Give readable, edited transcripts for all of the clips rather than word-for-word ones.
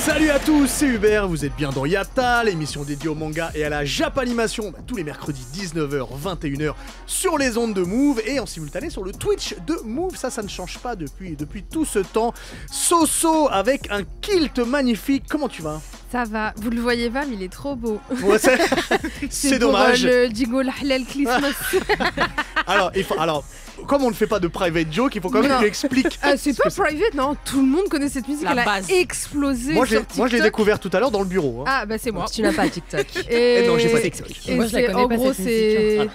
Salut à tous, c'est Hubert, vous êtes bien dans Yatta, l'émission dédiée au manga et à la Japanimation, tous les mercredis 19h, 21h sur les ondes de Move et en simultané sur le Twitch de Move, ça ne change pas depuis tout ce temps. Soso avec un kilt magnifique, comment tu vas ? Ça va, vous le voyez pas, mais il est trop beau. Ouais, c'est dommage. Le jingle Halal Christmas. alors, comme on ne fait pas de private joke, il faut quand même que tu expliques. C'est pas private, non. Tout le monde connaît cette musique, elle a explosé. Moi, je l'ai découvert tout à l'heure dans le bureau. Hein. Ah, bah c'est moi. Tu n'as pas TikTok. Et non, j'ai pas TikTok. Et moi, je la connais en pas, gros, cette musique.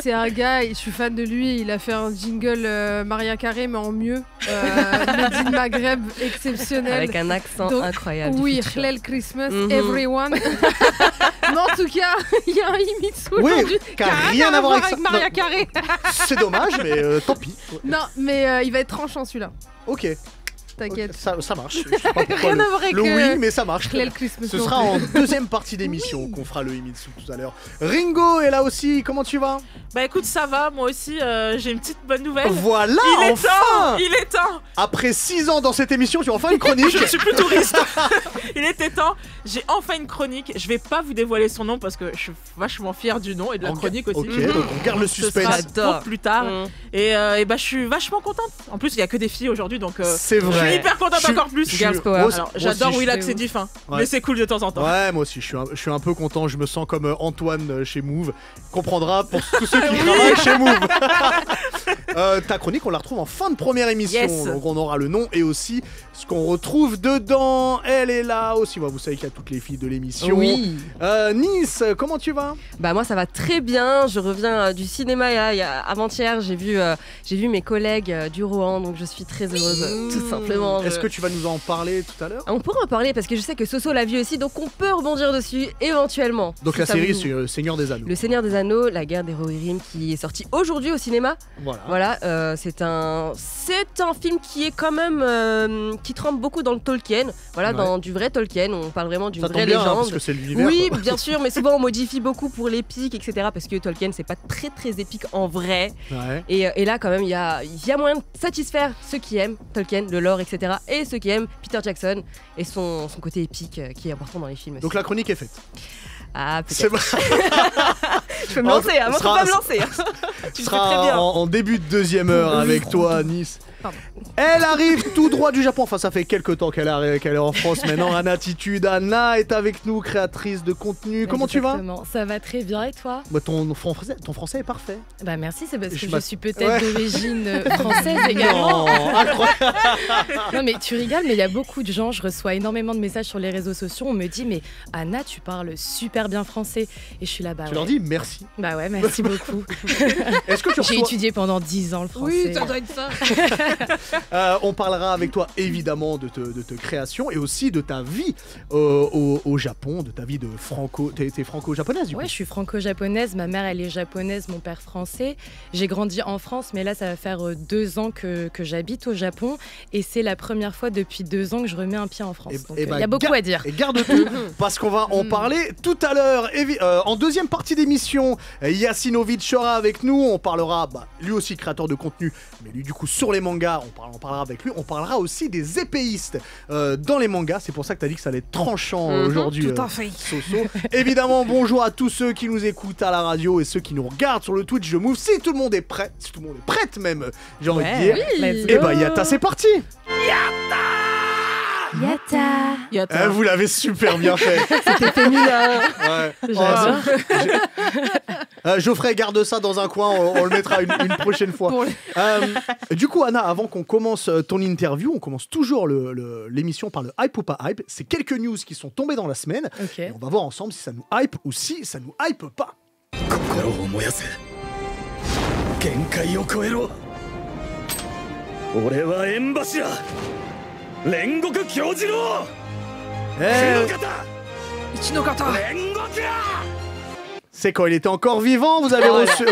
c'est un gars, je suis fan de lui. Il a fait un jingle Maria Carré, mais en mieux. Made in Maghreb exceptionnel. Avec un accent incroyable. Oui, Halal Christmas, everyone. Mais en tout cas, il y a un Himitsu aujourd'hui qui n'a rien à voir avec Maria Carré. C'est dommage, mais tant pis. Non, mais il va être tranchant celui-là. Ok. T'inquiète. Ça marche. Je sais pas pourquoi Rien à voir avec oui, mais ça marche. Christmas. Ce sera en deuxième partie d'émission qu'on fera le Himitsu tout à l'heure. Ringo est là aussi, comment tu vas ? Bah écoute, ça va, moi aussi j'ai une petite bonne nouvelle. Voilà, Il est temps. Après 6 ans dans cette émission, tu as enfin une chronique. Je ne suis plus touriste. Il était temps, j'ai enfin une chronique. Je vais pas vous dévoiler son nom parce que je suis vachement fière du nom et de la chronique aussi. Ok, donc on garde le suspense. Ce sera pour plus tard. Et bah je suis vachement contente. En plus, il y a que des filles aujourd'hui, donc c'est vrai. Je suis hyper contente encore plus. Alors, j'adore Willax et Diff, mais c'est cool de temps en temps. Ouais, moi aussi, je suis un peu content. Je me sens comme Antoine chez Move. Comprendra pour tous ceux qui travaillent chez Move. Ta chronique, on la retrouve en fin de première émission. Yes. Donc on aura le nom et aussi ce qu'on retrouve dedans. Elle est là aussi. Vous savez qu'il y a toutes les filles de l'émission. Oui. Nice, comment tu vas ? Bah moi ça va très bien. Je reviens du cinéma avant-hier. J'ai vu mes collègues du Rohan, donc je suis très heureuse, tout simplement. Est-ce que tu vas nous en parler tout à l'heure ? On pourra en parler parce que je sais que Soso l'a vu aussi, donc on peut rebondir dessus éventuellement. Donc la série sur Seigneur des Anneaux. Le Seigneur des Anneaux, la guerre des Rohirrim qui est sorti aujourd'hui au cinéma. Voilà, c'est un film qui est quand même qui trempe beaucoup dans le Tolkien. Voilà, dans du vrai Tolkien. On parle vraiment d'une vraie légende. Parce que c'est l'univers. Oui, bien sûr, mais souvent on modifie beaucoup pour l'épique, etc. Parce que Tolkien c'est pas très très épique en vrai. Ouais. Et là quand même il y a moyen de satisfaire ceux qui aiment Tolkien, le lore, etc. Et ceux qui aiment Peter Jackson et son côté épique qui est important dans les films. Donc la chronique est faite. Ah, peut-être. C'est vrai. Je peux me lancer, moi je peux pas me lancer. Tu le fais très bien. En début de deuxième heure avec toi, Nice. Pardon. Elle arrive tout droit du Japon. Enfin, ça fait quelques temps qu'elle est en France maintenant. En attitude, Anna est avec nous, créatrice de contenu. Comment tu vas ? Ça va très bien et toi ? Bah, ton français est parfait. Bah merci, c'est parce que je suis peut-être d'origine française Non, également. incroyable. Non mais tu rigoles, mais il y a beaucoup de gens, je reçois énormément de messages sur les réseaux sociaux, on me dit mais Anna tu parles super bien français. Et je suis là-bas. Tu leur dis merci. Bah ouais, merci beaucoup. Est-ce que J'ai étudié pendant 10 ans le français. Oui, ça doit être ça. On parlera avec toi évidemment de ta création et aussi de ta vie au Japon, de ta vie de t'es franco-japonaise du coup. Ouais, je suis franco-japonaise, ma mère elle est japonaise, mon père français. J'ai grandi en France, mais là ça va faire 2 ans que j'habite au Japon et c'est la première fois depuis 2 ans que je remets un pied en France. Donc il y a beaucoup à dire. Et garde tout, parce qu'on va en parler tout à l'heure. En deuxième partie d'émission, Yasinovic sera avec nous. On parlera, lui aussi créateur de contenu, mais lui du coup sur les mangas, on parlera avec lui. On parlera aussi des épéistes dans les mangas. C'est pour ça que tu as dit que ça allait être tranchant aujourd'hui. Tout à fait. Soso. Évidemment, bonjour à tous ceux qui nous écoutent à la radio et ceux qui nous regardent sur le Twitch de Move. Si tout le monde est prêt, si tout le monde est prête même, j'ai envie de dire. Oui. Et Yatta, c'est parti. Yatta. Vous l'avez super bien fait. C'était féminin. Ouais. Geoffrey, garde ça dans un coin, on le mettra une prochaine fois. Du coup, Anna, avant qu'on commence ton interview, on commence toujours l'émission par le hype ou pas hype. C'est quelques news qui sont tombées dans la semaine. Okay. Et on va voir ensemble si ça nous hype ou si ça nous hype pas. C'est quand il était encore vivant, vous avez reçu...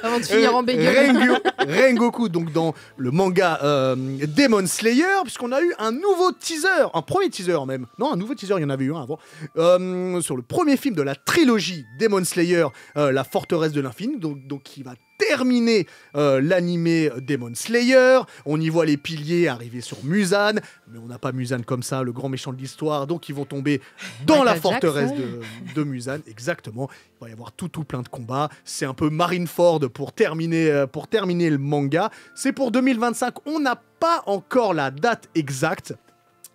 Avant de finir en bégueule. Rengoku, donc dans le manga Demon Slayer, puisqu'on a eu un nouveau teaser, un premier teaser même. Non, un nouveau teaser, il y en avait eu un avant. Sur le premier film de la trilogie Demon Slayer, La Forteresse de l'Infini, donc qui va terminer l'animé Demon Slayer. On y voit les piliers arriver sur Muzan, mais on n'a pas Muzan comme ça, le grand méchant de l'histoire, donc ils vont tomber dans la forteresse de Muzan. Exactement. Il va y avoir tout plein de combats. C'est un peu Marineford pour terminer le manga. C'est pour 2025. On n'a pas encore la date exacte.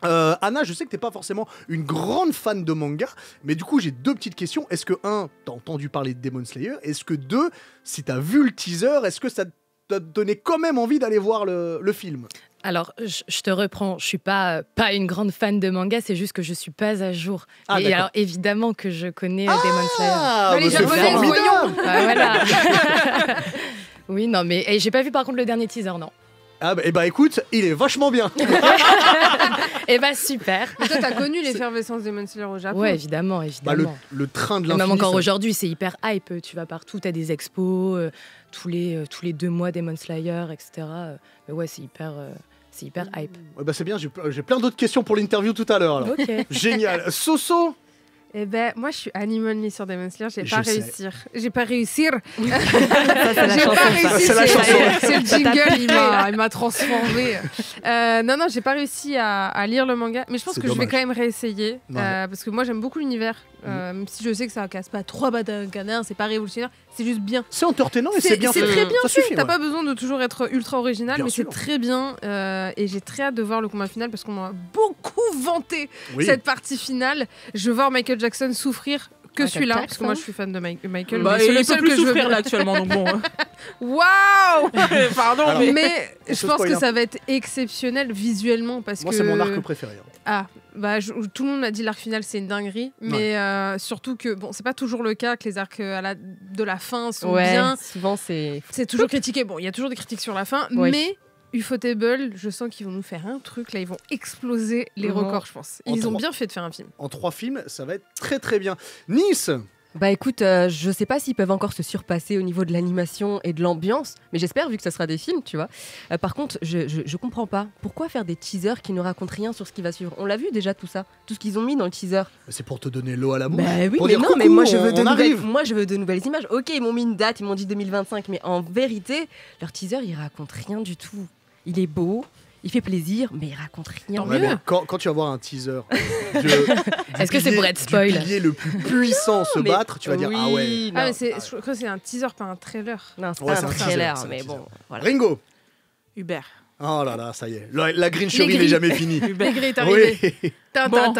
Anna, je sais que t'es pas forcément une grande fan de manga, mais du coup j'ai 2 petites questions. Est-ce que 1, t'as entendu parler de Demon Slayer? Est-ce que 2, si t'as vu le teaser, est-ce que ça t'a donné quand même envie d'aller voir le film? Alors, je te reprends, je suis pas une grande fan de manga, c'est juste que je suis pas à jour. Et alors, évidemment que je connais Demon Slayer. Les Japonais, voyons. Voilà. Oui, non, mais j'ai pas vu par contre le dernier teaser, non. Ah bah écoute, il est vachement bien. Et bah super. Mais toi, t'as connu l'effervescence des Demon Slayer au Japon? Ouais, évidemment. Bah, le train de l'infini. Même encore aujourd'hui, c'est hyper hype. Tu vas partout, t'as des expos, tous les 2 mois Demon Slayer, etc. Mais ouais, c'est hyper hype. Ouais, bah c'est bien, j'ai plein d'autres questions pour l'interview tout à l'heure. Ok. Génial. Soso? Eh ben, moi, je suis animal only sur Demon Slayer. J'ai pas réussi. J'ai pas réussi. C'est le jingle, il m'a transformé. Non, j'ai pas réussi à lire le manga, mais je pense que je vais quand même réessayer parce que moi, j'aime beaucoup l'univers. Même si je sais que ça casse pas 3 pattes à un canard, c'est pas révolutionnaire, c'est juste bien. C'est entertainant et c'est bien fait. C'est très bien fait. T'as ouais. pas besoin de toujours être ultra original, mais sûr. c'est très bien. Et j'ai très hâte de voir le combat final parce qu'on m'a beaucoup vanté cette partie finale. Je veux voir Michael Jackson souffrir que celui-là, parce que moi je suis fan de Michael. Bah, c'est il le peut seul plus que je veux souffrir bien. là actuellement, donc bon. Waouh. Pardon, Alors, mais je pense que ça va être exceptionnel visuellement parce moi, que c'est mon arc préféré. Ah, bah tout le monde m'a dit l'arc final c'est une dinguerie, mais surtout que bon, c'est pas toujours le cas que les arcs de la fin sont bien. Souvent c'est toujours critiqué. Bon, il y a toujours des critiques sur la fin, mais Ufotable, je sens qu'ils vont nous faire un truc là, ils vont exploser les records, je pense. Ils ont bien fait de faire un film. En 3 films, ça va être très très bien. Nice. Bah écoute, je sais pas s'ils peuvent encore se surpasser au niveau de l'animation et de l'ambiance, mais j'espère vu que ça sera des films, tu vois. Par contre, je comprends pas. Pourquoi faire des teasers qui ne racontent rien sur ce qui va suivre? On l'a vu déjà tout ça, tout ce qu'ils ont mis dans le teaser. C'est pour te donner l'eau à la bouche. Bah oui, pour mais dire non, coucou, mais moi je veux moi je veux de nouvelles images. Ok, ils m'ont mis une date, ils m'ont dit 2025, mais en vérité, leur teaser il raconte rien du tout. Il est beau. Il fait plaisir, mais il raconte rien. Quand tu vas voir un teaser, est-ce que c'est pour être spoil? Du pilier le plus puissant se battre, tu vas dire ah ouais. Ah mais je crois que c'est un teaser, pas un trailer. Non, c'est pas un trailer, mais bon. Voilà. Ringo. Hubert. Oh là là, ça y est. La Grincherie n'est jamais finie. Les grilles est arrivé. Bon.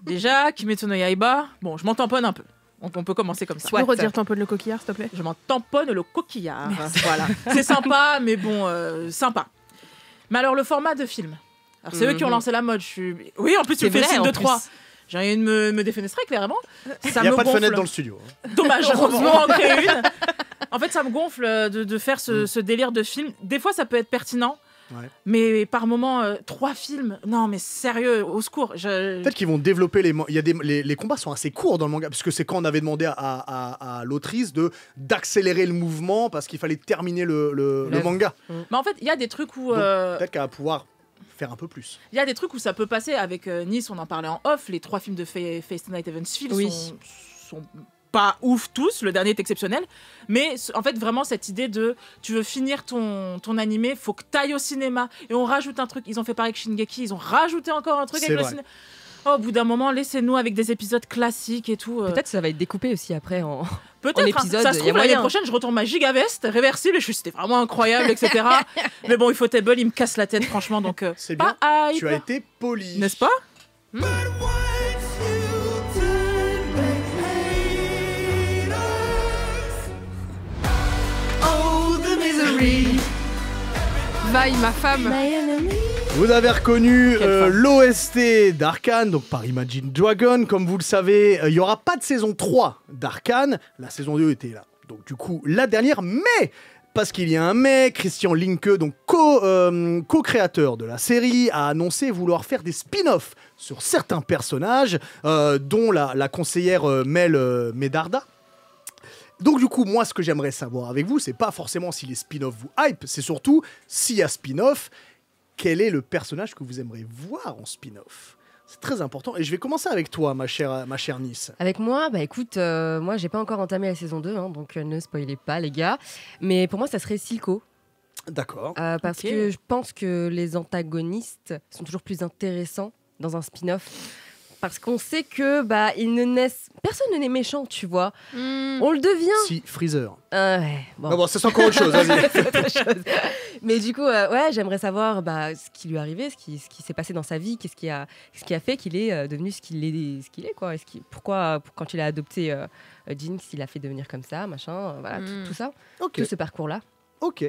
Déjà, Kimetsu no Yaiba, bon, je m'en tamponne un peu. On peut commencer comme ça. Tu peux redire tamponne le coquillard, s'il te plaît? Je m'en tamponne le coquillard. Voilà. C'est sympa, mais bon, sympa. Mais alors, le format de film. Alors, c'est eux qui ont lancé la mode. Oui, en plus, tu fais le site de 3. J'ai envie de me défenestrer, clairement. Il n'y a pas de fenêtre dans le studio. Dommage, heureusement en créer une. En fait, ça me gonfle de faire ce délire de film. Des fois, ça peut être pertinent. Ouais. Mais par moment, 3 films, non mais sérieux, au secours. Peut-être qu'ils vont développer les combats sont assez courts dans le manga, parce que c'est quand on avait demandé à l'autrice d'accélérer le mouvement parce qu'il fallait terminer le manga. Mais en fait, il y a des trucs où... Peut-être qu'elle va pouvoir faire un peu plus. Il y a des trucs où ça peut passer avec Nice, on en parlait en off, les 3 films de Face Night Evansfield sont pas ouf tous, le dernier est exceptionnel, mais en fait vraiment cette idée de tu veux finir ton animé, faut que t'ailles au cinéma, et on rajoute un truc, ils ont fait pareil avec Shingeki, ils ont rajouté encore un truc avec le cinéma. Au bout d'un moment, laissez-nous avec des épisodes classiques et tout. Peut-être ça va être découpé aussi après en épisode. Ça se trouve l'année prochaine, je retourne ma Gigavest réversible et c'était vraiment incroyable, etc. Mais bon, Ufotable, il me casse la tête franchement, donc c'est pas bien. Hype. Tu as été poli, n'est-ce pas? Vaille, ma femme. Vous avez reconnu l'OST d'Arcane, donc par Imagine Dragon. Comme vous le savez, il n'y aura pas de saison 3 d'Arcane. La saison 2 était là. Donc du coup, la dernière, mais... Parce qu'il y a un mec, Christian Linke, donc co-créateur de la série, a annoncé vouloir faire des spin-offs sur certains personnages, dont la conseillère Mel Medarda. Donc du coup, moi, ce que j'aimerais savoir avec vous, c'est pas forcément si les spin-offs vous hype, c'est surtout, s'il y a spin-off, quel est le personnage que vous aimeriez voir en spin-off ? C'est très important. Et je vais commencer avec toi, ma chère Nice. Avec moi, bah écoute, moi j'ai pas encore entamé la saison 2, hein, donc ne spoilez pas les gars. Mais pour moi, ça serait Silco. D'accord. Parce que je pense que les antagonistes sont toujours plus intéressants dans un spin-off. Parce qu'on sait que ils ne naissent. Personne n'est méchant, tu vois. On le devient. Si, Freezer. Ouais. Bon, c'est encore autre chose. Vas-y. C'est autre chose. Mais du coup, j'aimerais savoir ce qui lui est arrivé, ce qui s'est passé dans sa vie, qu'est-ce qui a fait qu'il est devenu ce qu'il est, quoi. Pourquoi, quand il a adopté Jinx, il a fait devenir comme ça, machin. Voilà, tout ça. Okay. Tout ce parcours-là. Ok.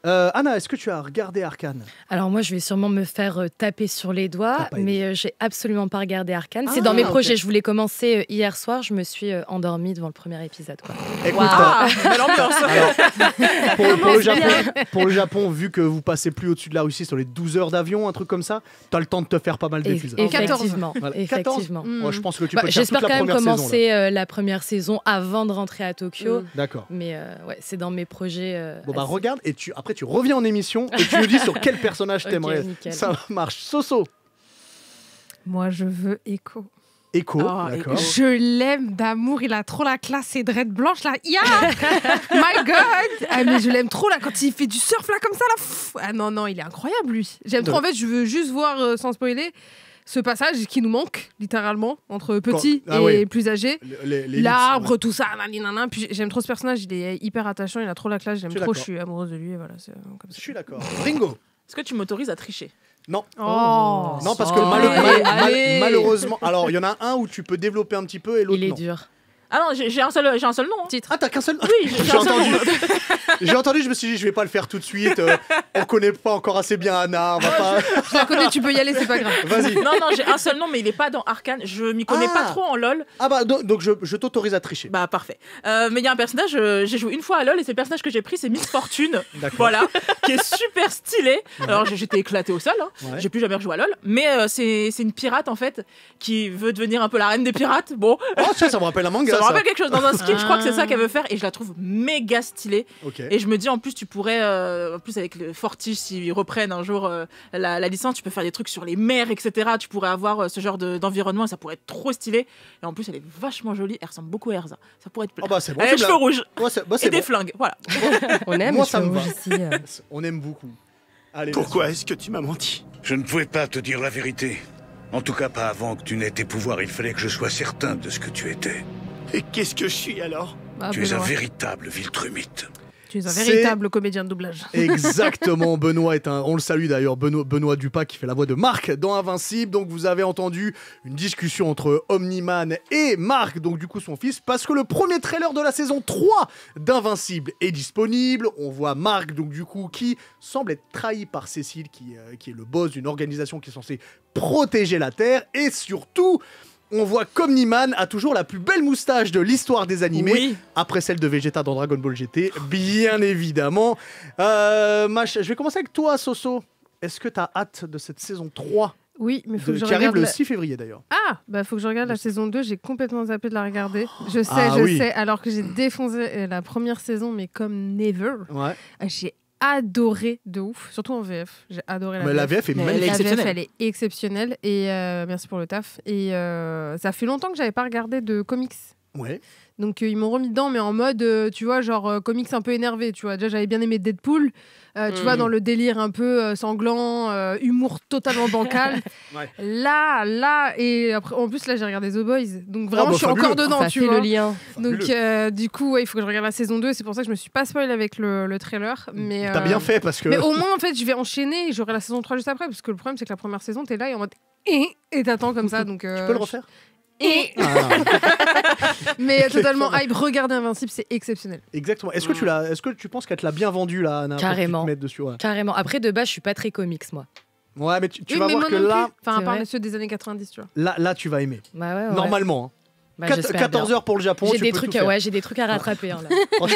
Anna, est-ce que tu as regardé Arcane? Alors moi, je vais sûrement me faire taper sur les doigts, mais j'ai absolument pas regardé Arcane. C'est dans mes projets. Je voulais commencer hier soir. Je me suis endormie devant le premier épisode. Quoi. Écoute, belle ambiance. pour le Japon, vu que vous passez plus au-dessus de la Russie sur les 12 heures d'avion, un truc comme ça, tu as le temps de te faire pas mal d'épisodes. Effectivement. Voilà. Effectivement. Moi, je pense que tu peux faire j'espère toute la quand même première commencer saison, la première saison avant de rentrer à Tokyo. D'accord. Mais c'est dans mes projets. Regarde, et après tu reviens en émission et tu nous dis sur quel personnage t'aimerais. Nickel. Ça marche. Soso. Moi, je veux Echo. Echo, d'accord. Je l'aime d'amour, il a trop la classe, ses dreads blanches là. Yeah My God. Mais je l'aime trop là quand il fait du surf là comme ça là. Non, il est incroyable lui. J'aime trop. En fait, je veux juste voir sans spoiler ce passage qui nous manque littéralement entre petits et plus âgés. L'arbre, tout ça, nanana. Puis j'aime trop ce personnage, il est hyper attachant, il a trop la classe, j'aime trop, je suis amoureuse de lui. Et voilà, c'est comme ça. Je suis d'accord. Ringo. Est-ce que tu m'autorises à tricher? Non. Non, parce que malheureusement, alors il y en a un où tu peux développer un petit peu et l'autre non. Il est dur. Ah non, j'ai un seul nom. Titre. Ah, t'as qu'un seul? Oui, j'ai entendu. J'ai entendu, je me suis dit, je vais pas le faire tout de suite. On connaît pas encore assez bien Anna. On va pas... Je la connais, tu peux y aller, c'est pas grave. Vas-y. Non, j'ai un seul nom, mais il est pas dans Arcane. Je m'y connais pas trop en LoL. Ah bah, donc je t'autorise à tricher. Bah, parfait. Mais il y a un personnage, j'ai joué une fois à LoL et c'est le personnage que j'ai pris, c'est Miss Fortune. Voilà, qui est super stylé. Alors, j'étais éclatée au sol. Hein. Ouais. J'ai plus jamais rejoué à LoL. Mais c'est une pirate, en fait, qui veut devenir un peu la reine des pirates. Bon. Oh, ça me rappelle un manga. Ça me rappelle quelque chose. Dans un skin, je crois que c'est ça qu'elle veut faire et je la trouve méga stylée. Okay. Et je me dis, en plus, tu pourrais, en plus avec le Fortige, s'ils reprennent un jour la licence, tu peux faire des trucs sur les mers, etc. Tu pourrais avoir ce genre d'environnement et ça pourrait être trop stylé. Et en plus, elle est vachement jolie, elle ressemble beaucoup à Erza. Ça pourrait être plein. Oh bah, c'est bon, elle a les cheveux rouges et des bon. flingues, voilà. On aime. Moi, ça me va. Ici, On aime beaucoup. Allez, pourquoi est-ce que tu m'as menti? Je ne pouvais pas te dire la vérité. En tout cas, pas avant que tu n'aies tes pouvoirs. Il fallait que je sois certain de ce que tu étais. Et qu'est-ce que je suis alors? Tu es un véritable Viltrumite. Tu es un véritable comédien de doublage. Exactement, Benoît on le salue d'ailleurs, Benoît Dupas qui fait la voix de Marc dans Invincible. Donc vous avez entendu une discussion entre Omniman et Marc, donc du coup son fils, parce que le premier trailer de la saison 3 d'Invincible est disponible. On voit Marc, donc du coup, qui semble être trahi par Cécile, qui est le boss d'une organisation qui est censée protéger la Terre, et surtout... On voit qu'Omniman a toujours la plus belle moustache de l'histoire des animés, après celle de Vegeta dans Dragon Ball GT, bien évidemment. Je vais commencer avec toi, Soso. Est-ce que tu as hâte de cette saison 3 Oui, mais faut que je qui arrive regarde le 6 février d'ailleurs. Ah, bah faut que je regarde la saison 2, j'ai complètement zappé de la regarder. Je sais, alors que j'ai défoncé la première saison, mais comme never. Ouais. J'ai adoré de ouf, surtout en VF. J'ai adoré la VF. La VF est magnifique. La VF, elle est exceptionnelle et merci pour le taf. Et ça fait longtemps que j'avais pas regardé de comics. Ouais. Donc ils m'ont remis dedans, mais en mode, tu vois, genre comics un peu énervé. Tu vois, déjà j'avais bien aimé Deadpool. Tu vois, dans le délire un peu sanglant, humour totalement bancal. Ouais. Là, et après, en plus là j'ai regardé The Boys, donc vraiment je suis encore dedans, ça tu fait vois. le lien. Donc du coup, il faut que je regarde la saison 2. C'est pour ça que je me suis pas spoil avec le trailer. Mais t'as bien fait parce que. Mais au moins en fait, je vais enchaîner et j'aurai la saison 3 juste après, parce que le problème c'est que la première saison, t'es là et en mode et t'attends comme ça. Donc tu peux le refaire. Mais totalement hype. Regardez Invincible, c'est exceptionnel. Exactement. Est-ce que tu penses qu'elle te l'a bien vendu là, Anna? Carrément. Dessus, ouais. Carrément. Après de base, je suis pas très comics moi. Ouais, mais tu vas voir que là, enfin, à part ceux des années 90, tu vois. Là, tu vas aimer. Bah ouais. Normalement. Hein. 14 heures pour le Japon. J'ai des trucs à rattraper. Hein, là. Oh,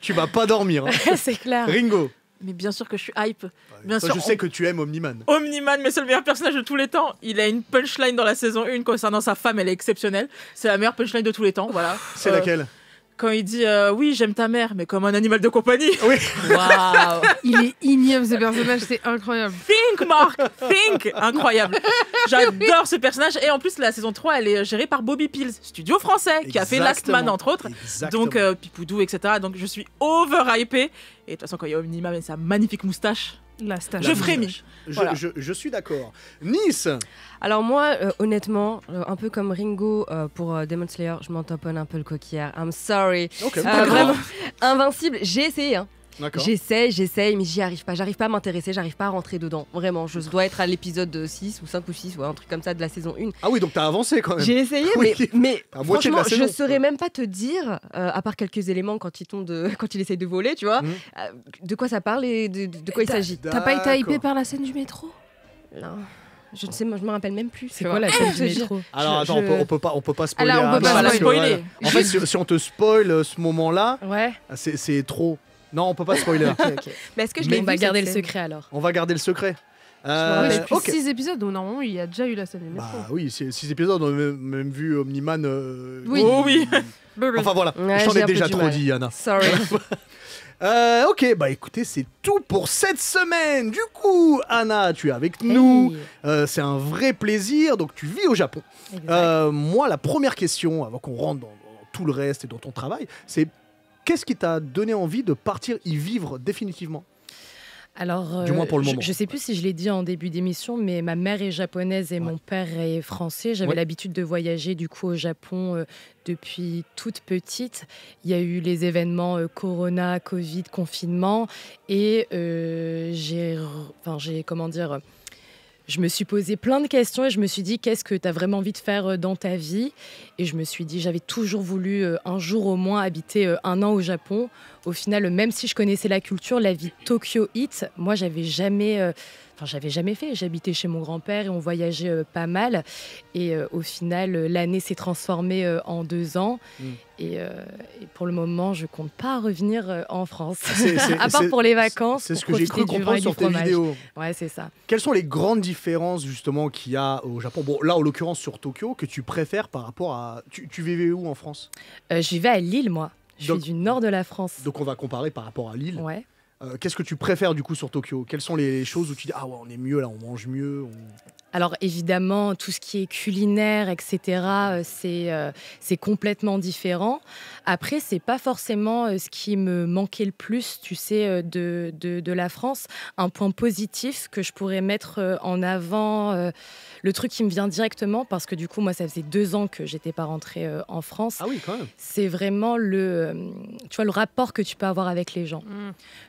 tu vas pas dormir. Hein. C'est clair. Ringo. Mais bien sûr que je suis hype. Bien sûr, je sais que tu aimes Omniman. Omniman, mais c'est le meilleur personnage de tous les temps. Il a une punchline dans la saison 1 concernant sa femme, elle est exceptionnelle. C'est la meilleure punchline de tous les temps, voilà. C'est laquelle? Quand il dit oui, j'aime ta mère, mais comme un animal de compagnie. Oui. Waouh. Il est ignoble ce personnage, c'est incroyable. Think, Mark! Think! Incroyable. J'adore ce personnage. Et en plus, la saison 3, elle est gérée par Bobby Pills, studio français, qui a fait Last Man, entre autres. Donc, Pipoudou, etc. Donc, je suis overhypée. Et de toute façon, quand il y a Omnima avec sa magnifique moustache, je frémis. Je suis d'accord. Nice. Alors moi, honnêtement, un peu comme Ringo pour Demon Slayer, je m'en tamponne un peu le coquillard. I'm sorry. Vraiment, Invincible, j'ai essayé. J'essaye, mais j'y arrive pas. J'arrive pas à m'intéresser, j'arrive pas à rentrer dedans. Vraiment, je dois être à l'épisode 6 ou 5 ou 6, ou un truc comme ça de la saison 1. Ah oui, donc t'as avancé quand même. J'ai essayé, mais franchement, je saurais même pas te dire, à part quelques éléments quand il essaye de voler, tu vois, de quoi ça parle et de quoi il s'agit. T'as pas été hypé par la scène du métro? Non. Je ne sais, moi je me rappelle même plus. C'est quoi la scène du métro? Alors attends, on peut pas spoiler. Alors, on peut pas spoiler. En fait, si on te spoil ce moment-là, ouais, c'est trop. Non, on peut pas spoiler. Okay. Mais est-ce que on va garder le secret alors? On va garder le secret. Je me rappelle plus 6 épisodes, donc normalement il y a déjà eu la scène du métro. Bah oui, 6 épisodes, on a même vu Omniman. Oui. Enfin voilà, je t'en ai déjà trop dit, Anna. Sorry. Ok, bah écoutez, c'est tout pour cette semaine. Du coup, Anna, tu es avec nous. C'est un vrai plaisir. Donc, tu vis au Japon. Moi, la première question, avant qu'on rentre dans tout le reste et dans ton travail, c'est qu'est-ce qui t'a donné envie de partir y vivre définitivement ? Alors, du moins pour le moment. Je ne sais plus si je l'ai dit en début d'émission, mais ma mère est japonaise et mon père est français. J'avais l'habitude de voyager du coup au Japon depuis toute petite. Il y a eu les événements Corona, Covid, confinement, et je me suis posé plein de questions et je me suis dit qu'est-ce que tu as vraiment envie de faire dans ta vie ? Et je me suis dit j'avais toujours voulu un jour au moins habiter 1 an au Japon. Au final, même si je connaissais la culture, la vie Tokyo Heat, moi j'avais jamais fait. J'habitais chez mon grand-père et on voyageait pas mal. Et au final, l'année s'est transformée en 2 ans. Et pour le moment, je compte pas revenir en France. À part pour les vacances. C'est ce que j'ai cru comprendre sur tes vidéos. Ouais, c'est ça. Quelles sont les grandes différences justement qu'il y a au Japon ? Bon, là, en l'occurrence sur Tokyo, que tu préfères par rapport à... Tu vivais où en France ? Je vivais à Lille, moi. Je suis du nord de la France. Donc on va comparer par rapport à Lille. Ouais. Qu'est-ce que tu préfères du coup sur Tokyo ? Quelles sont les choses où tu dis ah ouais, on est mieux là, on mange mieux Alors évidemment, tout ce qui est culinaire, etc., c'est complètement différent. Après, c'est pas forcément ce qui me manquait le plus, tu sais, de la France. Un point positif que je pourrais mettre en avant, le truc qui me vient directement, parce que du coup, moi, ça faisait 2 ans que j'étais pas rentrée en France. Ah oui, quand même. C'est vraiment le rapport que tu peux avoir avec les gens.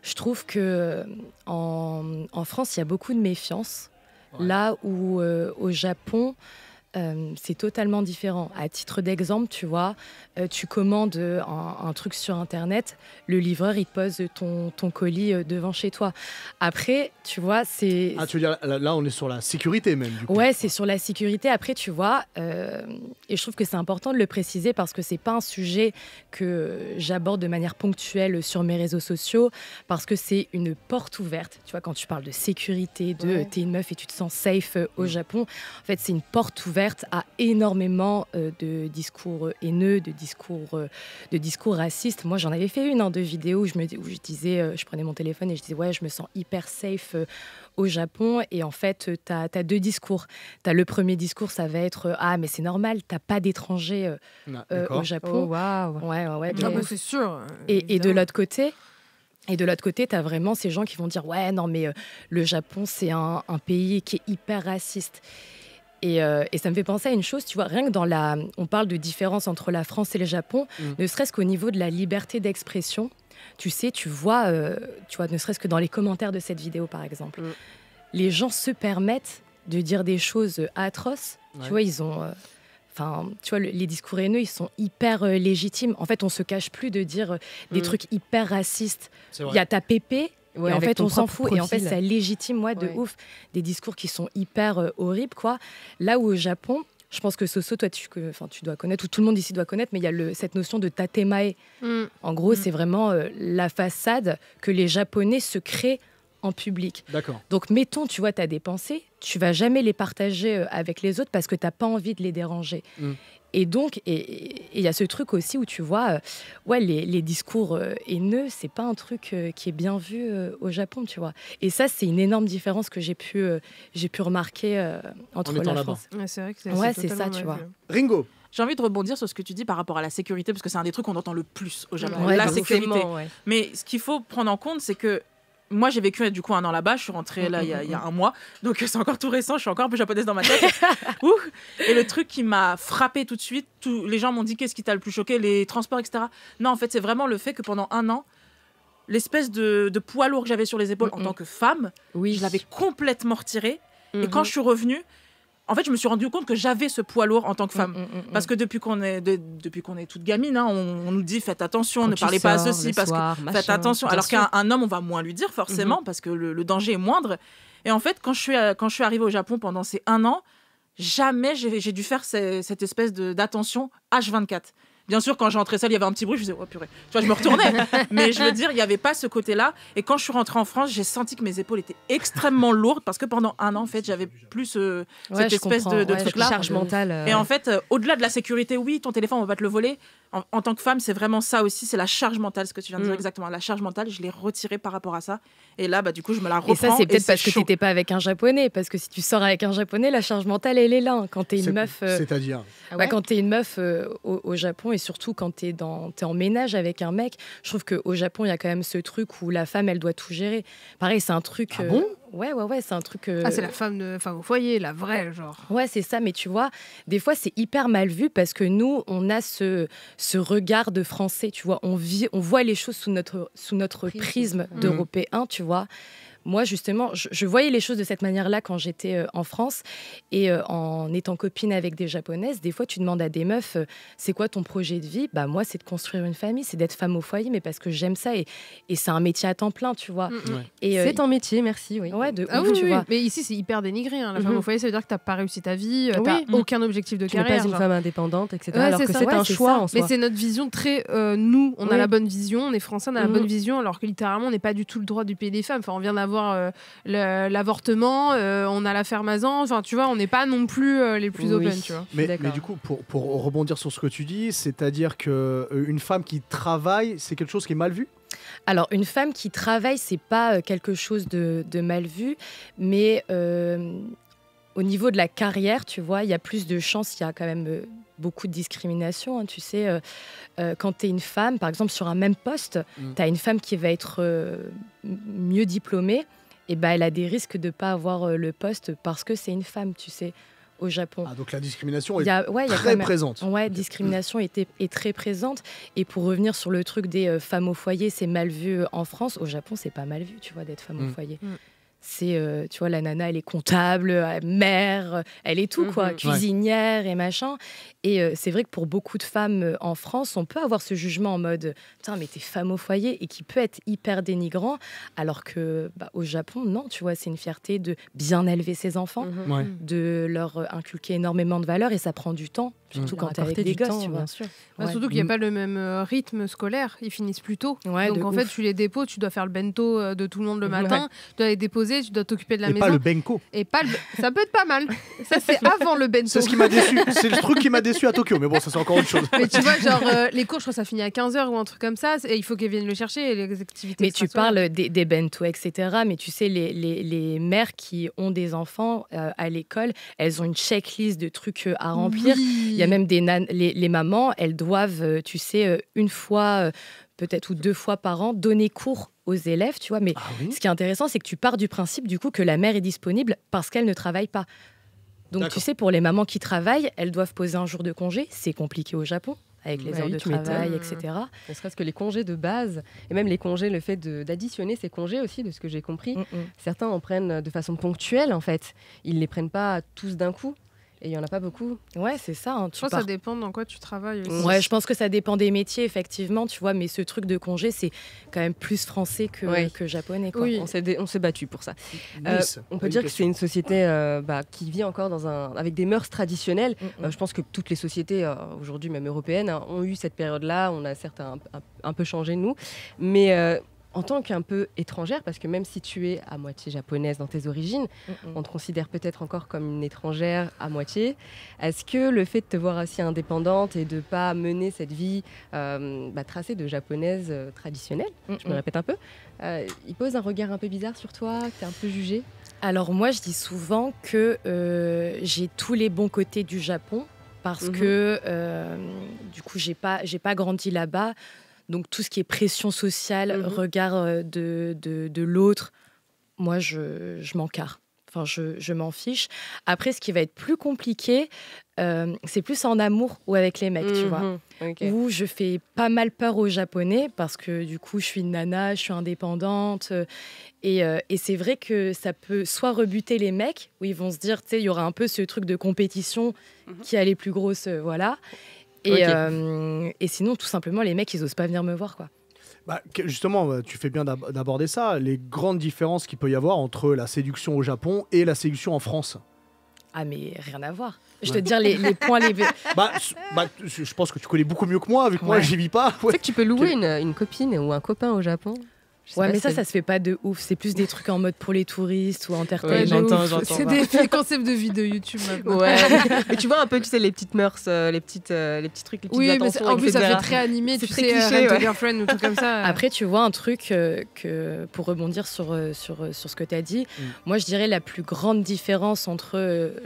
Je trouve que en France, il y a beaucoup de méfiance. Ouais. Là où au Japon, c'est totalement différent. À titre d'exemple, tu vois, tu commandes un truc sur Internet, le livreur, il te pose ton colis devant chez toi. Après, tu vois, c'est... Ah, tu veux dire, là, on est sur la sécurité même, du coup. Ouais, c'est sur la sécurité. Après, tu vois, et je trouve que c'est important de le préciser parce que c'est pas un sujet que j'aborde de manière ponctuelle sur mes réseaux sociaux, parce que c'est une porte ouverte. Tu vois, quand tu parles de sécurité, t'es une meuf et tu te sens safe au Japon, en fait, c'est une porte ouverte à énormément de discours haineux, de discours racistes. Moi, j'en avais fait une de vidéos où je disais, je prenais mon téléphone et je disais ouais, je me sens hyper safe au Japon. Et en fait, t'as 2 discours. T'as le premier discours, ça va être ah mais c'est normal, t'as pas d'étrangers au Japon. Oh, waouh. Ouais. C'est sûr. Et de l'autre côté. Et de l'autre côté, tu as vraiment ces gens qui vont dire « Ouais, non, mais le Japon, c'est un pays qui est hyper raciste. » Et ça me fait penser à une chose, tu vois, rien que on parle de différence entre la France et le Japon, ne serait-ce qu'au niveau de la liberté d'expression. Tu sais, tu vois, ne serait-ce que dans les commentaires de cette vidéo, par exemple. Les gens se permettent de dire des choses atroces. Ouais. Tu vois, ils ont... les discours haineux, ils sont hyper légitimes. En fait, on se cache plus de dire des trucs hyper racistes. Il y a ta pépé, et en fait, on s'en fout. Et en fait, ça légitime, de ouf, des discours qui sont hyper horribles, quoi. Là où au Japon, je pense que Soso, toi, tu dois connaître, ou tout le monde ici doit connaître, mais il y a cette notion de tatemae. En gros, c'est vraiment la façade que les Japonais se créent en public. D'accord. Donc, mettons, tu vois, tu as des pensées, tu vas jamais les partager avec les autres parce que tu n'as pas envie de les déranger. Et donc, il y a ce truc aussi où tu vois, les discours haineux, c'est pas un truc qui est bien vu au Japon, tu vois. Et ça, c'est une énorme différence que j'ai pu remarquer entre la France. Ouais, c'est vrai que c'est ça, tu vois. Ringo. J'ai envie de rebondir sur ce que tu dis par rapport à la sécurité, parce que c'est un des trucs qu'on entend le plus au Japon, la sécurité. Mais ce qu'il faut prendre en compte, c'est que moi, j'ai vécu du coup 1 an là-bas. Je suis rentrée là il y a 1 mois, donc c'est encore tout récent. Je suis encore un peu japonaise dans ma tête. Et le truc qui m'a frappée tout de suite, les gens m'ont dit qu'est-ce qui t'a le plus choqué, les transports, etc. Non, en fait, c'est vraiment le fait que pendant 1 an, l'espèce de poids lourd que j'avais sur les épaules en tant que femme, je l'avais complètement retiré. Et quand je suis revenue, en fait, je me suis rendu compte que j'avais ce poids lourd en tant que femme. Parce que depuis qu'on est toute gamine, hein, on nous dit faites attention, quand ne parlez pas à ceci, parce que faites attention. Alors qu'un homme, on va moins lui dire forcément, parce que le danger est moindre. Et en fait, quand je suis arrivée au Japon pendant ces 1 an, jamais j'ai dû faire cette espèce d'attention H24. Bien sûr, quand j'entrais seule, il y avait un petit bruit, je me disais, oh purée. Tu vois, je me retournais. Mais je veux dire, il n'y avait pas ce côté-là. Et quand je suis rentrée en France, j'ai senti que mes épaules étaient extrêmement lourdes parce que pendant 1 an, en fait, j'avais plus cette espèce de truc-là. Charge mentale. Et en fait, au-delà de la sécurité, oui, ton téléphone, on ne va pas te le voler. En tant que femme, c'est vraiment ça aussi, c'est la charge mentale, ce que tu viens de dire exactement. La charge mentale, je l'ai retirée par rapport à ça. Et là, du coup, je me la reprends. Et ça, c'est peut-être parce que tu n'étais pas avec un Japonais. Parce que si tu sors avec un Japonais, la charge mentale, elle est là. Quand tu es une meuf. C'est-à-dire quand tu es une meuf au Japon et surtout quand tu es en ménage avec un mec, je trouve qu'au Japon, il y a quand même ce truc où la femme, elle doit tout gérer. Pareil, c'est un truc. Ah bon ? Ouais, c'est un truc. c'est la femme au foyer, la vraie, genre. Ouais, c'est ça, mais tu vois, des fois, c'est hyper mal vu parce que nous, on a ce regard de français, tu vois. On voit les choses sous notre prisme d'Européen, tu vois. Moi, justement, je voyais les choses de cette manière-là quand j'étais en France. Et en étant copine avec des Japonaises, des fois, tu demandes à des meufs, c'est quoi ton projet de vie ? Moi, c'est de construire une famille, c'est d'être femme au foyer, mais parce que j'aime ça. Et c'est un métier à temps plein, tu vois. Et c'est un métier, merci. Oui. Ouais, tu vois. Mais ici, c'est hyper dénigré. Hein. La femme au foyer, ça veut dire que tu n'as pas réussi ta vie, tu n'as aucun objectif de carrière. Tu n'es pas une femme indépendante, etc. Alors que c'est un choix en soi. Mais c'est notre vision très... nous, on a la bonne vision, on est français, on a la bonne vision, alors que littéralement, on n'est pas du tout le droit du pays des femmes. Enfin, on vient d'avoir... l'avortement, on a l'affaire Mazan, enfin tu vois, on n'est pas non plus les plus open, tu vois. Mais du coup, pour rebondir sur ce que tu dis, c'est-à-dire qu'une femme qui travaille, c'est quelque chose qui est mal vu ? Alors, une femme qui travaille, c'est pas quelque chose de mal vu, mais au niveau de la carrière, tu vois, il y a plus de chances, il y a quand même beaucoup de discrimination, hein, tu sais. Quand tu es une femme, par exemple, sur un même poste, tu as une femme qui va être mieux diplômée, et elle a des risques de ne pas avoir le poste parce que c'est une femme, tu sais, au Japon. Ah, donc la discrimination est très présente. Ouais, discrimination est très présente. Et pour revenir sur le truc des femmes au foyer, c'est mal vu en France. Au Japon, c'est pas mal vu, tu vois, d'être femme au foyer. C'est, tu vois, la nana, elle est comptable, mère, elle est tout, quoi, cuisinière et machin. Et c'est vrai que pour beaucoup de femmes en France, on peut avoir ce jugement en mode « Putain, mais t'es femme au foyer » et qui peut être hyper dénigrant, alors que au Japon, non, tu vois, c'est une fierté de bien élever ses enfants, de leur inculquer énormément de valeurs, et ça prend du temps, surtout quand t'es avec des gosses, tu vois. Bien sûr. Surtout qu'il n'y a pas le même rythme scolaire, ils finissent plus tôt. Donc en fait, tu les déposes, tu dois faire le bento de tout le monde le matin, tu dois les déposer, tu dois t'occuper de la maison. Et pas le benko. Ça peut être pas mal. Ça, c'est avant le bento. C'est ce qui m'a déçu. C'est le truc qui m'a déçu à Tokyo, mais bon, ça c'est encore autre chose. Mais tu vois, genre, les cours, je crois que ça finit à 15h ou un truc comme ça, et il faut qu'ils viennent le chercher, et les activités. Mais tu parles des bento, etc. Mais tu sais, les mères qui ont des enfants à l'école, elles ont une checklist de trucs à remplir. Il y a même les mamans, elles doivent, tu sais, une fois, peut-être ou 2 fois par an, donner cours aux élèves, tu vois. Mais ce qui est intéressant, c'est que tu pars du principe, du coup, que la mère est disponible parce qu'elle ne travaille pas. Donc, tu sais, pour les mamans qui travaillent, elles doivent poser un jour de congé. C'est compliqué au Japon, avec les heures de travail, etc. Ne serait-ce que les congés de base, et même les congés, le fait d'additionner ces congés aussi, de ce que j'ai compris. Certains en prennent de façon ponctuelle, en fait. Ils ne les prennent pas tous d'un coup. Et il n'y en a pas beaucoup. Ouais, c'est ça. Hein, je pense que ça dépend dans quoi tu travailles aussi. Ouais, je pense que ça dépend des métiers, effectivement, tu vois. Mais ce truc de congé, c'est quand même plus français que japonais, quoi. Oui. On s'est battu pour ça. On peut dire que c'est une société qui vit encore avec des mœurs traditionnelles. Je pense que toutes les sociétés, aujourd'hui, même européennes, ont eu cette période-là. On a certes un peu changé, nous. Mais... en tant qu'un peu étrangère, parce que même si tu es à moitié japonaise dans tes origines, on te considère peut-être encore comme une étrangère à moitié. Est-ce que le fait de te voir aussi indépendante et de ne pas mener cette vie tracée de japonaise traditionnelle, je me répète un peu, il pose un regard un peu bizarre sur toi, que tu es un peu jugée? Alors moi, je dis souvent que j'ai tous les bons côtés du Japon parce que du coup, j'ai pas grandi là-bas. Donc tout ce qui est pression sociale, regard de l'autre, moi, je m'en carre. Enfin, je m'en fiche. Après, ce qui va être plus compliqué, c'est plus en amour ou avec les mecs, tu vois. Okay. Où je fais pas mal peur aux Japonais parce que du coup, je suis une nana, je suis indépendante. Et c'est vrai que ça peut soit rebuter les mecs, où ils vont se dire, tu sais, il y aura un peu ce truc de compétition qui a les plus grosses, voilà. Et sinon, tout simplement, les mecs, ils osent pas venir me voir, quoi. Bah, justement, tu fais bien d'aborder ça, les grandes différences qu'il peut y avoir entre la séduction au Japon et la séduction en France. Ah, mais rien à voir. Je te dire les points... je pense que tu connais beaucoup mieux que moi, vu que moi, j'y vis pas. Tu sais que tu peux louer une copine ou un copain au Japon. Ouais, mais ça se fait pas de ouf. C'est plus des trucs en mode pour les touristes ou entertainment. C'est des concepts de vidéos YouTube maintenant. Ouais. Mais tu vois un peu, tu sais, les petites mœurs, les petits trucs, les petites attentions, mais en plus, ça fait très animé, tu sais, cliché, Girlfriend ou tout comme ça. Après, tu vois un truc que, pour rebondir sur ce que tu as dit, moi, je dirais la plus grande différence entre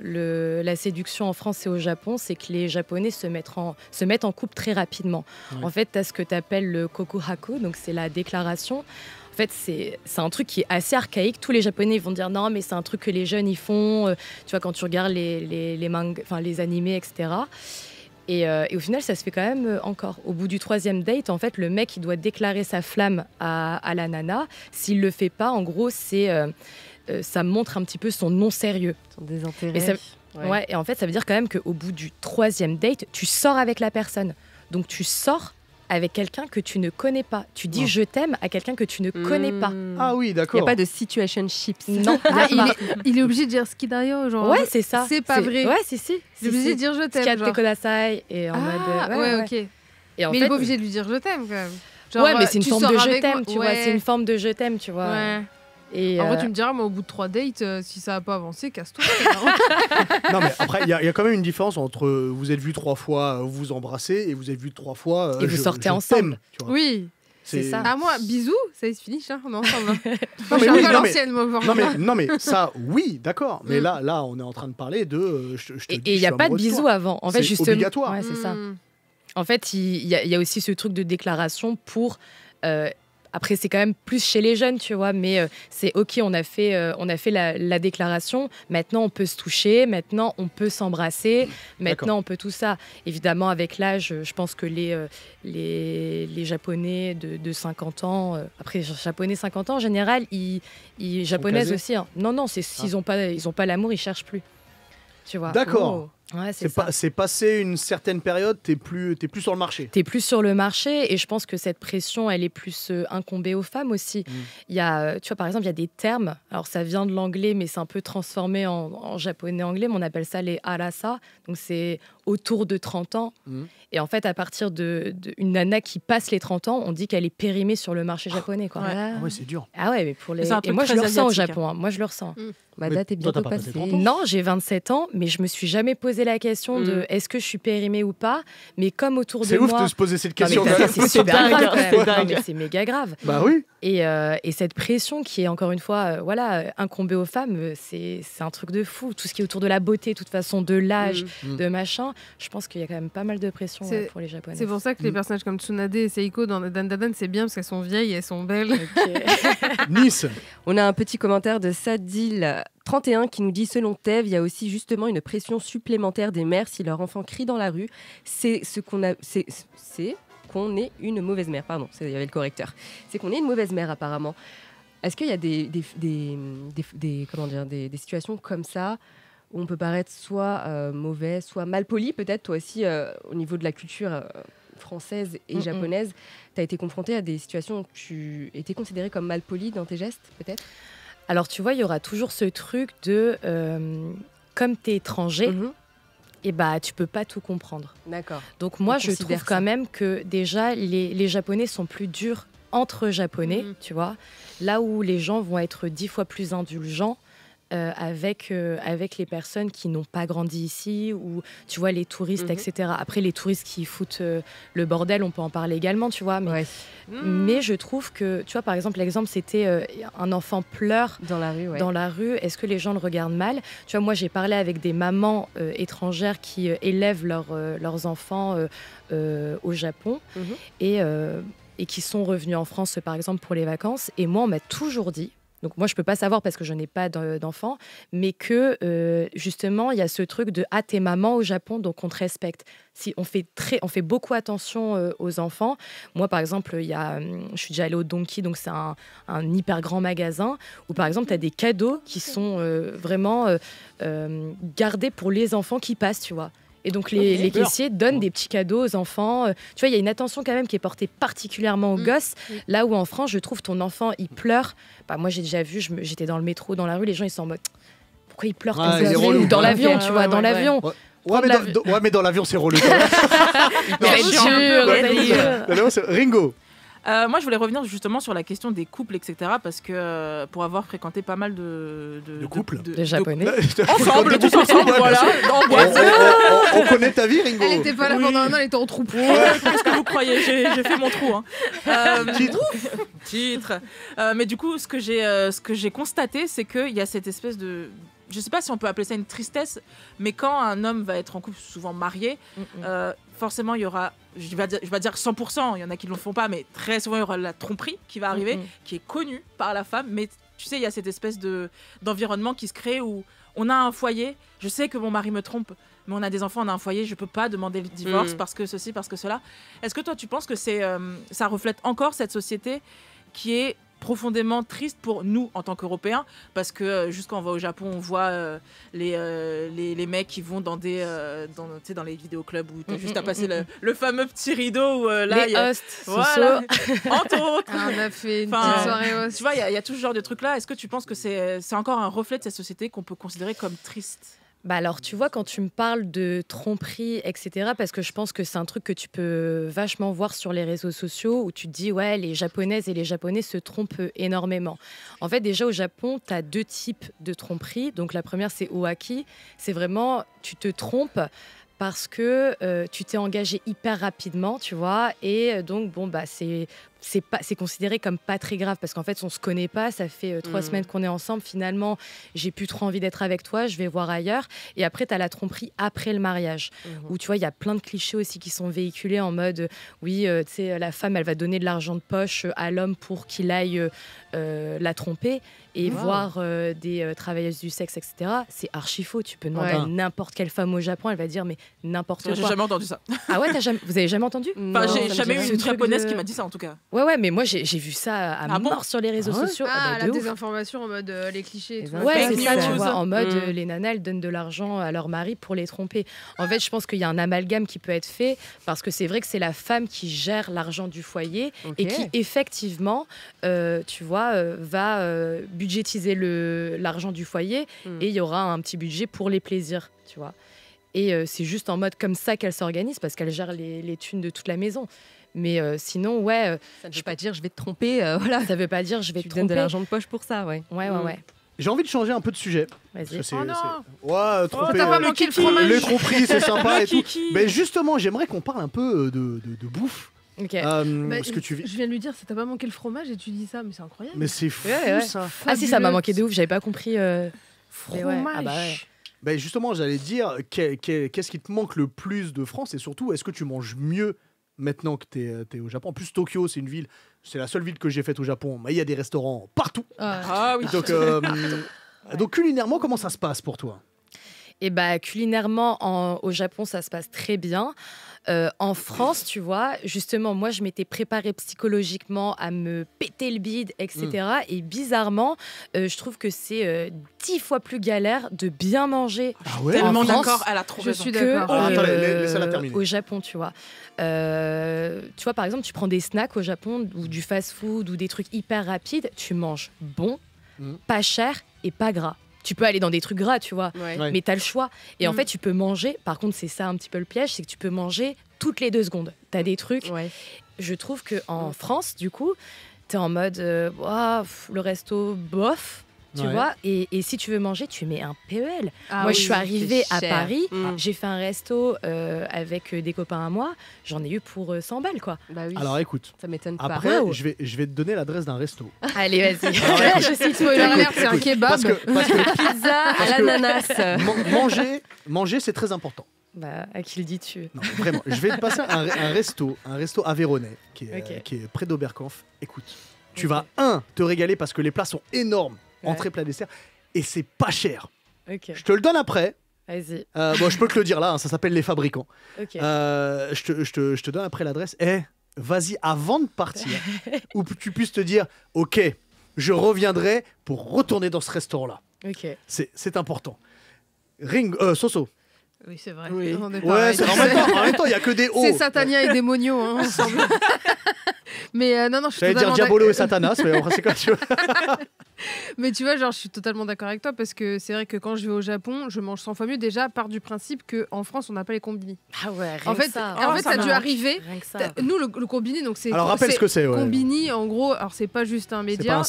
la séduction en France et au Japon, c'est que les Japonais se mettent en couple très rapidement. Ouais. En fait, tu as ce que tu appelles le kokuhaku, donc c'est la déclaration. En fait, c'est un truc qui est assez archaïque. Tous les Japonais vont dire non, mais c'est un truc que les jeunes ils font. Tu vois, quand tu regardes les mangas, enfin les animés, etc. Et au final, ça se fait quand même encore. Au bout du 3e date, en fait, le mec il doit déclarer sa flamme à la nana. S'il le fait pas, en gros, ça montre un petit peu son non-sérieux, son désintérêt. Et en fait, ça veut dire quand même qu'au bout du 3e date, tu sors avec la personne. Donc tu sors avec quelqu'un que tu ne connais pas. Tu dis je t'aime à quelqu'un que tu ne connais pas. Ah oui, d'accord. Il n'y a pas de situationships. Non. Il est obligé de dire skidayo, genre. Ouais, c'est ça. C'est pas vrai. Ouais, si. Il est obligé de dire je t'aime. Skate kodasai et en mode. Ouais, ok. Et en mais il est pas obligé de lui dire je t'aime quand même. Genre, ouais, mais c'est une forme de je t'aime, tu vois. C'est une forme de je t'aime, tu vois. Ouais. Et en vrai, tu me diras, moi, au bout de 3 dates, si ça n'a pas avancé, casse-toi. Non, mais après, il y a quand même une différence entre vous êtes vus 3 fois, vous vous embrassez, et vous êtes vus 3 fois. Et vous sortez ensemble. Tu vois. Oui. C'est ça. Ah, moi, bisous, ça se finit, hein, on est ensemble. Non, mais ça, oui, d'accord. Mais là, on est en train de parler de. Et il n'y a pas de bisous avant. En fait, c'est obligatoire. Ouais, c'est ça. En fait, il y a aussi ce truc de déclaration pour. Après, c'est quand même plus chez les jeunes, tu vois, mais c'est OK, on a fait la déclaration, maintenant on peut se toucher, maintenant on peut s'embrasser, maintenant on peut tout ça. Évidemment, avec l'âge, je pense que les Japonais de 50 ans, après, les Japonais 50 ans, en général, Japonaises aussi, hein. Non, s'ils n'ont pas l'amour, ils ne cherchent plus. Tu vois. D'accord. Ouais, c'est passé une certaine période, t'es plus sur le marché. T'es plus sur le marché et je pense que cette pression, elle est plus incombée aux femmes aussi. Il y a, tu vois, par exemple, il y a des termes. Alors ça vient de l'anglais, mais c'est un peu transformé en japonais-anglais. Mais on appelle ça les arasa. Donc c'est autour de 30 ans. Et en fait, à partir d'une nana qui passe les 30 ans, on dit qu'elle est périmée sur le marché japonais, quoi. Ah ouais, c'est dur. Ah ouais, mais et moi je le ressens au Japon. Hein. Moi je le ressens. Mada, t'es bientôt passée. Non, j'ai 27 ans, mais je me suis jamais posé la question de est-ce que je suis périmée ou pas. Mais comme autour de moi... C'est ouf de se poser cette question. C'est super grave. C'est méga grave. Bah oui. Et cette pression qui est encore une fois incombée aux femmes, c'est un truc de fou. Tout ce qui est autour de la beauté, de toute façon, de l'âge, de machin. Je pense qu'il y a quand même pas mal de pression pour les Japonais. C'est pour ça que les personnages comme Tsunade et Seiko dans Dandadan, c'est bien parce qu'elles sont vieilles et elles sont belles. Nice. On a un petit commentaire de Sadil 31 qui nous dit selon Tev, il y a aussi justement une pression supplémentaire des mères si leur enfant crie dans la rue. C'est qu'on est une mauvaise mère. Pardon, il y avait le correcteur. C'est qu'on est une mauvaise mère apparemment. Est-ce qu'il y a des situations comme ça où on peut paraître soit mauvais, soit mal poli peut-être, toi aussi au niveau de la culture française et japonaise, tu as été confrontée à des situations où tu étais considérée comme mal poli dans tes gestes peut-être? Alors tu vois, il y aura toujours ce truc de comme tu es étranger, et tu peux pas tout comprendre. D'accord. Donc moi je trouve quand même que déjà les Japonais sont plus durs entre Japonais, tu vois, là où les gens vont être 10 fois plus indulgents avec les personnes qui n'ont pas grandi ici, ou tu vois, les touristes, etc. Après, les touristes qui foutent le bordel, on peut en parler également, tu vois. Mais je trouve que, tu vois, par exemple, l'exemple, c'était un enfant pleure dans la rue. Est-ce que les gens le regardent mal? Tu vois, moi, j'ai parlé avec des mamans étrangères qui élèvent leurs enfants au Japon et qui sont revenus en France, par exemple, pour les vacances. Et moi, on m'a toujours dit, donc moi je peux pas savoir parce que je n'ai pas d'enfants, mais que justement il y a ce truc de t'es maman au Japon, donc on te respecte. Si on fait beaucoup attention aux enfants. Moi par exemple je suis déjà allée au Donki, donc c'est un hyper grand magasin où par exemple tu as des cadeaux qui sont vraiment gardés pour les enfants qui passent, tu vois. Et donc les caissiers donnent des petits cadeaux aux enfants. Tu vois, il y a une attention quand même qui est portée particulièrement aux gosses. Là où en France, je trouve ton enfant, il pleure. Bah, moi, j'ai déjà vu, j'étais dans le métro, dans la rue, les gens, ils sont en mode pourquoi il pleure comme ça? Ou dans l'avion, tu vois, dans l'avion. Mais dans l'avion, c'est relou. Ringo. Moi, je voulais revenir justement sur la question des couples, etc. Parce que pour avoir fréquenté pas mal de couples, de Japonais, ensemble, tous ensemble, voilà. On connaît ta vie, Ringo. Elle n'était pas là pendant un an, elle était en troupeau. Qu'est-ce que vous croyez? J'ai fait mon trou. Titre. Mais du coup, ce que j'ai constaté, c'est qu'il y a cette espèce de... Je sais pas si on peut appeler ça une tristesse, mais quand un homme va être en couple, souvent marié, forcément il y aura, je vais dire 100%, il y en a qui ne le font pas, mais très souvent il y aura la tromperie qui va arriver, qui est connue par la femme, mais tu sais, il y a cette espèce d'environnement qui se crée où on a un foyer, je sais que mon mari me trompe, mais on a des enfants, on a un foyer, je peux pas demander le divorce parce que ceci, parce que cela. Est-ce que toi tu penses que ça reflète encore cette société qui est profondément triste pour nous en tant qu'Européens, parce que juste quand on va au Japon, on voit les mecs qui vont dans les vidéoclubs où tu as juste à passer le fameux petit rideau où là les hosts, voilà, entre autres. On a fait une petite soirée host. Tu vois, il y a tout ce genre de trucs là. Est-ce que tu penses que c'est encore un reflet de cette société qu'on peut considérer comme triste? Bah alors, tu vois, quand tu me parles de tromperie, etc., parce que je pense que c'est un truc que tu peux vachement voir sur les réseaux sociaux, où tu te dis, ouais, les Japonaises et les Japonais se trompent énormément. En fait, déjà, au Japon, tu as 2 types de tromperie. Donc, la première, c'est Oaki. C'est vraiment, tu te trompes parce que tu t'es engagé hyper rapidement, tu vois, et donc, bon, bah, c'est considéré comme pas très grave parce qu'en fait on se connaît pas, ça fait 3 semaines qu'on est ensemble, finalement j'ai plus trop envie d'être avec toi, je vais voir ailleurs. Et après tu as la tromperie après le mariage où tu vois il y a plein de clichés aussi qui sont véhiculés en mode oui tu sais la femme elle va donner de l'argent de poche à l'homme pour qu'il aille la tromper et voir des travailleuses du sexe, etc. C'est archi faux. Tu peux demander à n'importe quelle femme au Japon, elle va dire mais n'importe quoi. J'ai jamais entendu ça. Ah ouais, vous avez jamais entendu? Enfin, j'ai jamais eu une japonaise qui m'a dit ça en tout cas. Ouais, mais moi j'ai vu ça à mort sur les réseaux sociaux. La désinformation en mode les clichés et tout. Ouais, c'est ça, tu vois, en mode les nanas elles donnent de l'argent à leur mari pour les tromper. En fait, je pense qu'il y a un amalgame qui peut être fait parce que c'est vrai que c'est la femme qui gère l'argent du foyer et qui effectivement, tu vois, va budgétiser l'argent du foyer et il y aura un petit budget pour les plaisirs, tu vois. Et c'est juste en mode comme ça qu'elle s'organise parce qu'elle gère les thunes de toute la maison. Mais sinon, ça ne veut pas dire je vais te tromper, voilà. Ça veut pas dire je vais te tromper. Tu donnes de l'argent de poche pour ça, ouais. Ouais. J'ai envie de changer un peu de sujet. Vas-y. Tromper. T'as pas manqué le fromage. Les tromperies, c'est sympa et tout. Mais justement, j'aimerais qu'on parle un peu de bouffe. Ok. Ce que je viens de lui dire, ça t'a pas manqué le fromage et tu dis ça, mais c'est incroyable. Mais c'est fou ça. Ah si, ça m'a manqué de ouf, j'avais pas compris. Fromage. Ben justement, j'allais dire, qu'est-ce qui te manque le plus de France et surtout, est-ce que tu manges mieux maintenant que t'es au Japon? En plus, Tokyo, c'est une ville, c'est la seule ville que j'ai faite au Japon, mais il y a des restaurants partout. Ah oui. Donc culinairement, comment ça se passe pour toi? Et bah culinairement, au Japon, ça se passe très bien. En France, tu vois, justement, moi, je m'étais préparée psychologiquement à me péter le bide, etc. Et bizarrement, je trouve que c'est 10 fois plus galère de bien manger. Ah ouais, tellement en France, d'accord, elle a trop raison. Je suis d'accord. Laissez-la terminer. Au Japon, tu vois. Tu vois, par exemple, tu prends des snacks au Japon ou du fast-food ou des trucs hyper rapides, tu manges bon, pas cher et pas gras. Tu peux aller dans des trucs gras, tu vois, mais tu as le choix. Et en fait, tu peux manger, par contre, c'est ça un petit peu le piège, c'est que tu peux manger toutes les 2 secondes. Tu as des trucs je trouve qu'en France, du coup, t'es en mode le resto, bof. Tu vois, et si tu veux manger, tu mets un PEL. Moi, je suis arrivée à Paris, j'ai fait un resto avec des copains à moi, j'en ai eu pour 100 balles, quoi. Bah oui. Alors écoute, ça m'étonne pas. Après, je vais te donner l'adresse d'un resto. Allez, vas-y. Je sais, spoiler alert, c'est un kebab. Parce que Pizza à l'ananas. Manger, c'est très important. Bah, à qui le dis-tu? Non, vraiment, je vais te passer un resto aveyronnais qui est près d'Oberkampf. Écoute, tu vas te régaler parce que les plats sont énormes. Entrée, plat, dessert, et c'est pas cher. Je te le donne après. Vas-y. Je peux te le dire là, ça s'appelle Les Fabricants. Je te donne après l'adresse. Vas-y avant de partir, où tu puisses te dire, ok, je reviendrai pour retourner dans ce restaurant-là. C'est important. Soso. Oui, c'est vrai. Oui. En même temps, il n'y a que des hauts. C'est Satania et Démonio, ensemble. Mais non, je suis totalement dire Diabolo et Satanas, mais après, c'est quoi tu veux. Mais tu vois, genre, je suis totalement d'accord avec toi parce que c'est vrai que quand je vais au Japon, je mange 100 fois mieux. Déjà, part du principe qu'en France, on n'a pas les combini. Ah ouais, en fait, ça a dû arriver. Nous, le combini, donc c'est. Alors, rappelle ce que c'est. Combini, en gros, alors c'est pas juste un média.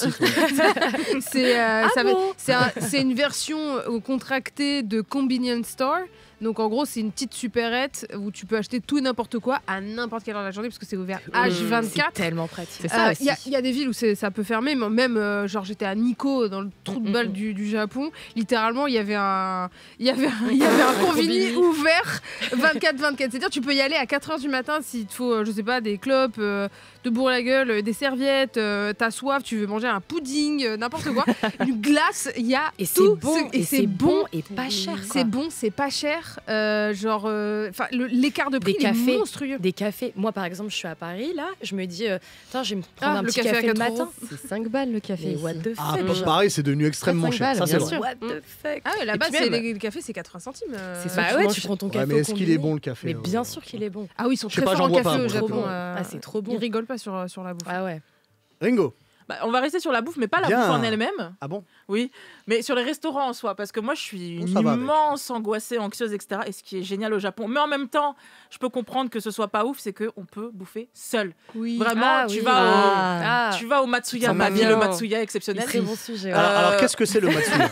C'est une version contractée de Convenience Store. Donc en gros, c'est une petite supérette où tu peux acheter tout et n'importe quoi à n'importe quelle heure de la journée parce que c'est ouvert H24. C'est tellement pratique. Il y a des villes où ça peut fermer, mais même genre j'étais à Nikko dans le trou de balle du Japon. Littéralement, il y avait un convini ouvert 24/24. C'est-à-dire tu peux y aller à 4h du matin s'il te faut, je sais pas, des clopes, de bourre la gueule, des serviettes, t'as soif, tu veux manger un pudding, n'importe quoi, une glace, il y a et tout. C'est bon et pas cher. C'est bon, c'est pas cher. L'écart de prix est monstrueux. Des cafés. Moi, par exemple, je suis à Paris, là, je me dis, je vais me prendre un petit café le matin. C'est 5 balles le café. What the fuck. Pareil, c'est devenu extrêmement cher. Ça, c'est sûr. What the fuck. Ah ouais, là-bas, le café, c'est 80 centimes. C'est ça, ouais, tu prends ton café. Mais est-ce qu'il est bon, le café? Mais bien sûr qu'il est bon. Ah oui, ils sont très forts en café au Japon. C'est trop bon. Ils rigolent pas sur la bouffe. Ah ouais. Ringo. On va rester sur la bouffe, mais pas la bouffe en elle-même. Ah bon? Oui, mais sur les restaurants en soi, parce que moi je suis une immense angoissée, anxieuse, etc. Et ce qui est génial au Japon, mais en même temps, je peux comprendre que ce soit pas ouf, c'est qu'on peut bouffer seul. Oui. Vraiment, tu vas au Matsuya, ma vie, le Matsuya exceptionnel. Très bon sujet. Alors qu'est-ce que c'est le Matsuya?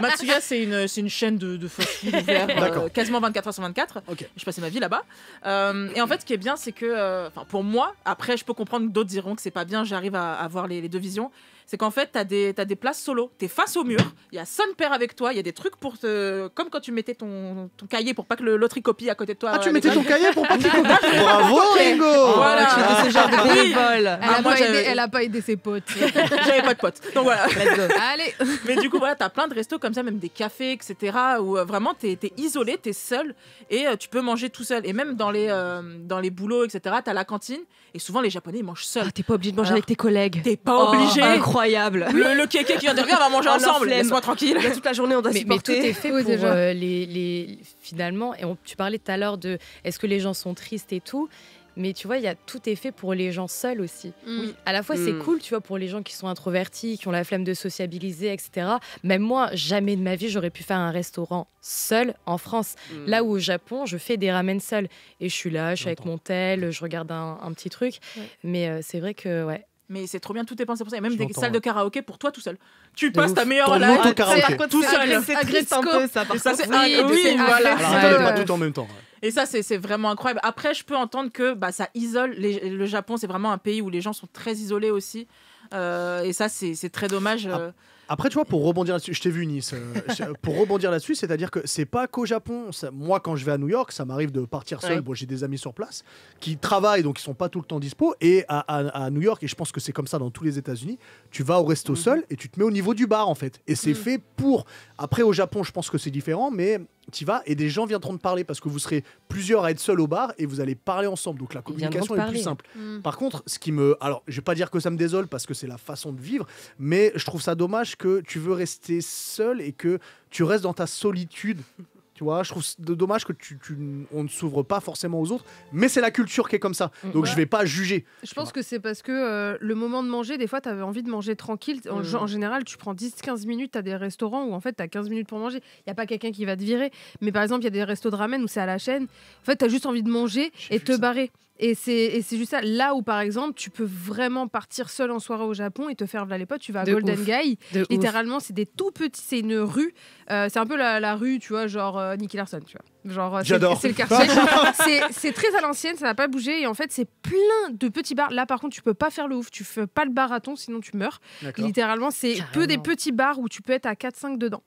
Matsuya, c'est une chaîne de fast-food ouvert quasiment 24h/24. Je passais ma vie là-bas. Et en fait, ce qui est bien, c'est que, pour moi, après, je peux comprendre que d'autres diront que c'est pas bien, j'arrive à avoir les deux visions. C'est qu'en fait, t'as des places solo. T'es face au mur, il y a son père avec toi, il y a des trucs pour te. Comme quand tu mettais ton cahier pour pas que l'autre il copie à côté de toi. Ah, tu mettais ton cahier pour pas qu'il copie. Bravo, Ringo. Voilà, tu étais ce genre de bénévole. Elle a pas aidé ses potes. J'avais pas de potes. Donc voilà. Allez. Mais du coup, voilà, t'as plein de restos comme ça, même des cafés, etc. où vraiment t'es isolé, t'es seul et tu peux manger tout seul. Et même dans les boulots, etc., t'as la cantine. Et souvent, les Japonais, ils mangent seuls. T'es pas obligé de manger avec tes collègues. T'es pas obligé. Incroyable. Le kéké qui vient de dire, on va manger ensemble. Laisse-moi tranquille. Toute la journée, on doit s'y porter. Mais tout est fait pour finalement. Et tu parlais tout à l'heure de est-ce que les gens sont tristes et tout. Mais tu vois, tout est fait pour les gens seuls aussi. Oui. À la fois, c'est cool, tu vois, pour les gens qui sont introvertis, qui ont la flemme de sociabiliser, etc. Même moi, jamais de ma vie, j'aurais pu faire un restaurant seul en France. Là où au Japon, je fais des ramen seuls. Et je suis là, je suis avec mon tel, je regarde un petit truc. Ouais. Mais c'est vrai que, ouais. Mais c'est trop bien, tout est pensé pour ça. Il y a même des salles de karaoké pour toi tout seul. Tu passes ta meilleure live tout seul. C'est triste un peu, ça. Ça, c'est voilà. Pas tout en même temps. Et ça, c'est vraiment incroyable. Après, je peux entendre que ça isole. Le Japon, c'est vraiment un pays où les gens sont très isolés aussi. Et ça, c'est très dommage. Après, tu vois, pour rebondir là-dessus, je t'ai vu Nice, pour rebondir là-dessus, c'est-à-dire que c'est pas qu'au Japon. Moi, quand je vais à New York, ça m'arrive de partir seul. Bon, j'ai des amis sur place qui travaillent, donc ils sont pas tout le temps dispo. Et à New York, et je pense que c'est comme ça dans tous les États-Unis, tu vas au resto seul et tu te mets au niveau du bar, en fait. Et c'est fait pour... Après, au Japon, je pense que c'est différent, mais tu vas et des gens viendront te parler parce que vous serez plusieurs à être seuls au bar et vous allez parler ensemble. Donc la communication est plus simple. Par contre, ce qui me... Alors, je vais pas dire que ça me désole parce que c'est la façon de vivre, mais je trouve ça dommage que tu veux rester seul et que tu restes dans ta solitude. Tu vois, je trouve dommage que on ne s'ouvre pas forcément aux autres, mais c'est la culture qui est comme ça. Donc je vais pas juger. Je pense que c'est parce que le moment de manger, des fois, tu avais envie de manger tranquille. En général, tu prends 10-15 minutes à des restaurants où en fait, tu as 15 minutes pour manger. Il n'y a pas quelqu'un qui va te virer. Mais par exemple, il y a des restos de ramen où c'est à la chaîne. En fait, tu as juste envie de manger et te barrer. Et c'est juste ça. Là où, par exemple, tu peux vraiment partir seul en soirée au Japon et te faire les potes, tu vas à Golden Guy. Littéralement, c'est des tout petits... C'est une rue. C'est un peu la rue, tu vois, genre Nicky Larson, tu vois. Genre, j'adore. C'est le quartier. c'est très à l'ancienne, ça n'a pas bougé. Et en fait, c'est plein de petits bars. Là, par contre, tu peux pas faire le ouf. Tu fais pas le barathon, sinon tu meurs. Littéralement, c'est peu des petits bars où tu peux être à 4-5 dedans.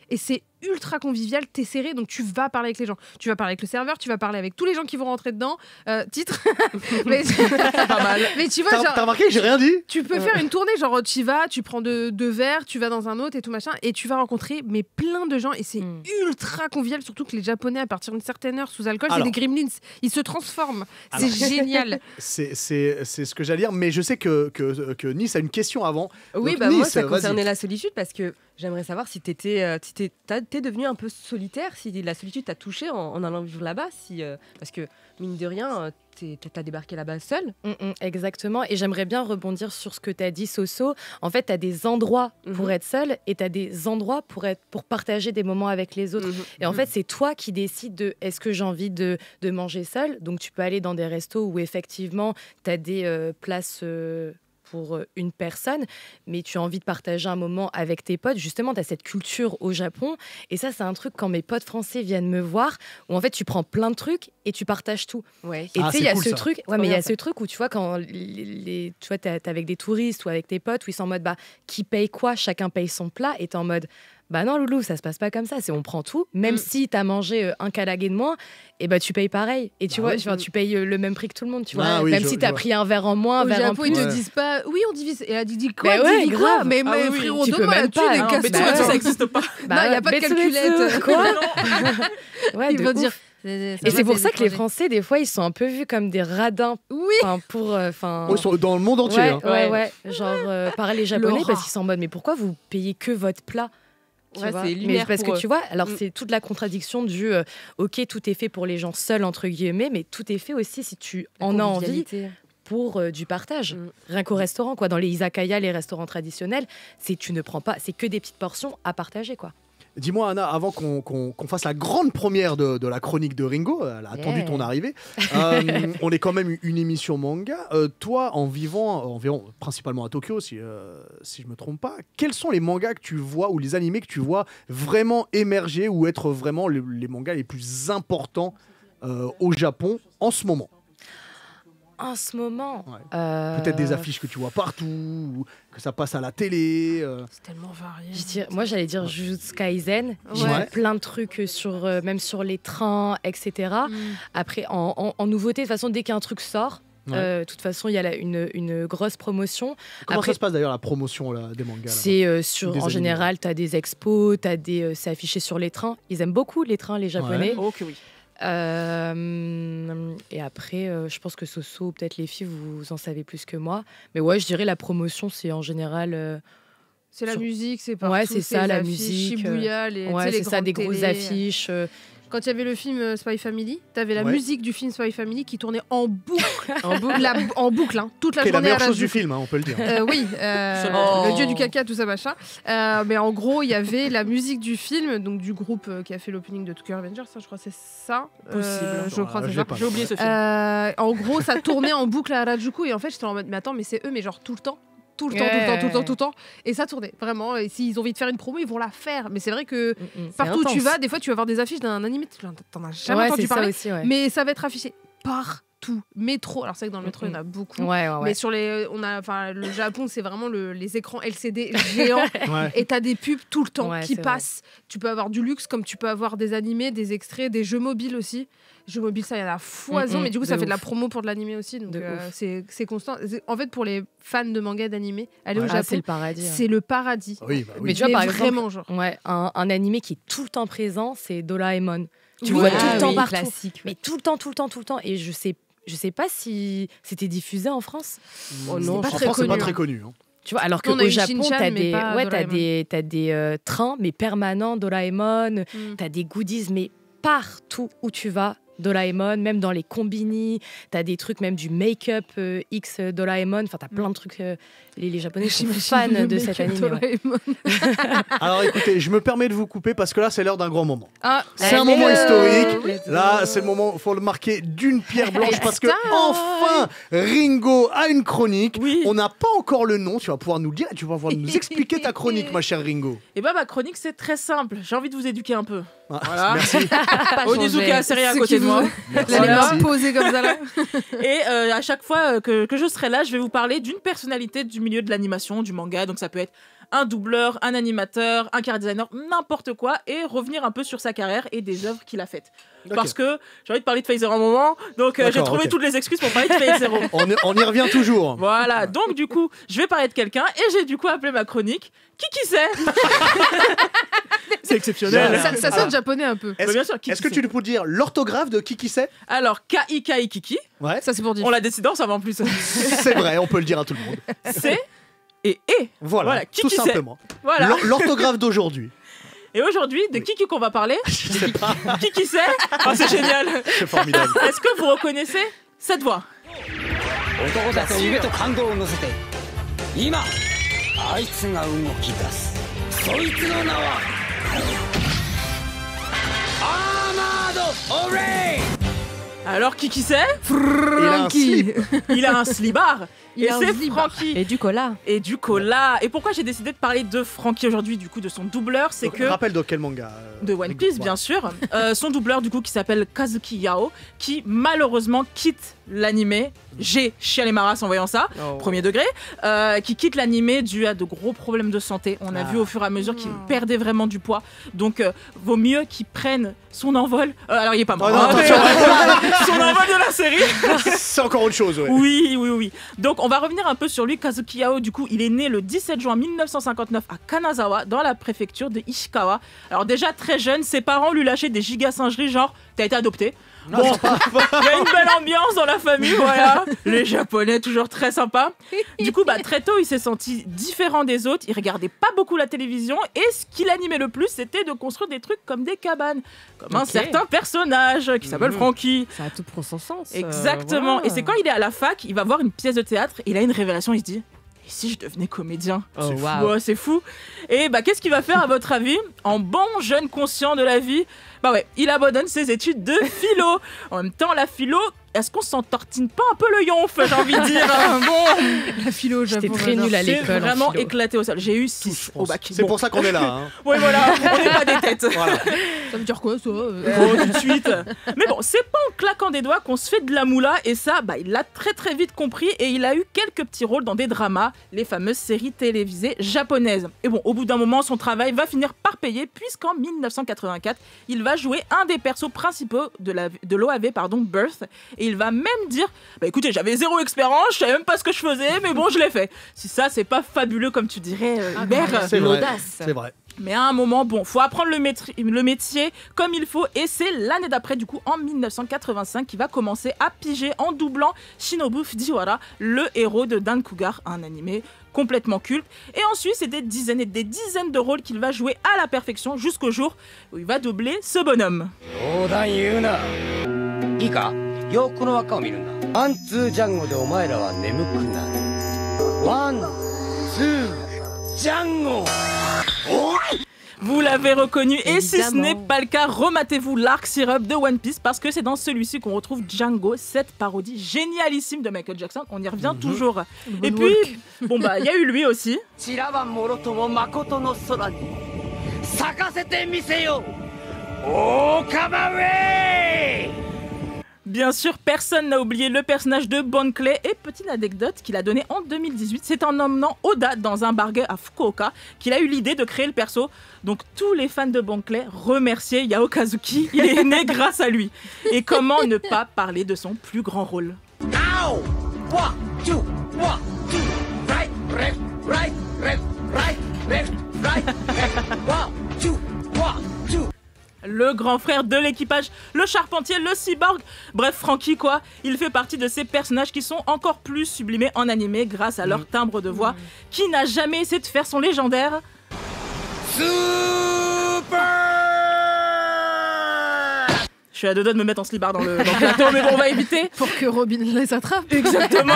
Et c'est ultra convivial, t'es serré, donc tu vas parler avec les gens. Tu vas parler avec le serveur, tu vas parler avec tous les gens qui vont rentrer dedans. Titre. mais pas mal. Mais tu vois, t'as remarqué que j'ai rien dit. Tu peux faire une tournée, genre tu vas, tu prends deux verres, tu vas dans un autre et tout machin, et tu vas rencontrer plein de gens, et c'est ultra convivial, surtout que les Japonais, à partir d'une certaine heure sous alcool, c'est des gremlins. Ils se transforment. C'est génial. C'est ce que j'allais dire, mais je sais que Nice a une question avant. Oui, donc, Nice, moi, ça concernait la solitude, parce que j'aimerais savoir si t'es devenu un peu solitaire, si la solitude t'a touché en allant vivre là-bas, parce que mine de rien, t'as débarqué là-bas seul. Exactement, et j'aimerais bien rebondir sur ce que t'as dit, Soso. En fait, t'as des endroits pour être seul et t'as des endroits pour partager des moments avec les autres. Et en fait, c'est toi qui décides de est-ce que j'ai envie de manger seul. Donc tu peux aller dans des restos où effectivement t'as des places pour une personne, mais tu as envie de partager un moment avec tes potes. Justement, tu as cette culture au Japon. Et ça, c'est un truc quand mes potes français viennent me voir, où en fait, tu prends plein de trucs et tu partages tout. Ouais. Et tu sais, il y a ce truc, mais il y a ce truc où tu vois, quand tu vois, t'es avec des touristes ou avec tes potes, où ils sont en mode, qui paye quoi ? Chacun paye son plat. Et t'es en mode, non, loulou, ça se passe pas comme ça. C'est on prend tout. Même si t'as mangé un kalagé de moins, et tu payes pareil. Et tu vois, tu payes le même prix que tout le monde. Tu vois, même si t'as pris un verre en moins, un verre en plus. Ils te disent pas, oui, on divise. Et elle dit quoi, grave. Mais frérot, tu peux même pas. Ça n'existe pas. Il n'y a pas de calculette. Quoi? Ils vont dire. Et c'est pour ça que les Français, des fois, ils sont un peu vus comme des radins. Oui. Ils sont dans le monde entier. Ouais. Genre, pareil les Japonais, parce qu'ils sont en mode, mais pourquoi vous payez que votre plat? C'est lunaire parce que tu vois, alors c'est toute la contradiction du ok, tout est fait pour les gens seuls entre guillemets, mais tout est fait aussi si tu en as envie pour du partage. Rien qu'au restaurant, quoi, dans les izakaya, les restaurants traditionnels, tu ne prends pas, c'est que des petites portions à partager, quoi. Dis-moi, Anna, avant qu'on fasse la grande première de la chronique de Ringo, elle a attendu ton arrivée, on est quand même une émission manga. Toi, en vivant principalement à Tokyo, si je ne me trompe pas, quels sont les mangas que tu vois ou les animés que tu vois vraiment émerger ou être vraiment les mangas les plus importants au Japon en ce moment? En ce moment, peut-être des affiches que tu vois partout, que ça passe à la télé. C'est tellement varié. Moi, j'allais dire Jujutsu Kaisen. J'ai plein de trucs même sur les trains, etc. Après, en nouveauté, de toute façon, dès qu'un truc sort, de toute façon, il y a une grosse promotion. Comment ça se passe d'ailleurs la promotion des mangas? C'est en général, tu as des expos, c'est affiché sur les trains. Ils aiment beaucoup les trains, les Japonais. Ok, oui. Et après, je pense que Soso, peut-être les filles, vous en savez plus que moi. Mais ouais, je dirais la promotion, c'est en général. C'est la musique, c'est partout. Ouais, c'est ça, la musique. Shibuya, c'est ça, des grosses affiches. Quand il y avait le film Spy Family, t'avais la musique du film Spy Family qui tournait en boucle. en boucle, hein, toute la journée. C'est la meilleure chose du film, on peut le dire. Oui, le dieu du caca, tout ça, machin. Mais en gros, il y avait la musique du film, donc du groupe qui a fait l'opening de Tokyo Revengers, ça, je crois que c'est ça. Possible. Je crois que c'est ça. J'ai oublié ce film. En gros, ça tournait en boucle à Harajuku, et en fait, j'étais en mode, mais attends, mais c'est eux, mais genre tout le temps. Tout le temps. Et ça tournait, vraiment. Et s'ils ont envie de faire une promo, ils vont la faire. Mais c'est vrai que partout où tu vas, des fois, tu vas voir des affiches d'un animé, t'en as jamais entendu parler. Aussi, mais ça va être affiché partout. Métro, alors c'est vrai que dans le métro, il y en a beaucoup. Mais sur le Japon, c'est vraiment les écrans LCD géants. Et t'as des pubs tout le temps qui passent. Tu peux avoir du luxe, comme tu peux avoir des animés, des extraits, des jeux mobiles aussi. Jeux mobiles, ça, il y en a foison, mais du coup, ça fait de la promo pour de l'animé aussi, donc c'est constant. En fait, pour les fans de manga et d'animé, aller au Japon, c'est le paradis. C'est le paradis. Oui. Mais tu vois, par vraiment, exemple, un animé qui est tout le temps présent, c'est Doraemon. Tu vois tout le temps partout. Classique, mais tout le temps. Et je sais pas si c'était diffusé en France. Non, en France, c'est pas très connu. Tu vois, alors qu'au Japon, t'as des trains, mais permanents, Doraemon, t'as des goodies, mais partout où tu vas, Doraemon, même dans les combini, t'as des trucs, même du make-up X Doraemon, enfin t'as plein de trucs. Les Japonais sont fans de cet anime. Ouais. Alors écoutez, je me permets de vous couper parce que là c'est l'heure d'un grand moment. C'est un moment historique. Là c'est le moment, il faut le marquer d'une pierre blanche parce que enfin Ringo a une chronique. Oui. On n'a pas encore le nom, tu vas pouvoir nous le dire et tu vas pouvoir nous expliquer ta chronique, ma chère Ringo. Et bah ma chronique c'est très simple, j'ai envie de vous éduquer un peu. Voilà. Merci. Onizuka Aseri à côté de moi. Les mains posées comme ça là. Et à chaque fois que je serai là, je vais vous parler d'une personnalité du milieu de l'animation, du manga. Donc ça peut être un doubleur, un animateur, un character designer, n'importe quoi, et revenir un peu sur sa carrière et des œuvres qu'il a faites. Okay. Parce que j'ai envie de parler de Phase Zero un moment, donc j'ai trouvé toutes les excuses pour parler de Phase Zero. On y revient toujours. Voilà, donc du coup, je vais parler de quelqu'un et j'ai du coup appelé ma chronique Qui c'est. C'est exceptionnel. Ça sonne japonais un peu. Est-ce que tu peux dire l'orthographe de Qui c'est? Alors, K-I-K-I Kiki. Ouais. Ça c'est pour dire. On l'a décidé ensemble en plus. C'est vrai, on peut le dire à tout le monde. C'est et. Voilà, tout simplement. Voilà. L'orthographe d'aujourd'hui. Et aujourd'hui, de qui qu'on va parler? Je sais pas. Qui c'est? Oh, c'est génial. C'est formidable. Est-ce que vous reconnaissez cette voix? Alors qui c'est? Frankie. Il a un slibard. Et c'est Frankie. Et du cola. Et pourquoi j'ai décidé de parler de Frankie aujourd'hui, du coup, de son doubleur, c'est que... Rappelle de quel manga de One Piece, bien sûr. Son doubleur, du coup, qui s'appelle Kazuki Yao, qui malheureusement quitte l'animé. J'ai chialé ma race en voyant ça, premier degré. Qui quitte l'animé dû à de gros problèmes de santé. On a vu au fur et à mesure qu'il perdait vraiment du poids. Donc, vaut mieux qu'il prenne son envol. Alors, il est pas mort. Son envol de la série. C'est encore autre chose, ouais. Oui. Donc, on va revenir un peu sur lui. Kazuki Yao, du coup, il est né le 17 juin 1959 à Kanazawa, dans la préfecture de Ishikawa. Alors déjà, très jeune, ses parents lui lâchaient des giga-singeries, genre, t'as été adopté. Bon, il y a une belle ambiance dans la famille, voilà. Les Japonais, toujours très sympas. Du coup, très tôt, il s'est senti différent des autres. Il regardait pas beaucoup la télévision. Et ce qui l'animait le plus, c'était de construire des trucs comme des cabanes. Comme un certain personnage qui s'appelle Frankie. Ça a tout pour son sens. Exactement. Voilà. Et c'est quand il est à la fac, il va voir une pièce de théâtre. Et il a une révélation, il se dit... Et si je devenais comédien? C'est fou. Et qu'est-ce qu'il va faire à votre avis? En bon jeune conscient de la vie, il abandonne ses études de philo. En même temps, la philo, est-ce qu'on s'entortine pas un peu le yonf, j'ai envie de dire? Bon, la philo, j'étais très nulle à l'école. C'est vraiment éclaté au sol. J'ai eu 6 au bac. C'est pour ça qu'on est là. Oui, voilà, on n'est pas des têtes. Voilà. Ça veut dire quoi, ça? Tout de suite. Mais bon, c'est pas en claquant des doigts qu'on se fait de la moula. Et ça, il l'a très très vite compris. Et il a eu quelques petits rôles dans des dramas, les fameuses séries télévisées japonaises. Et bon, au bout d'un moment, son travail va finir par payer, puisqu'en 1984, il va jouer un des persos principaux de l'OAV, Birth. Et il va même dire, écoutez, j'avais 0 expérience, je savais même pas ce que je faisais, mais bon, je l'ai fait. Si ça, c'est pas fabuleux, comme tu dirais, Hubert. C'est l'audace. C'est vrai. Mais à un moment, faut apprendre le métier comme il faut. Et c'est l'année d'après, du coup, en 1985, qu'il va commencer à piger en doublant Shinobu Fujiwara, le héros de Dankugar, un animé complètement culte. Et ensuite, c'est des dizaines et des dizaines de rôles qu'il va jouer à la perfection jusqu'au jour où il va doubler ce bonhomme. Vous l'avez reconnu, et si ce n'est pas le cas, rematez-vous l'Arc Syrup de One Piece, parce que c'est dans celui-ci qu'on retrouve Django, cette parodie génialissime de Michael Jackson. On y revient toujours. Et puis, il y a eu lui aussi. Bien sûr, personne n'a oublié le personnage de Bon Clay. Et petite anecdote qu'il a donnée en 2018, c'est en emmenant Oda dans un burger à Fukuoka qu'il a eu l'idée de créer le perso. Donc tous les fans de Bon Clay remerciez Yao Kazuki, il est né grâce à lui. Et comment ne pas parler de son plus grand rôle? Le grand frère de l'équipage, le charpentier, le cyborg, bref Frankie quoi, il fait partie de ces personnages qui sont encore plus sublimés en animé grâce à leur timbre de voix. Qui n'a jamais essayé de faire son légendaire Super? suis à deux doigts de me mettre en slibard dans le plateau, mais bon, on va éviter. Pour que Robin les attrape. Exactement.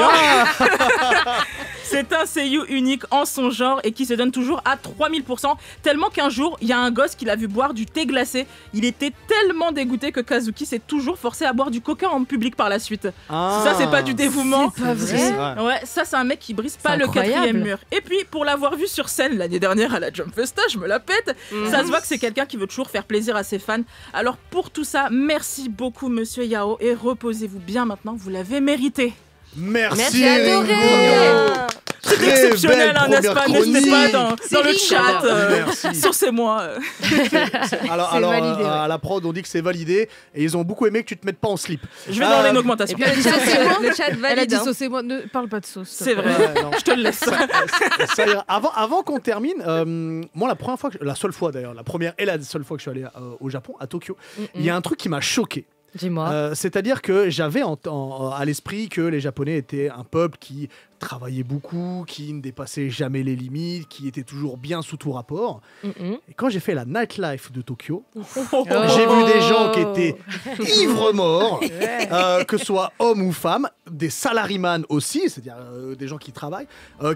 C'est un seiyuu unique en son genre et qui se donne toujours à 3000%, tellement qu'un jour, il y a un gosse qui l'a vu boire du thé glacé. Il était tellement dégoûté que Kazuki s'est toujours forcé à boire du coca en public par la suite. Ça, c'est pas du dévouement. C'est pas vrai. Ouais, ça, c'est un mec qui brise pas le quatrième mur. Et puis, pour l'avoir vu sur scène l'année dernière à la Jump Festa, je me la pète. Ça se voit que c'est quelqu'un qui veut toujours faire plaisir à ses fans. Alors, pour tout ça, merci beaucoup, monsieur Yao, et reposez-vous bien maintenant, vous l'avez mérité. Merci adoré. C'est exceptionnel, n'est-ce pas? N'hésitez pas dans le chat. Sourcez-moi. Alors à la prod, on dit que c'est validé et ils ont beaucoup aimé que tu te mettes pas en slip. Je vais dans une augmentation. Le chat valide. Elle a dit saucez-moi, ne parle pas de sauce. C'est vrai, je te le laisse. Ça ira. Avant qu'on termine, moi la seule fois d'ailleurs, la première et la seule fois que je suis allé au Japon, à Tokyo, il y a un truc qui m'a choqué. Dis-moi. C'est-à-dire que j'avais à l'esprit que les Japonais étaient un peuple qui travaillait beaucoup, qui ne dépassait jamais les limites, qui était toujours bien sous tout rapport. Et quand j'ai fait la nightlife de Tokyo, j'ai vu des gens qui étaient ivres-morts, que ce soit hommes ou femmes, des salaryman aussi, c'est-à-dire des gens qui travaillent,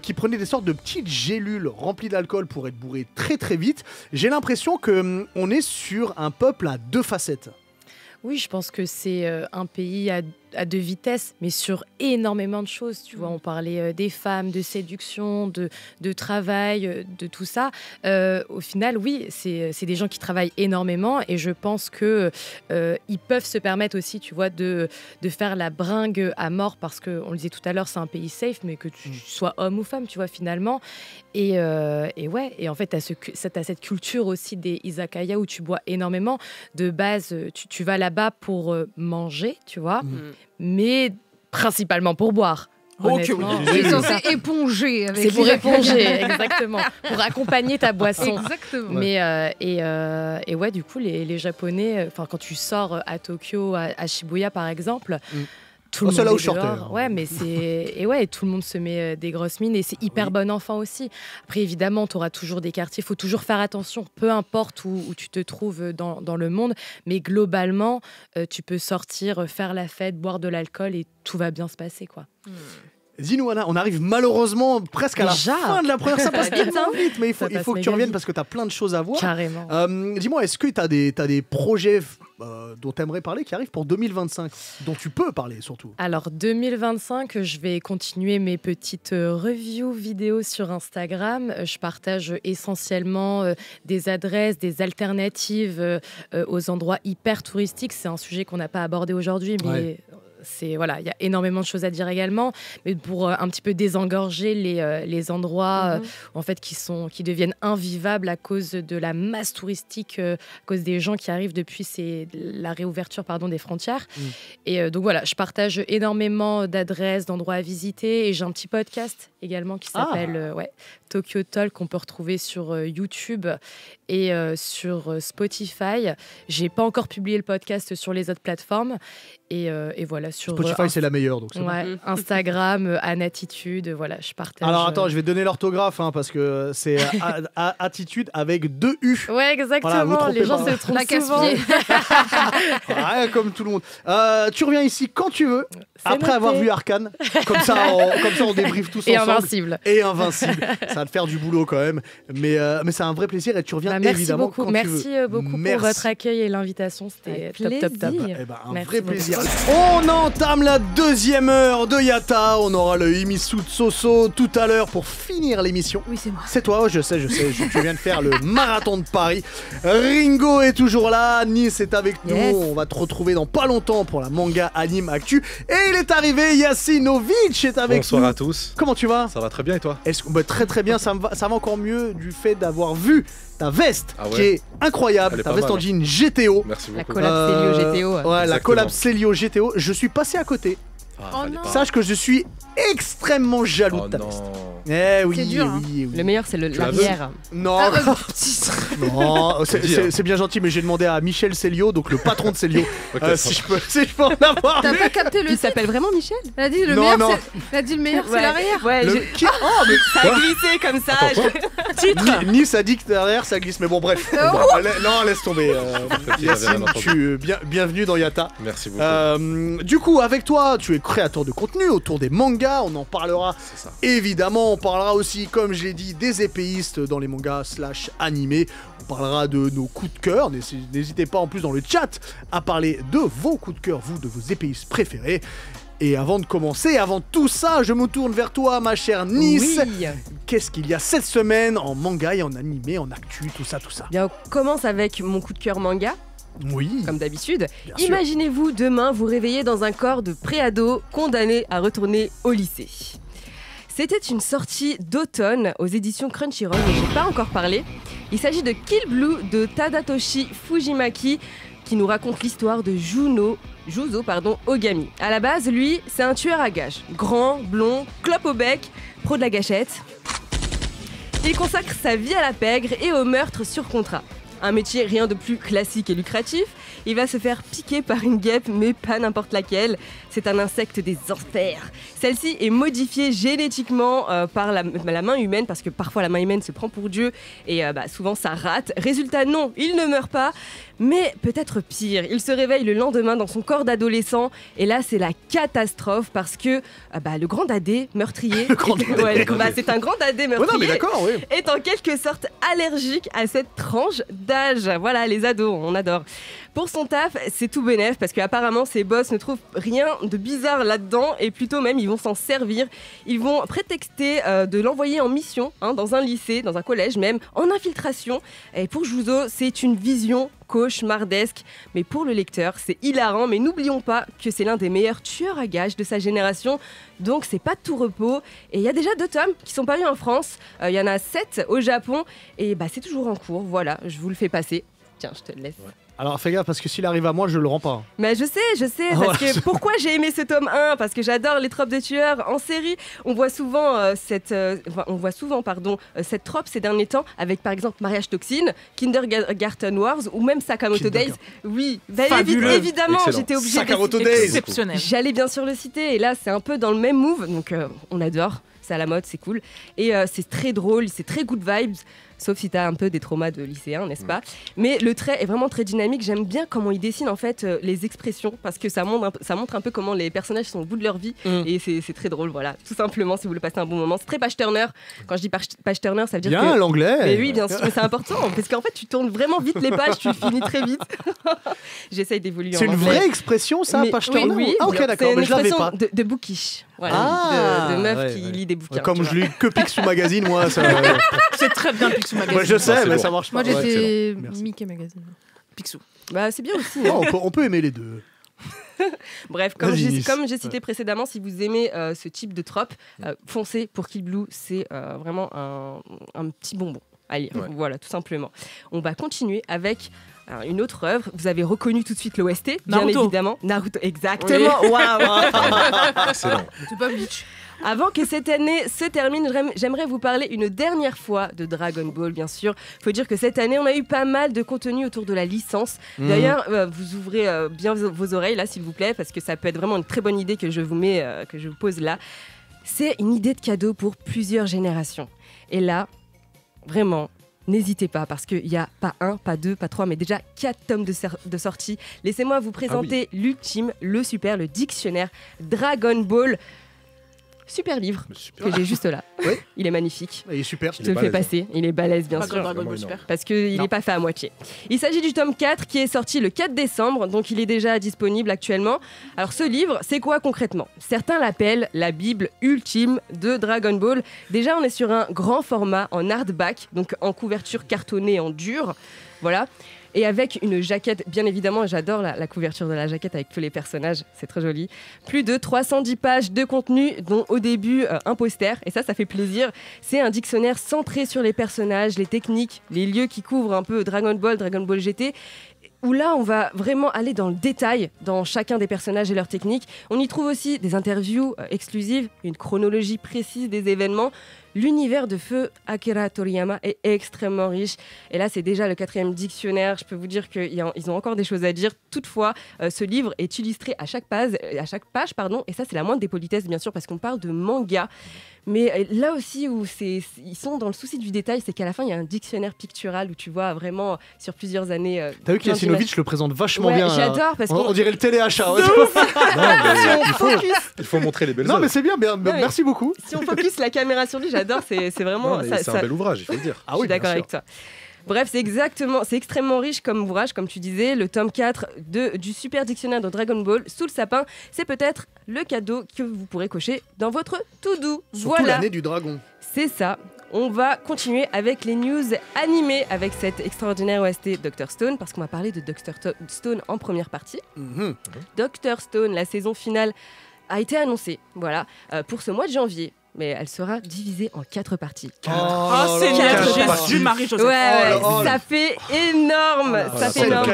qui prenaient des sortes de petites gélules remplies d'alcool pour être bourrés très très vite. J'ai l'impression qu'on est sur un peuple à deux facettes. Oui, je pense que c'est un pays à deux vitesses, mais sur énormément de choses. Tu vois, on parlait des femmes, de séduction, de travail, de tout ça. Au final, oui, c'est des gens qui travaillent énormément et je pense que ils peuvent se permettre aussi, tu vois, de faire la bringue à mort parce qu'on le disait tout à l'heure, c'est un pays safe, mais que tu sois homme ou femme, tu vois, finalement. Et en fait, t'as cette culture aussi des izakaya où tu bois énormément. De base, tu vas là-bas pour manger, tu vois, mais principalement pour boire. Honnêtement. C'est censé éponger. C'est pour éponger, exactement. Pour accompagner ta boisson. Exactement. Mais, et ouais, du coup, les Japonais, quand tu sors à Tokyo, à Shibuya par exemple, tout le monde là où est dehors. Ouais, mais tout le monde se met des grosses mines et c'est hyper bon enfant aussi. Après, évidemment, tu auras toujours des quartiers, il faut toujours faire attention, peu importe où tu te trouves dans le monde, mais globalement, tu peux sortir, faire la fête, boire de l'alcool et tout va bien se passer, quoi. Dis-nous, Anna, on arrive malheureusement presque à la fin de la première. Ça passe tellement vite, mais il faut que tu reviennes parce que tu as plein de choses à voir. Carrément. Dis-moi, est-ce que tu as des projets dont tu aimerais parler qui arrivent pour 2025, dont tu peux parler surtout? Alors, 2025, je vais continuer mes petites reviews vidéos sur Instagram. Je partage essentiellement des adresses, des alternatives aux endroits hyper touristiques. C'est un sujet qu'on n'a pas abordé aujourd'hui, mais... Ouais. Il y a énormément de choses à dire également, mais pour un petit peu désengorger les endroits en fait qui deviennent invivables à cause de la masse touristique, à cause des gens qui arrivent depuis la réouverture des frontières. Et donc voilà, je partage énormément d'adresses, d'endroits à visiter et j'ai un petit podcast également qui s'appelle Tokyo Talk qu'on peut retrouver sur YouTube et sur Spotify. J'ai pas encore publié le podcast sur les autres plateformes et voilà sur Spotify c'est la meilleure donc c'est bon. Instagram, Anatitude, voilà, je partage. Alors attends, je vais donner l'orthographe parce que c'est attitude avec 2 U. Ouais, exactement. Voilà, les gens se trompent souvent. Rien comme tout le monde. Tu reviens ici quand tu veux. Après avoir vu Arcane, comme ça on débriefe tous ensemble. Et Invincible. Ça va te faire du boulot quand même, mais c'est un vrai plaisir et tu reviens évidemment beaucoup. Quand merci tu veux. Beaucoup pour votre accueil et l'invitation, c'était top. Un vrai plaisir. On entame la 2e heure de Yata. On aura le Himisu Soso tout à l'heure pour finir l'émission. Oui, c'est moi. C'est toi, je sais. Tu viens de faire le marathon de Paris. Ringo est toujours là. Nice est avec nous. On va te retrouver dans pas longtemps pour la manga anime actu. Et il est arrivé, Yasinovic est avec nous. Bonsoir à tous. Comment tu vas? Ça va très bien et toi? Très bien, ça va encore mieux du fait d'avoir vu ta veste qui est incroyable, ta veste en jean GTO. Merci beaucoup. La collab Célio GTO. Ouais, la collab Célio GTO. Je suis passé à côté. Sache que je suis extrêmement jaloux de ta veste. Oui, c'est dur, oui. Le meilleur, c'est la bière. Non, non, c'est bien gentil, mais j'ai demandé à Michel Célio, donc le patron de Célio, si je peux en avoir. T'as pas capté le Il s'appelle vraiment Michel? Elle a dit le meilleur, c'est l'arrière. Ouais, ça a glissé comme ça. Titre. Nice a dit que derrière ça glisse, mais bon, bref. Non, laisse tomber. Yacine, bienvenue dans Yatta. Merci beaucoup. Du coup, avec toi, tu es créateur de contenu autour des mangas, on en parlera évidemment, on parlera aussi, comme je l'ai dit, des épéistes dans les mangas / animés, on parlera de nos coups de cœur, n'hésitez pas en plus dans le chat à parler de vos coups de cœur, vous, de vos épéistes préférés. Et avant de commencer, avant tout ça, je me tourne vers toi, ma chère Nice. Oui. Qu'est-ce qu'il y a cette semaine en manga et en animé, en actu, tout ça Bien, on commence avec mon coup de cœur manga. Oui. Comme d'habitude. Imaginez-vous demain vous réveiller dans un corps de préado condamné à retourner au lycée. C'était une sortie d'automne aux éditions Crunchyroll, mais j'ai pas encore parlé. Il s'agit de Kill Blue de Tadatoshi Fujimaki qui nous raconte l'histoire de Juzo Ogami. À la base, lui, c'est un tueur à gages. Grand, blond, clope au bec, pro de la gâchette. Il consacre sa vie à la pègre et au meurtre sur contrat. Un métier rien de plus classique et lucratif. Il va se faire piquer par une guêpe, mais pas n'importe laquelle. C'est un insecte des enfers. Celle-ci est modifiée génétiquement par la main humaine, parce que parfois la main humaine se prend pour Dieu, et souvent ça rate. Résultat, non, il ne meurt pas, mais peut-être pire. Il se réveille le lendemain dans son corps d'adolescent, et là c'est la catastrophe, parce que le grand dadé meurtrier, c'est un grand dadé meurtrier, est en quelque sorte allergique à cette tranche d'âge. Voilà, les ados, on adore. Pour son taf, c'est tout bénef parce qu'apparemment ses boss ne trouvent rien de bizarre là-dedans et plutôt même ils vont s'en servir. Ils vont prétexter de l'envoyer en mission dans un lycée, dans un collège même, en infiltration. Et pour Juzo, c'est une vision cauchemardesque. Mais pour le lecteur, c'est hilarant. Mais n'oublions pas que c'est l'un des meilleurs tueurs à gages de sa génération. Donc c'est pas tout repos. Et il y a déjà 2 tomes qui sont parus en France. Il y en a 7 au Japon. Et c'est toujours en cours. Voilà, je vous le fais passer. Tiens, je te le laisse. Ouais. Alors fais gaffe parce que s'il arrive à moi, je le rends pas. Mais je sais, parce que pourquoi j'ai aimé ce tome 1 ? Parce que j'adore les tropes de tueurs en série. On voit souvent cette trope ces derniers temps avec par exemple Mariage Toxine, Kindergarten Wars ou même Sakamoto Days. Oui, évidemment, j'étais obligée Sakamoto Days. Exceptionnel. J'allais bien sûr le citer et là c'est un peu dans le même move, donc on adore. C'est à la mode, c'est cool. Et c'est très drôle, c'est très good vibes. Sauf si t'as un peu des traumas de lycéen, n'est-ce pas ? Mais le trait est vraiment très dynamique. J'aime bien comment il dessine en fait les expressions parce que ça montre un peu comment les personnages sont au bout de leur vie et c'est très drôle. Voilà, tout simplement si vous voulez passer un bon moment. C'est très page-turner. Quand je dis page-turner, ça veut dire bien, que l'anglais. Mais oui, bien sûr, mais c'est important parce qu'en fait tu tournes vraiment vite les pages, tu finis très vite. J'essaye d'évoluer. C'est une vraie expression, ça, page-turner. Oui, ok, d'accord. C'est une je l'avais expression pas. de bookish. Voilà, de meuf qui lit des bouquins. Comme je lis que Picsou Magazine, moi, ça. C'est très bien Picsou Magazine. Moi, je sais, mais ça marche pas. Moi, j'étais Mickey Magazine. Picsou. C'est bien aussi. Non, on peut aimer les deux. Bref, comme j'ai cité précédemment, si vous aimez ce type de trope, foncez pour Kill Blue, c'est vraiment un petit bonbon à lire. Voilà, tout simplement. On va continuer avec une autre œuvre. Vous avez reconnu tout de suite l'OST, bien évidemment. Naruto, exactement. Waouh. Excellent. C'est pas Bleach. Avant que cette année se termine, j'aimerais vous parler une dernière fois de Dragon Ball, bien sûr. Faut dire que cette année, on a eu pas mal de contenu autour de la licence. D'ailleurs, vous ouvrez bien vos oreilles là, s'il vous plaît, parce que ça peut être vraiment une très bonne idée que je vous pose là. C'est une idée de cadeau pour plusieurs générations. Et là, vraiment, n'hésitez pas, parce qu'il n'y a pas 1, pas 2, pas 3, mais déjà 4 tomes de sortie. Laissez-moi vous présenter l'ultime, le dictionnaire Dragon Ball. Super livre que j'ai juste là. Oui. Il est magnifique. Il est super. Je te le fais passer. Il est balèze, bien sûr. Parce qu'il n'est pas fait à moitié. Il s'agit du tome 4 qui est sorti le 4 décembre, donc il est déjà disponible actuellement. Alors ce livre, c'est quoi concrètement ? Certains l'appellent la Bible ultime de Dragon Ball. Déjà, on est sur un grand format en hardback, donc en couverture cartonnée en dur. Voilà. Et avec une jaquette, bien évidemment, j'adore la couverture de la jaquette avec tous les personnages, c'est très joli. Plus de 310 pages de contenu, dont au début un poster, et ça fait plaisir. C'est un dictionnaire centré sur les personnages, les techniques, les lieux qui couvrent un peu Dragon Ball GT, où là, on va vraiment aller dans le détail dans chacun des personnages et leurs techniques. On y trouve aussi des interviews exclusives, une chronologie précise des événements, L'univers de feu Akira Toriyama est extrêmement riche. Et là, c'est déjà le 4e dictionnaire. Je peux vous dire qu'ils ont encore des choses à dire. Toutefois, ce livre est illustré à chaque page. Et ça, c'est la moindre des politesses, bien sûr, parce qu'on parle de manga. Mais là aussi, où ils sont dans le souci du détail, c'est qu'à la fin, il y a un dictionnaire pictural où tu vois vraiment sur plusieurs années. T'as vu qu'Yacinovic le présente vachement bien. J'adore parce on dirait le téléachat. Il faut montrer les belles œuvres. Non, mais c'est bien, merci beaucoup. Si on focus la caméra sur lui, j'adore. C'est vraiment. C'est un bel ouvrage, il faut le dire. Je suis d'accord avec toi. Bref, c'est extrêmement riche comme ouvrage, comme tu disais. Le tome 4 du super dictionnaire de Dragon Ball sous le sapin, c'est peut-être le cadeau que vous pourrez cocher dans votre to-do. Surtout l'année du dragon. C'est ça. On va continuer avec les news animées avec cette extraordinaire OST Dr. Stone, parce qu'on va parler de Dr. Stone en première partie. Dr. Stone, la saison finale a été annoncée, pour ce mois de janvier. Mais elle sera divisée en 4 parties. Seigneur Jésus, Marie-Joseph. Ça fait énorme. Ça fait énorme.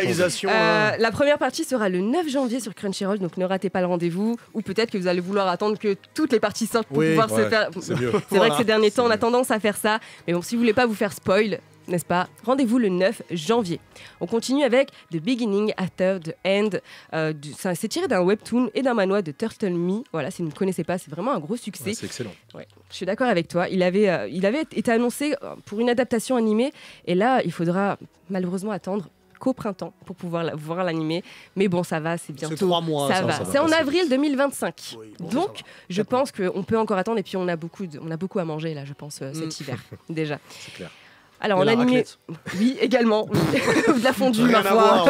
La première partie sera le 9 janvier sur Crunchyroll, donc ne ratez pas le rendez-vous. Ou peut-être que vous allez vouloir attendre que toutes les parties sortent pour pouvoir se faire. C'est vrai que ces derniers temps, on a tendance à faire ça. Mais bon, si vous voulez pas vous faire spoil, n'est-ce pas? Rendez-vous le 9 janvier. On continue avec The Beginning After the End. C'est tiré d'un webtoon et d'un manhwa de Turtle Me. Voilà, si vous ne connaissez pas, c'est vraiment un gros succès. C'est excellent. Ouais, je suis d'accord avec toi. Il avait été annoncé pour une adaptation animée. Et là, il faudra malheureusement attendre qu'au printemps pour pouvoir voir l'animé. Mais bon, ça va, c'est bientôt. C'est 3 mois. Ça va. C'est en avril 2025. Donc, je pense qu'on peut encore attendre. Et puis, on a beaucoup à manger, là, je pense, cet hiver, déjà. C'est clair. Alors, en animé, oui, également, de la fondue, ma foi.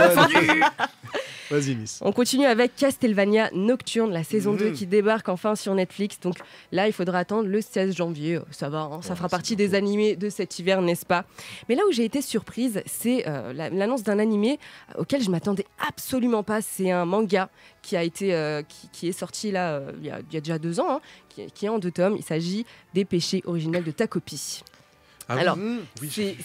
Vas-y, Miss. On continue avec Castlevania Nocturne, la saison 2 qui débarque enfin sur Netflix. Donc là, il faudra attendre le 16 janvier. Ça va, ça fera partie des animés de cet hiver, n'est-ce pas? Mais là où j'ai été surprise, c'est l'annonce d'un animé auquel je m'attendais absolument pas. C'est un manga qui a été qui est sorti là il y a déjà 2 ans, qui est en 2 tomes. Il s'agit des péchés originels de Takopi. Alors,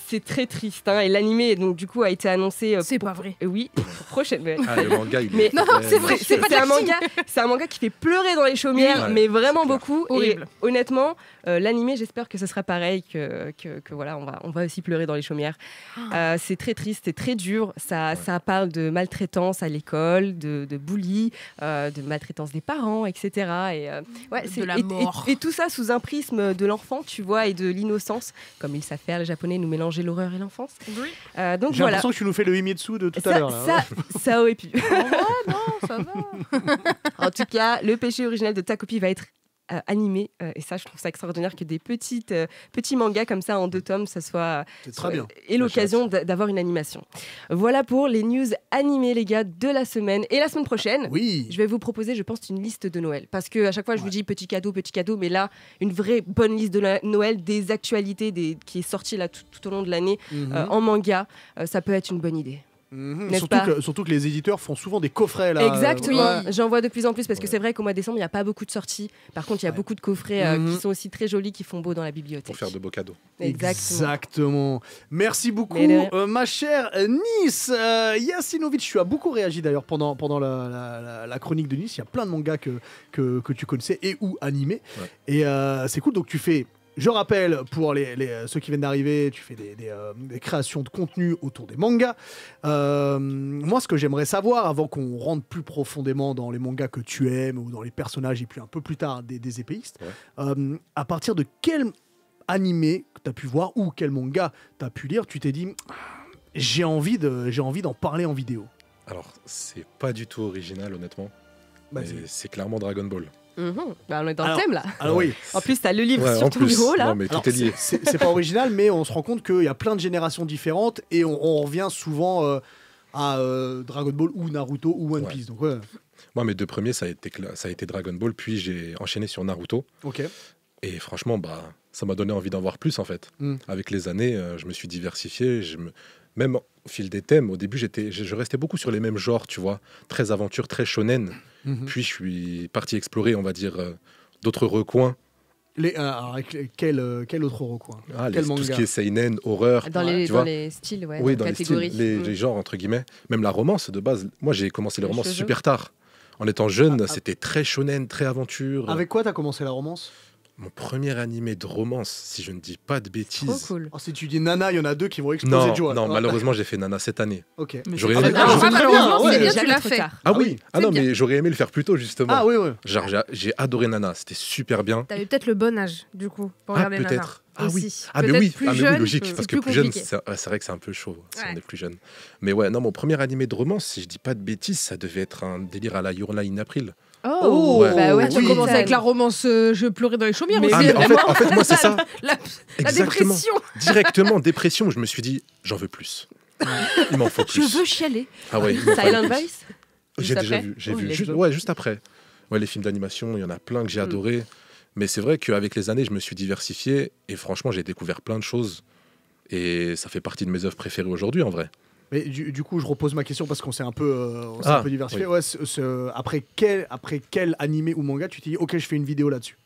c'est très triste, et l'animé donc du coup a été annoncé. C'est pas vrai. Oui, pour prochaine. Le manga, non, c'est vrai. C'est un manga qui fait pleurer dans les chaumières, mais vraiment beaucoup. Horrible. Et honnêtement, l'animé, j'espère que ce sera pareil, que voilà, on va aussi pleurer dans les chaumières. C'est très triste, c'est très dur. Ça parle de maltraitance à l'école, de bully, de maltraitance des parents, etc. De la mort. Et tout ça sous un prisme de l'enfant, tu vois, et de l'innocence. Comme ils savent faire, les Japonais, nous mélanger l'horreur et l'enfance. Oui. Donc j'ai l'impression que tu nous fais le Himitsu de tout à l'heure. Ça aurait pu. Non, ça va. En tout cas, le péché originel de Takopi va être animé. Et ça, je trouve ça extraordinaire que des petits mangas comme ça en 2 tomes, ça soit très bien. Et l'occasion d'avoir une animation. Voilà pour les news animées, les gars, de la semaine. Et la semaine prochaine, je vais vous proposer, je pense, une liste de Noël. Parce qu'à chaque fois, je vous dis petit cadeau. Mais là, une vraie bonne liste de Noël, des actualités qui est sortie là tout au long de l'année en manga. Ça peut être une bonne idée. Surtout que les éditeurs font souvent des coffrets là. Exactement, j'en vois de plus en plus parce que c'est vrai qu'au mois de décembre il n'y a pas beaucoup de sorties. Par contre il y a beaucoup de coffrets qui sont aussi très jolis, qui font beau dans la bibliothèque. Pour faire de beaux cadeaux. Exactement. Merci beaucoup ma chère Nice. Yacinovic, tu as beaucoup réagi d'ailleurs pendant la chronique de Nice. Il y a plein de mangas que tu connaissais et ou animés. Et c'est cool, donc tu fais... Je rappelle, pour ceux qui viennent d'arriver, tu fais des créations de contenu autour des mangas. Moi, ce que j'aimerais savoir, avant qu'on rentre plus profondément dans les mangas que tu aimes, ou dans les personnages, et puis un peu plus tard, des épéistes, à partir de quel animé que tu as pu voir, ou quel manga tu as pu lire, tu t'es dit, j'ai envie d'en parler en vidéo? Alors, c'est pas du tout original, honnêtement. C'est clairement Dragon Ball. On est dans le thème là. Alors oui. En plus, t'as le livre sur ton bureau là. Non, mais tout est lié. C'est pas original, mais on se rend compte qu'il y a plein de générations différentes et on revient souvent à Dragon Ball ou Naruto ou One Piece. Donc, Moi, mes 2 premiers, ça a été Dragon Ball, puis j'ai enchaîné sur Naruto. Ok. Et franchement, ça m'a donné envie d'en voir plus en fait. Avec les années, je me suis diversifié. Même au fil des thèmes, au début, je restais beaucoup sur les mêmes genres, tu vois, très aventure, très shonen. Puis je suis parti explorer, on va dire, d'autres recoins. Quel autre recoin? Tout ce qui est seinen, horreur. Dans les styles, oui, dans les styles, les genres, entre guillemets. Même la romance, de base. Moi, j'ai commencé les romances super tard. En étant jeune, c'était très shonen, très aventure. Avec quoi tu as commencé la romance? Mon premier animé de romance, si je ne dis pas de bêtises. Trop cool. Oh, si tu dis Nana, il y en a 2 qui vont exploser de joie. Non, malheureusement, j'ai fait Nana cette année. Ok. J'aurais aimé... c'est bien, tu l'as fait. Ah oui, mais j'aurais aimé le faire plus tôt, justement. Ah oui. Genre, j'ai adoré Nana, c'était super bien. T'avais peut-être le bon âge, du coup, pour regarder Nana. Peut-être. Ah oui, logique, parce que plus jeune, c'est vrai que c'est un peu chaud si on est plus jeune. Mais ouais, non, mon premier animé de romance, si je dis pas de bêtises, ça devait être un délire à la Your Lie in April. Oh, bah ouais, tu as commencé avec la romance Je pleurais dans les chaumières aussi. En fait, moi, c'est ça. La dépression. Directement, dépression, je me suis dit, j'en veux plus. Il m'en faut plus. Je veux chialer. Ah ouais. Silent Voice. J'ai déjà vu. Juste après. Ouais, les films d'animation, il y en a plein que j'ai adoré. Mais c'est vrai qu'avec les années, je me suis diversifié. Et franchement, j'ai découvert plein de choses. Et ça fait partie de mes œuvres préférées aujourd'hui, en vrai. Mais du coup, je repose ma question parce qu'on s'est un peu diversifié. Oui. Ouais, après quel animé ou manga tu t'es dit, ok, je fais une vidéo là-dessus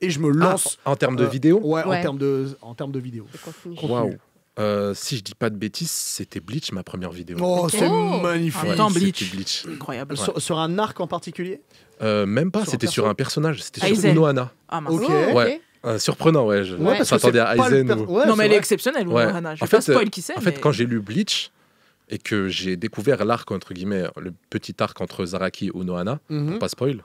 et je me lance. En termes de vidéo. Ouais, en termes de vidéo. Waouh. Si je dis pas de bêtises, c'était Bleach, ma première vidéo. Oh, c'est magnifique. Bleach. Incroyable. Sur un arc en particulier? Même pas, c'était sur un personnage, c'était sur Unohana. Ok. Ouais. Surprenant, ouais. Je m'attendais à Aizen. Non, mais elle est exceptionnelle, Unohana. Je vais pas spoil qui c'est. En fait, quand j'ai lu Bleach et que j'ai découvert l'arc, entre guillemets, le petit arc entre Zaraki et Unohana, pour pas spoil,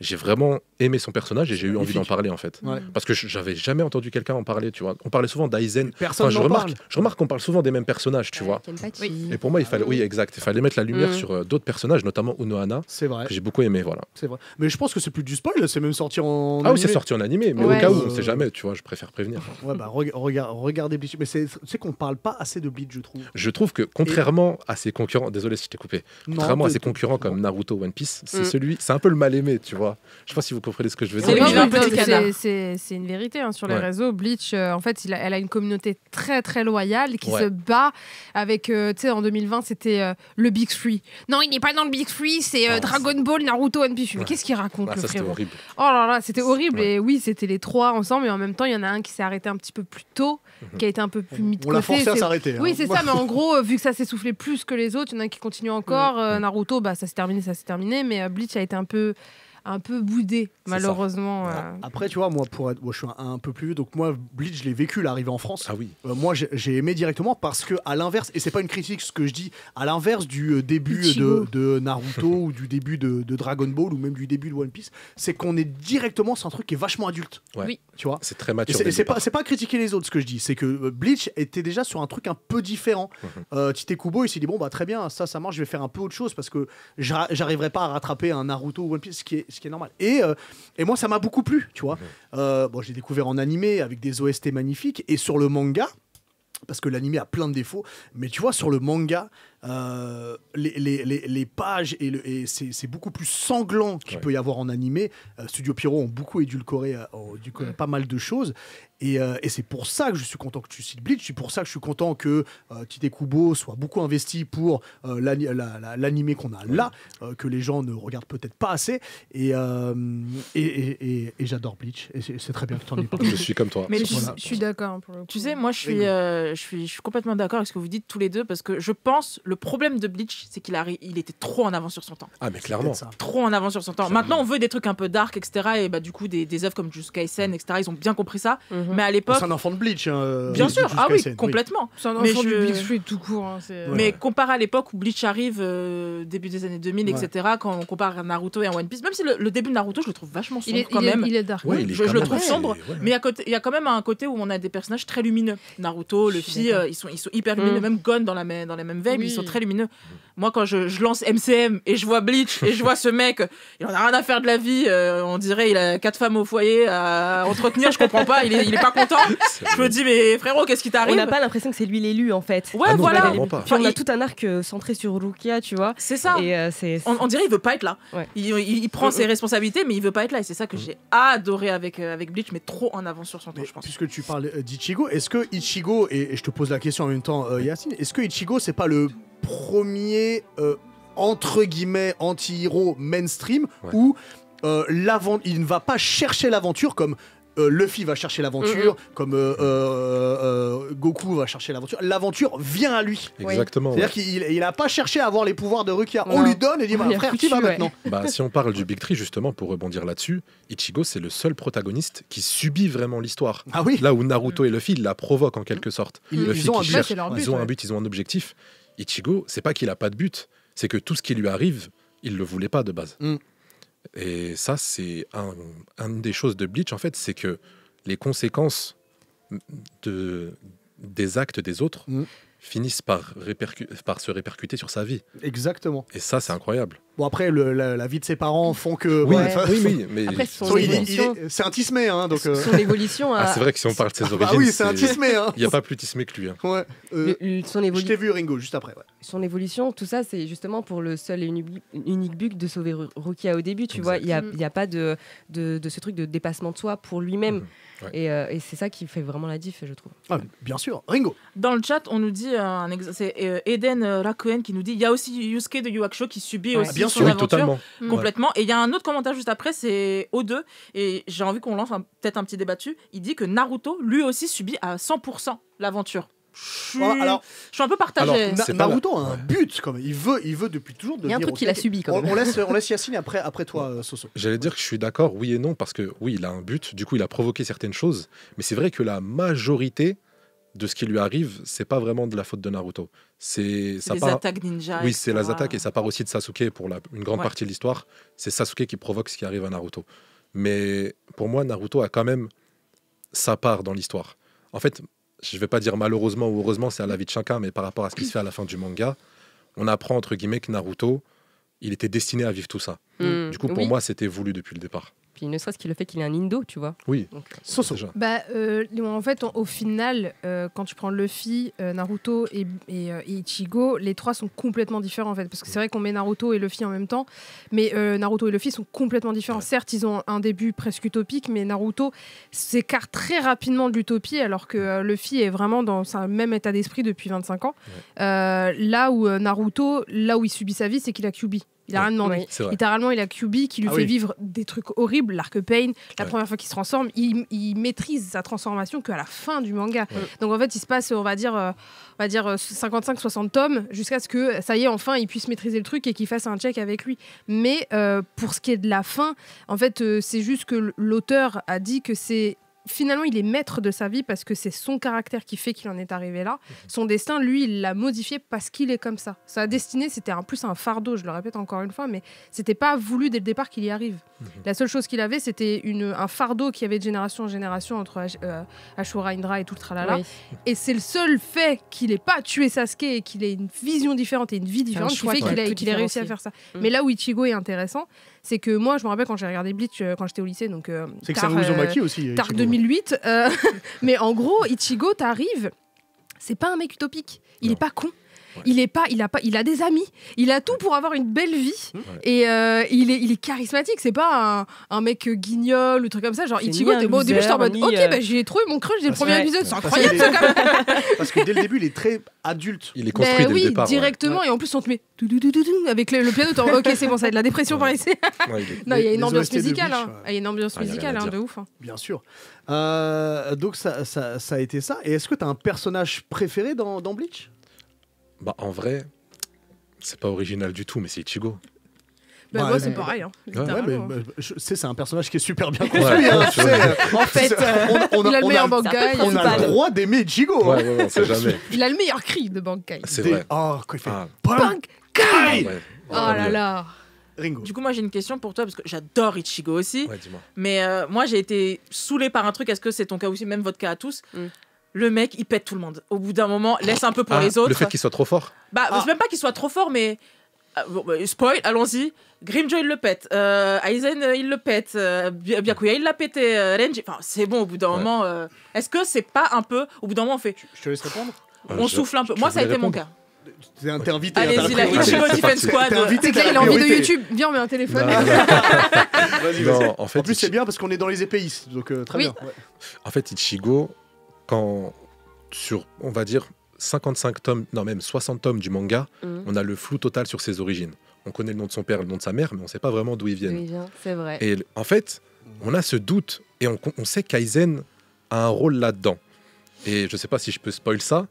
j'ai vraiment aimé son personnage et j'ai eu envie d'en parler en fait. Parce que j'avais jamais entendu quelqu'un en parler, tu vois. On parlait souvent d'Aizen. Je remarque qu'on parle souvent des mêmes personnages, tu vois. Et pour moi, il fallait mettre la lumière sur d'autres personnages, notamment Unohana. C'est vrai. Que j'ai beaucoup aimé, voilà. C'est vrai. Mais je pense que c'est plus du spoil, c'est même sorti en animé. Oui, c'est sorti en animé, mais au cas où, on sait jamais, tu vois, je préfère prévenir. Ouais, bah regardez Bleach. Mais tu sais qu'on parle pas assez de Bleach, je trouve. Je trouve que contrairement à ses concurrents, désolé si je t'ai coupé, contrairement à ses concurrents comme Naruto, One Piece, c'est un peu le mal aimé, tu vois. Je sais pas si vous comprenez ce que je veux dire. C'est une vérité sur les réseaux. Bleach, en fait, elle a une communauté très très loyale qui se bat avec. Tu sais, en 2020, c'était le Big Three. Non, il n'est pas dans le Big Three, c'est Dragon Ball, Naruto, One Piece. Mais qu'est-ce qu'il raconte, le frérot? horrible. Oh là là, c'était horrible. Et oui, c'était les 3 ensemble, mais en même temps, il y en a un qui s'est arrêté un petit peu plus tôt, qui a été un peu plus mis de côté. On l'a forcé à s'arrêter. Oui, c'est ça, mais en gros, vu que ça s'est soufflé plus que les autres, il y en a un qui continue encore. Naruto, ça s'est terminé, mais Bleach a été un peu boudé, malheureusement. Après, tu vois, moi, je suis un peu plus vieux, donc moi, Bleach, je l'ai vécu, l'arrivée en France. Ah oui. Moi, j'ai aimé directement parce que, à l'inverse, et c'est pas une critique ce que je dis, à l'inverse du début de Naruto ou du début de Dragon Ball ou même du début de One Piece, c'est qu'on est directement sur un truc qui est vachement adulte. Oui. Tu vois. C'est très mature. Et c'est pas critiquer les autres ce que je dis, c'est que Bleach était déjà sur un truc un peu différent. Tite Kubo, il s'est dit bon bah très bien, ça marche, je vais faire un peu autre chose parce que j'arriverai pas à rattraper un Naruto ou One Piece, ce qui est normal. Et moi ça m'a beaucoup plu, tu vois. J'ai découvert en animé avec des OST magnifiques et sur le manga. Parce que l'animé a plein de défauts, mais tu vois, sur le manga, les pages et c'est beaucoup plus sanglant qu'il peut y avoir en animé. Studio Pierrot ont beaucoup édulcoré pas mal de choses. Et c'est pour ça que je suis content que tu cites Bleach. C'est pour ça que je suis content que Tite Kubo soit beaucoup investi pour l'animé qu'on a là, que les gens ne regardent peut-être pas assez. Et j'adore Bleach. Et c'est très bien que tu en aies parlé. Je suis comme toi. Mais je suis d'accord. Tu sais, moi, je suis complètement d'accord avec ce que vous dites tous les deux parce que je pense le problème de Bleach, c'est qu'il était trop en avance sur son temps. Ah, mais clairement. Trop en avance sur son temps. Maintenant, on veut des trucs un peu dark, etc. Et du coup, des œuvres comme Jujutsu Kaisen, etc. Ils ont bien compris ça. Mais à l'époque. C'est un enfant de Bleach. Bien sûr, complètement. C'est un enfant du Big Three tout court. Mais comparé à l'époque où Bleach arrive, début des années 2000, etc., quand on compare à Naruto et à One Piece, même si le début de Naruto, je le trouve vachement sombre quand même. Il est dark. Je le trouve sombre, mais il y a quand même un côté où on a des personnages très lumineux. Naruto, Luffy, ils sont hyper lumineux. Même Gon dans la même veine, ils sont très lumineux. Moi, quand je lance MCM et je vois Bleach et je vois ce mec, il en a rien à faire de la vie. On dirait il a 4 femmes au foyer à entretenir. Je comprends pas. Il est pas content. Je me dis mais frérot, qu'est-ce qui t'arrive? On n'a pas l'impression que c'est lui l'élu en fait. Ouais, voilà. Puis on a tout un arc centré sur Rukia, tu vois. C'est ça. Et on dirait il veut pas être là. Ouais. Il prend ses responsabilités, mais il veut pas être là. Et c'est ça que j'ai adoré avec Bleach, mais trop en avance sur son temps, je pense. Puisque tu parles d'Ichigo, est-ce que Ichigo, et je te pose la question en même temps, Yacine, est-ce que Ichigo c'est pas le premier entre guillemets anti-héros mainstream où il ne va pas chercher l'aventure comme Luffy va chercher l'aventure, comme Goku va chercher l'aventure. L'aventure vient à lui. Exactement. C'est-à-dire qu'il n'a pas cherché à avoir les pouvoirs de Rukia. On lui donne et dit frère, tu vas maintenant. Si on parle du Big Tree, justement, pour rebondir là-dessus, Ichigo, c'est le seul protagoniste qui subit vraiment l'histoire. Ah oui. Là où Naruto et Luffy, ils la provoquent en quelque sorte. Ils ont un but, ils ont un but, ils ont un objectif. Ichigo, c'est pas qu'il a pas de but, c'est que tout ce qui lui arrive, il le voulait pas de base. Et ça, c'est une des choses de Bleach, en fait, c'est que les conséquences des actes des autres finissent par se répercuter sur sa vie. Exactement. Et ça, c'est incroyable. Bon, après, la vie de ses parents font que... Oui, mais... Après, c'est un tismé, hein, donc... Son évolution... c'est vrai que si on parle de ses origines... Ah oui, c'est un tismé, hein. Il n'y a pas plus tismé que lui. Hein. Ouais. Je t'ai vu, Ringo, juste après. Ouais. Son évolution, tout ça, c'est justement pour le seul et unique but de sauver Rukia au début, tu vois. Il n'y a pas de ce truc de dépassement de soi pour lui-même. Et c'est ça qui fait vraiment la diff, je trouve. Ah, bien sûr. Ringo. Dans le chat, on nous dit, c'est Eden Rakuen qui nous dit, il y a aussi Yusuke de Yu Hakusho qui subit aussi bien son aventure totalement. Complètement. Et il y a un autre commentaire juste après, c'est O2, et j'ai envie qu'on lance peut-être un petit débat dessus. Il dit que Naruto, lui aussi, subit à 100% l'aventure. Je suis un peu partagé. Naruto a un but, quand même. Il veut depuis toujours devenir... Il y a un truc qu'il a subi, quand même. On laisse Yacine après toi, Soso. J'allais dire que je suis d'accord, oui et non, parce que oui, il a un but, du coup, il a provoqué certaines choses, mais c'est vrai que la majorité de ce qui lui arrive, c'est pas vraiment de la faute de Naruto. C'est les attaques ninja. Oui, c'est les attaques, et ça part aussi de Sasuke pour une grande partie de l'histoire. C'est Sasuke qui provoque ce qui arrive à Naruto. Mais pour moi, Naruto a quand même sa part dans l'histoire. En fait, je vais pas dire malheureusement ou heureusement, c'est à l'avis de chacun, mais par rapport à ce qui se fait à la fin du manga, on apprend entre guillemets que Naruto, il était destiné à vivre tout ça. Du coup, pour moi, c'était voulu depuis le départ. Puis ne serait-ce qu'il le fait qu'il est un Indo, tu vois. Oui. Soso. En fait, au final, quand tu prends Luffy, Naruto et Ichigo, les trois sont complètement différents en fait. Parce que c'est vrai qu'on met Naruto et Luffy en même temps, mais Naruto et Luffy sont complètement différents. Certes, ils ont un début presque utopique, mais Naruto s'écarte très rapidement de l'utopie, alors que Luffy est vraiment dans un même état d'esprit depuis 25 ans. Là où Naruto, là où il subit sa vie, c'est qu'il a Kyuubi. Il a rien demandé. Littéralement, il a Kyuubi qui lui fait vivre des trucs horribles, l'arc Pain. La première fois qu'il se transforme, il maîtrise sa transformation qu'à la fin du manga. Donc en fait, il se passe, on va dire 55-60 tomes jusqu'à ce que, ça y est, enfin, il puisse maîtriser le truc et qu'il fasse un check avec lui. Mais pour ce qui est de la fin, en fait, c'est juste que l'auteur a dit que c'est... Finalement, il est maître de sa vie parce que c'est son caractère qui fait qu'il en est arrivé là. Son destin, lui, il l'a modifié parce qu'il est comme ça. Sa destinée, c'était en plus un fardeau, je le répète encore une fois, mais c'était pas voulu dès le départ qu'il y arrive. La seule chose qu'il avait, c'était un fardeau qui avait de génération en génération entre Ashura, Indra et tout le tralala. Et c'est le seul fait qu'il ait pas tué Sasuke et qu'il ait une vision différente et une vie différente qui fait qu'il ait réussi à faire ça. Mais là où Ichigo est intéressant, c'est que moi, je me rappelle quand j'ai regardé Bleach quand j'étais au lycée, donc c'est que ça vous Uzumaki aussi. Tard 2008. Mais en gros, Ichigo, t'arrives, c'est pas un mec utopique. Il est pas con. Il a des amis, il a tout pour avoir une belle vie et il est charismatique. C'est pas un mec guignol ou truc comme ça. Genre Ichigo, au début j'étais en mode j'ai trouvé mon crush dès le premier épisode, c'est incroyable. Parce que dès le début il est très adulte. Il est construit dès le départ. Directement, et en plus on te met avec le piano. Ok, c'est bon, ça a de la dépression par ici. Non, il y a une ambiance musicale. Il y a une ambiance musicale de ouf. Bien sûr. Donc ça a été ça. Et est-ce que tu as un personnage préféré dans Bleach ? En vrai, c'est pas original du tout, mais c'est Ichigo. Moi, c'est pareil. C'est un personnage qui est super bien construit. En fait, il a le meilleur Bankai. On a le droit d'aimer Ichigo. On sait jamais. Il a le meilleur cri de Bankai. C'est vrai. Quand il fait Bankai. Oh là là. Ringo. Du coup, moi j'ai une question pour toi parce que j'adore Ichigo aussi. Dis-moi. Mais moi j'ai été saoulée par un truc. Est-ce que c'est ton cas aussi, même votre cas à tous? Le mec, il pète tout le monde. Au bout d'un moment, laisse un peu pour les autres. Le fait qu'il soit trop fort. C'est même pas qu'il soit trop fort, mais spoil, allons-y. Grimjoy il le pète, Aizen il le pète, Byakuya il l'a pété, Renji. Enfin, c'est bon. Au bout d'un moment, est-ce que c'est pas un peu? Au bout d'un moment, on fait. Je te laisse répondre. On souffle un peu. Moi, ça a été mon cas. T'es invité. Allez-y, la Ichigo Defense Squad. C'est que là, il a envie de YouTube. Viens, on met un téléphone. Vas-y. En fait, plus, c'est bien parce qu'on est dans les épéistes, donc très bien. En fait, Ichigo, sur, on va dire, 55 tomes, non même 60 tomes du manga, on a le flou total sur ses origines. On connaît le nom de son père, le nom de sa mère, mais on ne sait pas vraiment d'où ils viennent. C'est vrai. Et en fait, On a ce doute et on sait qu'Aizen a un rôle là-dedans. Et je sais pas si je peux spoil ça,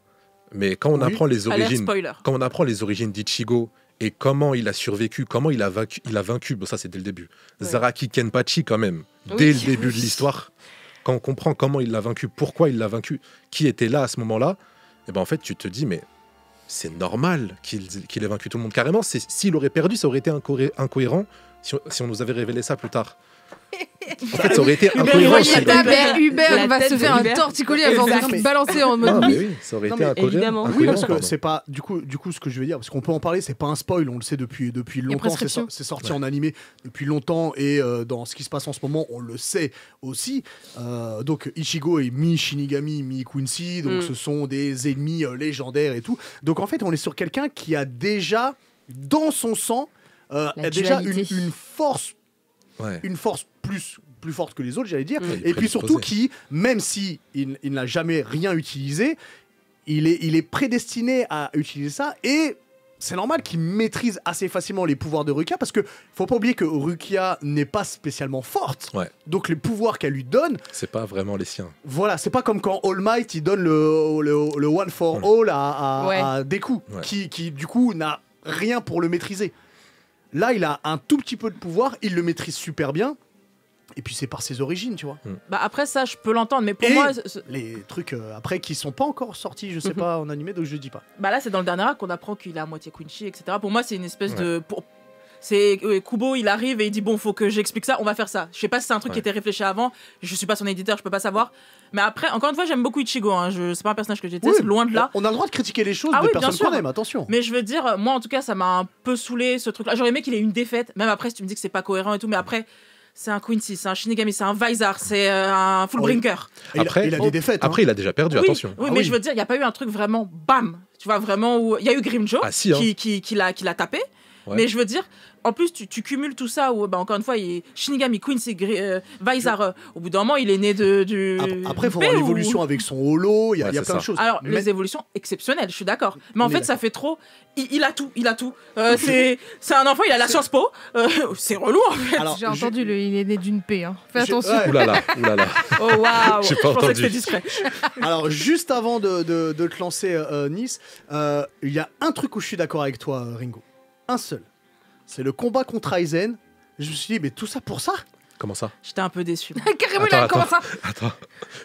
mais quand on apprend les origines d'Ichigo et comment il a survécu, comment il a vaincu, bon ça c'est dès le début, Zaraki Kenpachi quand même, dès le début de l'histoire, quand on comprend comment il l'a vaincu, pourquoi il l'a vaincu, qui était là à ce moment-là, et ben en fait tu te dis mais c'est normal qu'il ait vaincu tout le monde. Carrément, s'il aurait perdu, ça aurait été incohérent si on nous avait révélé ça plus tard. En fait, ça aurait été incohérent. Hubert va se faire un torticolis avant de balancer en mode. Oui, ça aurait été incohérent. Évidemment. Oui, parce que c'est pas du coup ce que je veux dire, parce qu'on peut en parler, c'est pas un spoil, on le sait depuis longtemps. C'est sorti en animé depuis longtemps et dans ce qui se passe en ce moment, on le sait aussi. Donc Ichigo est mi-Shinigami, mi-Quincy, donc ce sont des ennemis légendaires et tout. Donc en fait, on est sur quelqu'un qui a déjà dans son sang déjà une force. Une force plus forte que les autres, j'allais dire. Et puis surtout qui, même si il n'a jamais rien utilisé, il est prédestiné à utiliser ça. Et c'est normal qu'il maîtrise assez facilement les pouvoirs de Rukia, parce que faut pas oublier que Rukia n'est pas spécialement forte. Donc les pouvoirs qu'elle lui donne, c'est pas vraiment les siens. Voilà, c'est pas comme quand All Might il donne le One for All à Deku, qui du coup n'a rien pour le maîtriser. Là, il a un tout petit peu de pouvoir, il le maîtrise super bien. Et puis c'est par ses origines, tu vois. Bah après ça, je peux l'entendre, mais pour moi... les trucs après qui sont pas encore sortis, je sais pas, en animé, donc je dis pas. Bah là, c'est dans le dernier arc qu'on apprend qu'il est à moitié Quincy, etc. Pour moi, c'est une espèce de... C'est Kubo, il arrive et il dit bon, faut que j'explique ça, on va faire ça. Je sais pas si c'est un truc qui était réfléchi avant, je suis pas son éditeur, je peux pas savoir. Mais après, encore une fois, j'aime beaucoup Ichigo, hein. C'est pas un personnage que j'ai déteste, loin de là. On a le droit de critiquer les choses de personnes qu'on aime, attention. Mais je veux dire, moi en tout cas, ça m'a un peu saoulé ce truc-là. J'aurais aimé qu'il ait une défaite, même après si tu me dis que c'est pas cohérent et tout, mais après, c'est un Quincy, c'est un Shinigami, c'est un Vizar, c'est un Fullbrinker. Après, il a des défaites. Après, il a déjà perdu, attention. Oui, mais je veux dire, il y a pas eu un truc vraiment bam. Tu vois, vraiment où. Il y a eu Grimjo qui l'a tapé. Mais je veux dire, en plus, tu cumules tout ça où, encore une fois, Shinigami, Quincy, Vizar, au bout d'un moment, il est né du. Après, il faut voir l'évolution avec son holo, il y a plein de choses. Alors, les évolutions exceptionnelles, je suis d'accord. Mais en fait, ça fait trop. Il a tout. C'est un enfant, il a la Sciences Po. C'est relou, en fait. Alors, j'ai entendu, il est né d'une paix. Hein. Fais attention. Oulala. Oh, waouh. J'ai pas entendu. Je pensais que c'était discret. Alors, juste avant de te lancer, Nice, il y a un truc où je suis d'accord avec toi, Ringo. Un seul. C'est le combat contre Aizen. Je me suis dit, mais tout ça pour ça? Comment ça? J'étais un peu déçu. Carrément, comment ça? Attends,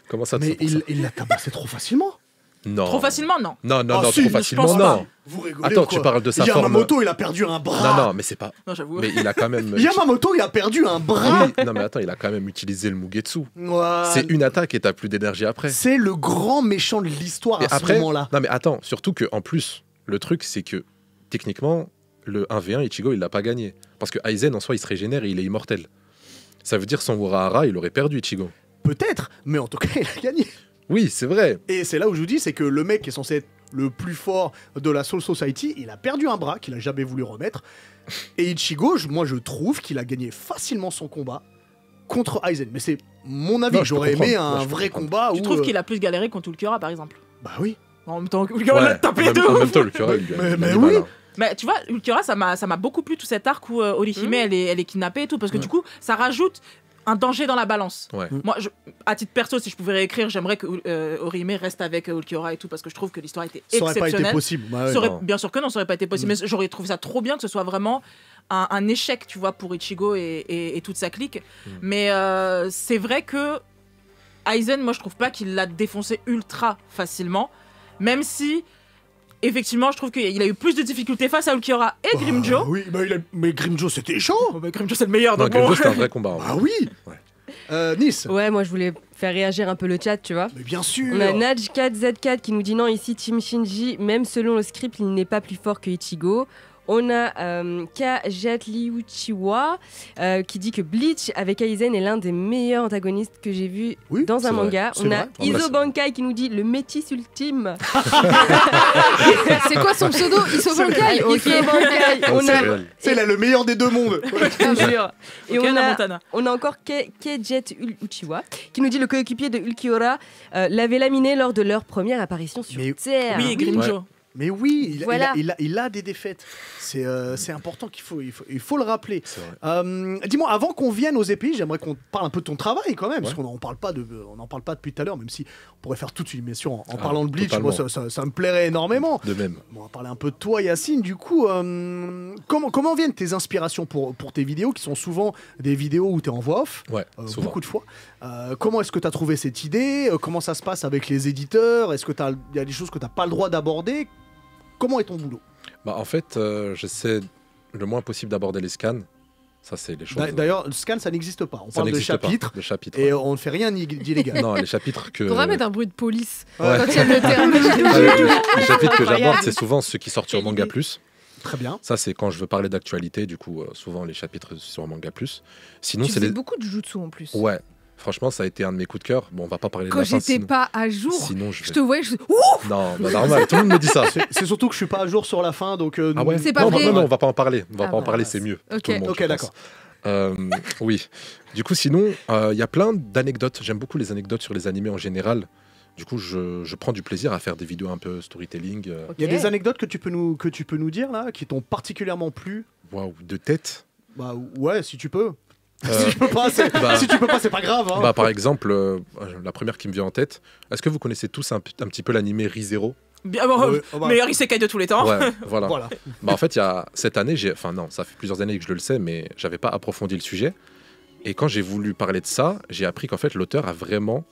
comment ça? Mais il l'a tabassé trop facilement. Non. Trop facilement, non. Non, trop facilement, non. Vous rigolez. Attends, tu parles de sa forme. Yamamoto, il a perdu un bras. Non, mais c'est pas. Non, j'avoue. Mais il a quand même. Yamamoto, il a perdu un bras. Oui, non, mais attends, il a quand même utilisé le Mugetsu. C'est une attaque et t'as plus d'énergie après. C'est le grand méchant de l'histoire à ce moment-là. Non, mais attends, surtout que en plus, le truc, c'est que techniquement, le 1v1, Ichigo, il l'a pas gagné. Parce que Aizen, en soi, il se régénère et il est immortel. Ça veut dire son Urahara, il aurait perdu Ichigo. Peut-être, mais en tout cas, il a gagné. Oui, c'est vrai. Et c'est là où je vous dis, c'est que le mec qui est censé être le plus fort de la Soul Society, il a perdu un bras qu'il a jamais voulu remettre. Et Ichigo, moi, je trouve qu'il a gagné facilement son combat contre Aizen. Mais c'est mon avis. J'aurais aimé un vrai combat où... Tu trouves qu'il a plus galéré contre Ulquiorra, par exemple? Bah oui. En même temps, Ulquiorra l'a tapé de ouf. En même temps, Ulquiorra, mais oui. Mais tu vois, Ulquiorra, ça m'a beaucoup plu tout cet arc où Orihime elle est kidnappée et tout, parce que du coup, ça rajoute un danger dans la balance. Moi, à titre perso, si je pouvais réécrire, j'aimerais que Orihime reste avec Ulquiorra et tout, parce que je trouve que l'histoire était exceptionnelle. Ça aurait pas été possible. Bien sûr que non, ça aurait pas été possible. Mais j'aurais trouvé ça trop bien que ce soit vraiment un échec, tu vois, pour Ichigo et toute sa clique. Mais c'est vrai que Aizen, moi, je trouve pas qu'il l'a défoncé ultra facilement, même si... Effectivement, je trouve qu'il a eu plus de difficultés face à Ulquiorra et Grimjo. Oui, mais Grimjo, c'était chaud. Grimjo, c'est le meilleur. Non, Grimjo, c'était un vrai combat. Ah oui. Nice. Ouais, moi je voulais faire réagir un peu le chat, tu vois. Mais bien sûr. On a Naj4Z4 qui nous dit non, ici Team Shinji, même selon le script, il n'est pas plus fort que Ichigo. On a Kajet Liuchiwa qui dit que Bleach avec Aizen est l'un des meilleurs antagonistes que j'ai vu dans un manga. On a Iso Bankai qui nous dit le métis ultime. C'est quoi son pseudo? Iso Bankai. C'est là le meilleur des deux mondes. Bien sûr. Et on a encore Kajet Uchiwa qui nous dit le coéquipier de Ulquiorra l'avait laminé lors de leur première apparition sur Terre. Oui, Grimjo. Mais oui, il a des défaites. C'est important il faut le rappeler. Dis-moi, avant qu'on vienne aux épées, j'aimerais qu'on parle un peu de ton travail quand même, parce qu'on n'en parle pas depuis tout à l'heure, même si on pourrait faire toute une émission en parlant de Bleach. Moi, ça me plairait énormément. De même. Bon, on va parler un peu de toi, Yacine. Du coup, comment viennent tes inspirations pour tes vidéos, qui sont souvent des vidéos où tu es en voix off, beaucoup de fois. Comment est-ce que tu as trouvé cette idée? Comment ça se passe avec les éditeurs? Est-ce qu'il y a des choses que tu n'as pas le droit d'aborder? Comment est ton boulot? En fait, j'essaie le moins possible d'aborder les scans. Ça, c'est les choses. D'ailleurs, le scan, ça n'existe pas. On parle de chapitres, et on ne fait rien d'illégal. Non, les chapitres que... On pourrait mettre un bruit de police quand il y a le terrain. Les chapitres que j'aborde, c'est souvent ceux qui sortent sur Manga Plus. Très bien. Ça, c'est quand je veux parler d'actualité, du coup, souvent les chapitres sur Manga Plus. Sinon, c'est beaucoup de jutsu en plus. Ouais. Franchement, ça a été un de mes coups de cœur. Bon, on va pas parler de la fin. Quand j'étais pas à jour, je te voyais, ouf. Non, normal, tout le monde me dit ça. C'est surtout que je suis pas à jour sur la fin, donc... C'est pas vrai. Non, on va pas en parler. On va pas en parler, c'est mieux. Ok, d'accord. Oui. Du coup, sinon, il y a plein d'anecdotes. J'aime beaucoup les anecdotes sur les animés en général. Du coup, je prends du plaisir à faire des vidéos un peu storytelling. Il y a des anecdotes que tu peux nous dire, là, qui t'ont particulièrement plu? Waouh, de tête? Ouais, si tu peux. Si tu peux pas, c'est pas grave. Hein. Par exemple, la première qui me vient en tête, est-ce que vous connaissez tous un petit peu l'animé Re:Zero? Meilleur isekai de tous les temps. Ouais, voilà. En fait, cette année, ça fait plusieurs années que je le sais, mais j'avais pas approfondi le sujet. Et quand j'ai voulu parler de ça, j'ai appris qu'en fait, l'auteur a vraiment...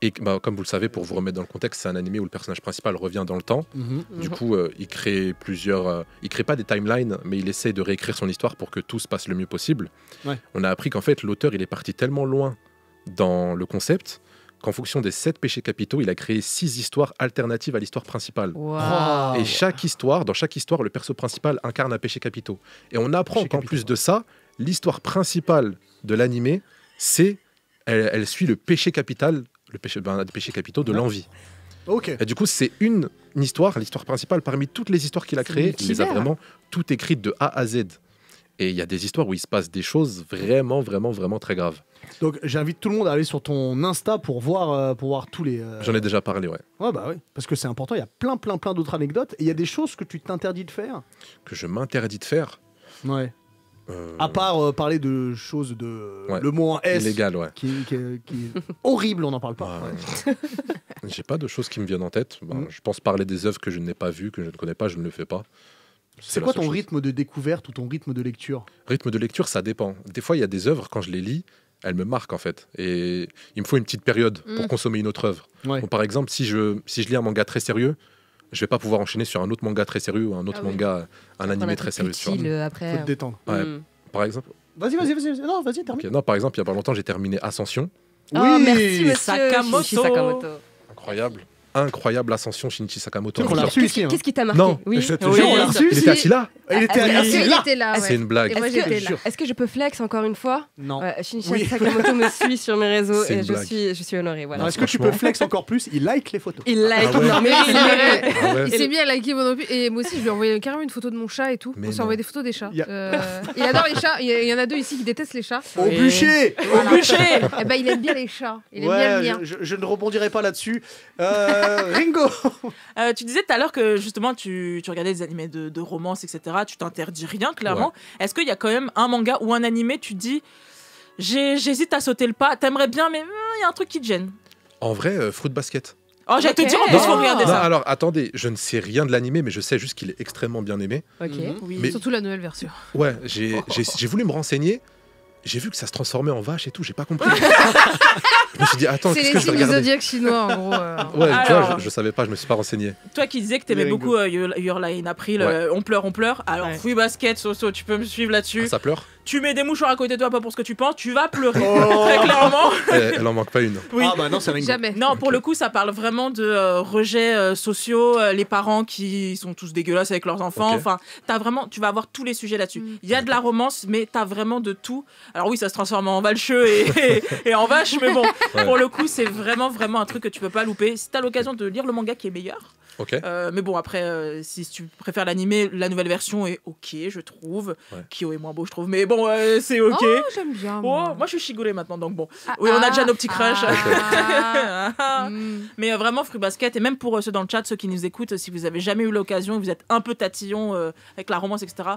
Et comme vous le savez, pour vous remettre dans le contexte, c'est un animé où le personnage principal revient dans le temps. Du coup, il crée il crée pas des timelines, mais il essaie de réécrire son histoire pour que tout se passe le mieux possible. Ouais. On a appris qu'en fait, l'auteur, il est parti tellement loin dans le concept qu'en fonction des 7 péchés capitaux, il a créé 6 histoires alternatives à l'histoire principale. Wow. Et dans chaque histoire, le perso principal incarne un péché capitaux. Et on apprend qu'en plus de ça, l'histoire principale de l'animé, elle suit le péché capital, des péchés capitaux de l'envie. Okay. Et du coup, c'est une histoire, l'histoire principale, parmi toutes les histoires qu'il a créées, il les a vraiment toutes écrites de A à Z. Et il y a des histoires où il se passe des choses vraiment, vraiment, vraiment très graves. Donc j'invite tout le monde à aller sur ton Insta pour voir tous les... J'en ai déjà parlé, ouais. Ouais, oui, parce que c'est important, il y a plein d'autres anecdotes. Et il y a des choses que tu t'interdis de faire? Que je m'interdis de faire? Ouais. À part parler de choses le mot en S illégal, qui est horrible, on n'en parle pas. J'ai pas de choses qui me viennent en tête. Je pense parler des œuvres que je n'ai pas vues, que je ne connais pas, je ne le fais pas. C'est quoi ton rythme de découverte ou ton rythme de lecture? Rythme de lecture, ça dépend. Des fois, il y a des œuvres, quand je les lis, elles me marquent en fait. Et il me faut une petite période pour consommer une autre œuvre. Ouais. Bon, par exemple, si je lis un manga très sérieux, je vais pas pouvoir enchaîner sur un autre manga très sérieux ou un autre manga, un animé très sérieux. Faut te détendre. Ouais. Par exemple. Vas-y. Non, vas-y, termine. Okay. Non, par exemple, il y a pas longtemps, j'ai terminé Ascension. Oui, merci monsieur Sakamoto. Incroyable Ascension, Shinichi Sakamoto. Qu'est-ce qui t'a marqué? Non, oui. Je te jure, on l'a reçu. Il était assis là. Il était là. C'est une blague. Est-ce que je peux flex encore une fois? Non. Shinichi Sakamoto me suit sur mes réseaux et je suis honorée. Voilà. Est-ce que tu peux flex encore plus? Il like les photos. Il like. Il s'est mis à liker mon opus. Et moi aussi, je lui ai envoyé carrément une photo de mon chat et tout. On s'est envoyé des photos des chats. Il adore les chats. Il y en a 2 ici qui détestent les chats. Au bûcher. Eh ben, il aime bien les chats. Il aime bien le mien. Je ne rebondirai pas là-dessus. Ringo. Tu disais tout à l'heure que justement tu regardais des animés de romance, etc. Tu t'interdis rien, clairement. Ouais. Est-ce qu'il y a quand même un manga ou un animé, tu te dis j'hésite à sauter le pas, t'aimerais bien, mais il y a un truc qui te gêne? En vrai, Fruit Basket. Oh, j'allais te dire, en plus, faut regarder ça. Alors, attendez, je ne sais rien de l'animé, mais je sais juste qu'il est extrêmement bien aimé. Oui. Mais... surtout la nouvelle version. Ouais, j'ai voulu me renseigner. J'ai vu que ça se transformait en vache et tout, j'ai pas compris. Je me suis dit, attends, qu'est-ce que je vais regarder? C'est les signes zodiaques chinois, en gros. Ouais, tu vois, je savais pas, je me suis pas renseigné. Toi qui disais que t'aimais beaucoup Your Lie in April, on pleure. Alors, Fruit Basket, Soso, tu peux me suivre là-dessus. Ça pleure? Tu mets des mouchoirs à côté de toi, pas pour ce que tu penses, tu vas pleurer. Très clairement. Elle en manque pas une. Oui. Ah bah non, c'est Ringo. Jamais. Non, pour le coup, ça parle vraiment de rejets sociaux, les parents qui sont tous dégueulasses avec leurs enfants. Enfin, tu vas avoir tous les sujets là-dessus. Il y a de la romance, mais t'as vraiment de tout. Alors oui, ça se transforme en valcheux et en vache, mais bon, pour le coup, c'est vraiment un truc que tu peux pas louper. Si t'as l'occasion de lire le manga qui est meilleur, Mais bon, après, si tu préfères l'animé, la nouvelle version est ok, je trouve. Kyo est moins beau, je trouve. Mais bon, c'est ok. Oh, j'aime bien. Moi, je suis Shigure maintenant, donc bon. Oui, on a déjà nos petits crushs. Mais vraiment, Fruit Basket, et même pour ceux dans le chat, ceux qui nous écoutent, si vous avez jamais eu l'occasion, vous êtes un peu tatillon avec la romance, etc.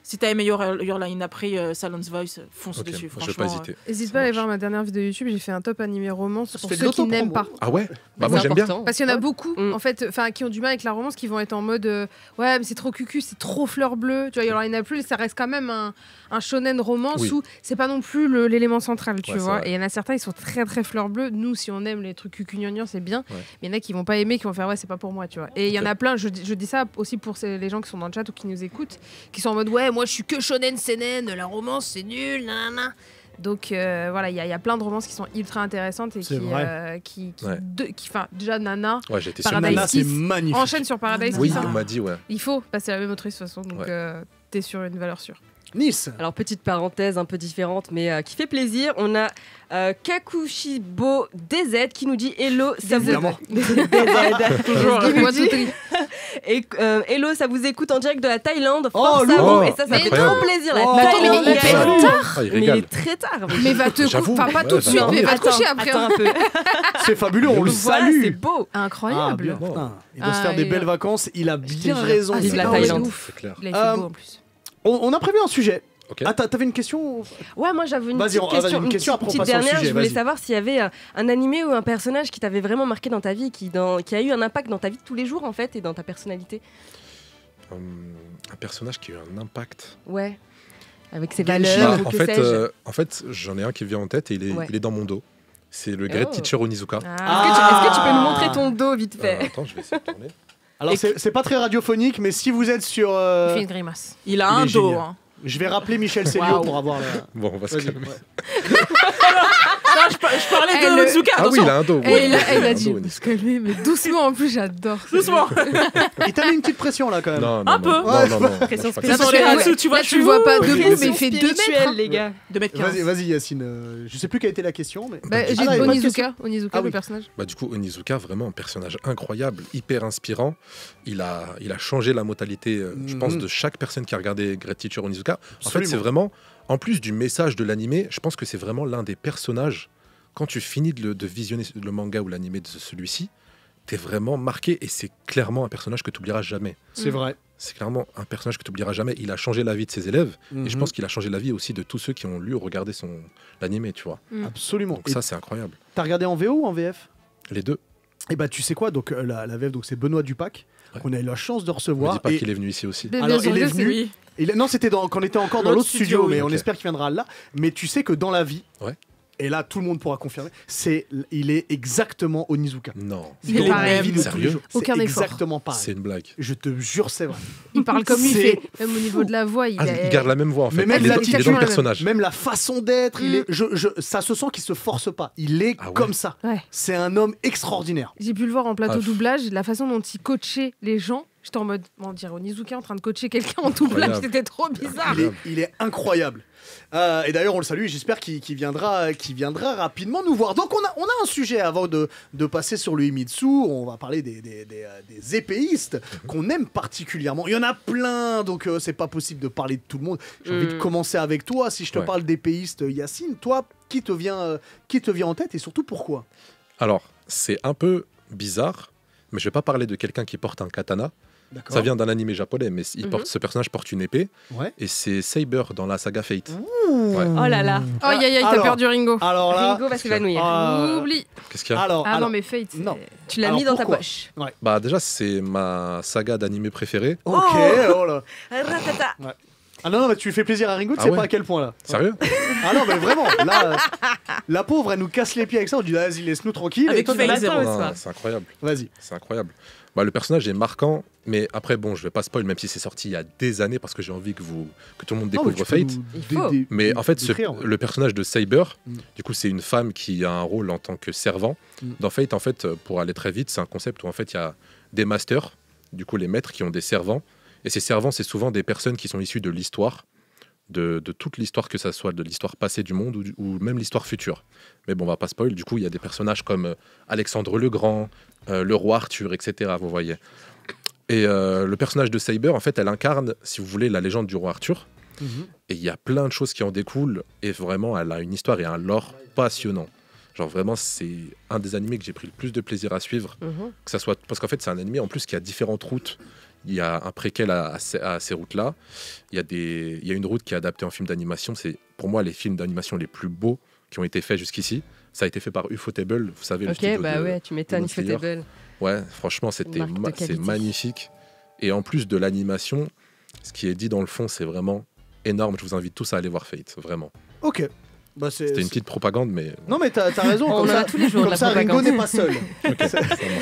Si t'as aimé Your Line après Salon's Voice, fonce dessus. Franchement, je vais pas hésiter. N'hésite pas à aller voir ma dernière vidéo YouTube. J'ai fait un top animé romance pour ceux qui n'aiment pas. Ah ouais. Bah moi j'aime bien. Parce qu'il y en a beaucoup en fait, qui ont du mal avec la romance, qui vont être en mode ouais mais c'est trop cucu, c'est trop fleur bleue. Tu vois, Your Line après, ça reste quand même un shonen romance où c'est pas non plus l'élément central, tu vois. Et il y en a certains, ils sont très très fleur bleue. Nous, si on aime les trucs cucu-gnangnan, c'est bien. Mais il y en a qui vont pas aimer, qui vont faire ouais c'est pas pour moi, tu vois. Et il y en a plein. Je dis ça aussi pour les gens qui sont dans le chat ou qui nous écoutent, qui sont en mode ouais moi je suis que shonen seinen, la romance c'est nul, nanana. Donc voilà, il y a plein de romances qui sont ultra intéressantes et déjà Nana, j'étais sur Nana, c'est magnifique. Enchaîne sur Paradise Oui, Kiss. on m'a dit Il faut passer à la même autrice de toute façon, donc t'es sur une valeur sûre. Nice. Alors petite parenthèse un peu différente mais qui fait plaisir, on a Kakushibo DZ qui nous dit hello, ça vous hello, ça vous écoute en direct de la Thaïlande. Force à vous. Et ça fait trop plaisir. Mais il est très tard. Mais va te coucher, pas tout de suite, mais va te coucher après. Attends un peu. C'est fabuleux, on le salue. C'est beau, incroyable. Il doit se faire des belles vacances. Il a bien raison. Vive la Thaïlande. Il a fait beau en plus. On a prévu un sujet. Okay. Ah, t'avais une question ? Ouais, moi j'avais une petite question. Une petite dernière, je voulais savoir s'il y avait un animé ou un personnage qui t'avait vraiment marqué dans ta vie, qui a eu un impact dans ta vie de tous les jours en fait et dans ta personnalité. Un personnage qui a eu un impact. Ouais. Avec ses valeurs ou en fait, j'en ai un qui vient en tête et il est dans mon dos. C'est le Great Teacher Onizuka. Est-ce que tu peux nous montrer ton dos vite fait ? Attends, je vais essayer de tourner. Alors c'est pas très radiophonique, mais si vous êtes sur... Il fait une grimace. Il a un dos. Je vais rappeler Michel Célio pour avoir la... Bon, on va se calmer. Je parlais de Onizuka. Ah oui, il a un dos. Il a dit se calmer, mais doucement en plus, j'adore. Doucement. Il t'a mis une petite pression là quand même. Non, un peu. Non. Pression spéciale. Tu vois, tu le vois pas debout, mais il fait 2 mètres, les gars. 2m15. Vas-y Yacine. Je sais plus quelle était la question. J'ai Onizuka, le personnage. Bah du coup, Onizuka, vraiment un personnage incroyable, hyper inspirant. Il a changé la mentalité, je pense, de chaque personne qui a regardé Great Teacher Onizuka. En fait, c'est vraiment, en plus du message de l'animé, je pense que c'est vraiment l'un des personnages, quand tu finis de visionner le manga ou l'animé de celui-ci, t'es vraiment marqué et c'est clairement un personnage que tu oublieras jamais. C'est vrai. C'est clairement un personnage que tu oublieras jamais. Il a changé la vie de ses élèves et je pense qu'il a changé la vie aussi de tous ceux qui ont lu ou regardé l'animé, tu vois. Absolument. Donc ça, c'est incroyable. T'as regardé en VO ou en VF ? Les deux. Et bah tu sais quoi, donc la VF, donc c'est Benoît Dupac. On a eu la chance de recevoir. Ne dis pas qu'il est venu ici aussi. Alors il est venu. Non, c'était quand on était encore dans l'autre studio, mais on espère qu'il viendra là. Mais tu sais que dans la vie, et là tout le monde pourra confirmer, il est exactement Onizuka. Non. Il est pareil. Sérieux ? Aucun effort. Exactement pareil. C'est une blague. Je te jure, c'est vrai. Il parle comme il fait, même au niveau de la voix. Il garde la même voix en fait. Mais il est dans le personnage. Même la façon d'être, ça se sent qu'il se force pas. Il est comme ça. Ouais. C'est un homme extraordinaire. J'ai pu le voir en plateau doublage, la façon dont il coachait les gens. J'étais en mode, on dirait Onizuka en train de coacher quelqu'un en doublage, c'était trop bizarre. Il est incroyable. Et d'ailleurs, on le salue, j'espère qu'il viendra rapidement nous voir. Donc, on a un sujet avant de passer sur le Himitsu. On va parler des épéistes qu'on aime particulièrement. Il y en a plein, donc c'est pas possible de parler de tout le monde. J'ai envie de commencer avec toi. Si je te parle d'épéistes, Yacine, toi, qui te vient en tête et surtout pourquoi ? Alors, c'est un peu bizarre, mais je vais pas parler de quelqu'un qui porte un katana. Ça vient d'un animé japonais, mais ce personnage porte une épée. Et c'est Saber dans la saga Fate. Oh là là. Oh t'as perdu Ringo. Alors là, Ringo va s'évanouir. Oublie. Qu'est-ce qu'il y a ? Non, mais Fate. Non. Tu l'as mis dans ta poche. Bah déjà, c'est ma saga d'animé préférée. Ok, oh là. Ah non, mais tu fais plaisir à Ringo, tu sais pas à quel point là. Sérieux ? Ah non, mais vraiment, là, la pauvre, elle nous casse les pieds avec ça, on dit vas-y, laisse-nous tranquille. Avec c'est incroyable. Vas-y. C'est incroyable. Bah, le personnage est marquant, mais après, bon, je vais pas spoil, même si c'est sorti il y a des années, parce que j'ai envie que tout le monde découvre Fate. Mais en fait, le personnage de Saber, du coup, c'est une femme qui a un rôle en tant que servant. Dans Fate, en fait, pour aller très vite, c'est un concept où en fait, il y a des masters, du coup, les maîtres qui ont des servants. Et ces servants, c'est souvent des personnes qui sont issues de l'histoire, de toute l'histoire, que ça soit de l'histoire passée du monde ou même l'histoire future. Mais bon, on va pas spoil. Du coup, il y a des personnages comme Alexandre le Grand, le roi Arthur, etc. Vous voyez. Et le personnage de Saber, en fait, elle incarne, si vous voulez, la légende du roi Arthur. Et il y a plein de choses qui en découlent. Et vraiment, elle a une histoire et un lore passionnant. Genre vraiment, c'est un des animés que j'ai pris le plus de plaisir à suivre. Que ça soit... Parce qu'en fait, c'est un animé en plus qui a différentes routes. Il y a un préquel à ces routes-là. Il y a une route qui est adaptée en film d'animation. C'est pour moi les films d'animation les plus beaux qui ont été faits jusqu'ici. Ça a été fait par Ufotable, vous savez, le studio ouais, tu m'étonnes, Ufotable. Ouais, franchement, c'est magnifique. Et en plus de l'animation, ce qui est dit dans le fond, c'est vraiment énorme. Je vous invite tous à aller voir Fate, vraiment. Ok. Bah c'était une petite propagande, mais... Non, mais t'as raison. On a tous les jours comme ça, Ringo n'est pas seul.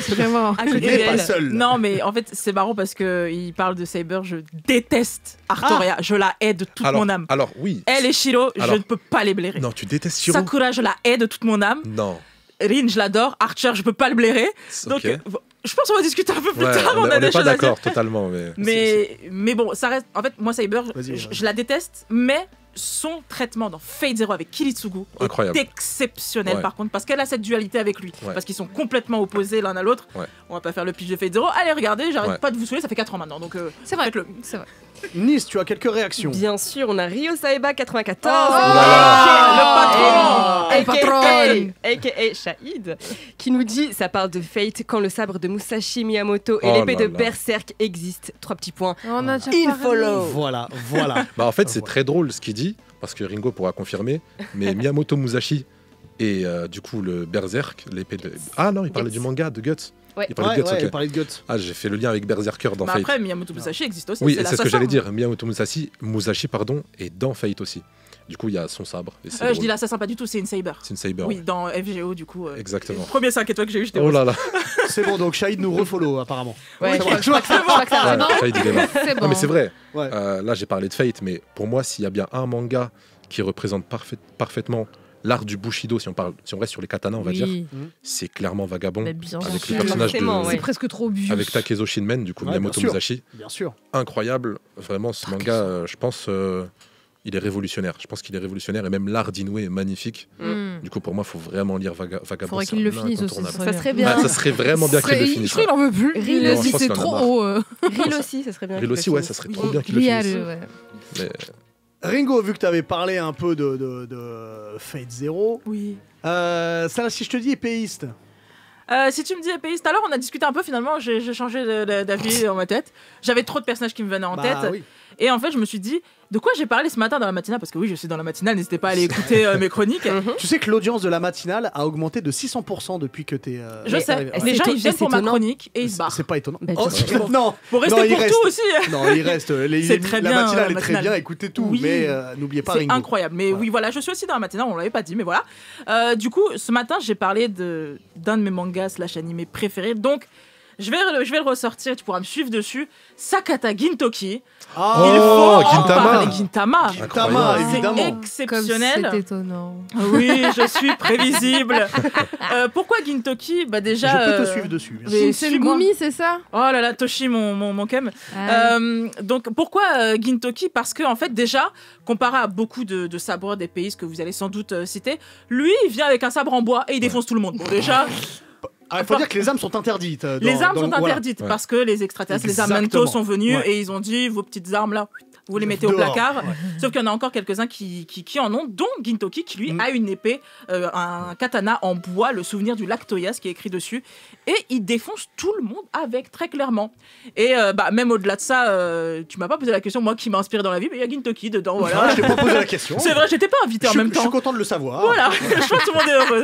Vraiment. Il n'est pas seul. Non, mais en fait, c'est marrant parce qu'il parle de Saber. Je déteste Artoria. Je la hais de toute mon âme. Alors, oui. Elle et Shiro, je ne peux pas les blairer. Non, tu détestes Shiro. Sakura, je la hais de toute mon âme. Non. Rin, je l'adore. Archer, je peux pas le blairer. Donc, je pense qu'on va discuter un peu plus tard. On n'est pas d'accord totalement. Mais bon, ça reste... En fait, moi, Saber, je la déteste, mais... Son traitement dans Fate Zero avec Kiritsugu est exceptionnel par contre, parce qu'elle a cette dualité avec lui, parce qu'ils sont complètement opposés l'un à l'autre. On va pas faire le pitch de Fate Zero. Allez, regardez, j'arrête pas de vous saouler, ça fait 4 ans maintenant, donc c'est vrai. C'est vrai. Nice, tu as quelques réactions. Bien sûr, on a Ryo Saeba 94, le patron, a.k.a. Shahid, qui nous dit, ça parle de Fate quand le sabre de Musashi Miyamoto et l'épée de Berserk existent. 3 petits points. On a déjà follow. Voilà. Bah en fait, c'est très drôle ce qu'il dit, parce que Ringo pourra confirmer, mais Miyamoto Musashi et du coup le Berserk, l'épée de... Ah non, il parlait du manga de Guts. Ouais. Il parlait de Guts. Ah, j'ai fait le lien avec Berserker dans Fate. Après, Miyamoto Musashi existe aussi. Oui, c'est ce que j'allais dire. Miyamoto Musashi, est dans Fate aussi. Du coup, il y a son sabre. Je dis l'assassin pas du tout, c'est une Saber. C'est une Saber. Oui, dans FGO, du coup. Exactement. Premier 5 étoiles que j'ai eu, j'étais Oh là là. C'est bon, donc Shahid nous refollow apparemment. Ouais, je crois que ça va. Shahid, il est là. C'est bon. Non, mais c'est vrai. Ouais. Là, j'ai parlé de Fate, mais pour moi, s'il y a bien un manga qui représente parfaitement l'art du Bushido, si on reste sur les katanas, on va dire, c'est clairement Vagabond, avec le personnage de... C'est presque trop vieux. Avec Takezo Shinmen, du coup, Miyamoto Musashi. Bien sûr. Incroyable. Vraiment, ce manga, je pense... il est révolutionnaire. Je pense qu'il est révolutionnaire et même l'art d'Inoue est magnifique. Du coup, pour moi, il faut vraiment lire Vagabond. Faudrait qu'il le finisse aussi. Ça serait bien. Ça serait vraiment bien qu'il le finisse. Je crois qu'il en veut plus. Ril aussi, c'est trop haut. Ril aussi, ça serait bien. Ril aussi, ouais, ça serait trop bien qu'il le finisse. Ringo, vu que tu avais parlé un peu de Fate Zero, ça, si je te dis épéiste. Si tu me dis épéiste, alors on a discuté un peu finalement, j'ai changé d'avis dans ma tête. J'avais trop de personnages qui me venaient en tête. Oui. Et en fait, je me suis dit, de quoi j'ai parlé ce matin dans la matinale? Parce que oui, je suis dans la matinale, n'hésitez pas à aller écouter mes chroniques. Tu sais que l'audience de la matinale a augmenté de 600% depuis que t'es... Je sais, les gens ils viennent pour ma chronique et ils se barrent. C'est pas étonnant. Non, pour rester pour tout aussi. Non, il reste. La matinale est très bien, écoutez tout, mais n'oubliez pas Ringo. C'est incroyable, mais oui, voilà, je suis aussi dans la matinale, on l'avait pas dit, mais voilà. Du coup, ce matin, j'ai parlé d'un de mes mangas / animés préférés, donc... Je vais le ressortir, tu pourras me suivre dessus. Sakata Gintoki. Il faut Gintama. Gintama, évidemment. C'est exceptionnel. C'est étonnant. Oui, je suis prévisible. Pourquoi Gintoki? Bah déjà. Je peux te suivre dessus. C'est le Gumi, c'est ça? Oh là là, Toshi, mon kem. Donc pourquoi Gintoki? Parce que en fait déjà, comparé à beaucoup de sabres des pays que vous allez sans doute citer, lui il vient avec un sabre en bois et il défonce tout le monde. Bon déjà. Il faut dire que les armes sont interdites. Les armes sont interdites parce que les extraterrestres, les Amento sont venus et ils ont dit vos petites armes là, vous les mettez au placard. Sauf qu'il y en a encore quelques-uns qui en ont, dont Gintoki qui lui a une épée, un katana en bois, le souvenir du lac Toyas qui est écrit dessus. Et il défonce tout le monde avec, très clairement. Et même au-delà de ça, tu m'as pas posé la question, moi qui m'a inspiré dans la vie, mais il y a Gintoki dedans. Voilà. Je t'ai pas posé la question. C'est vrai, j'étais pas invité en même temps. Je suis content de le savoir. Voilà, je crois que tout le monde est heureux.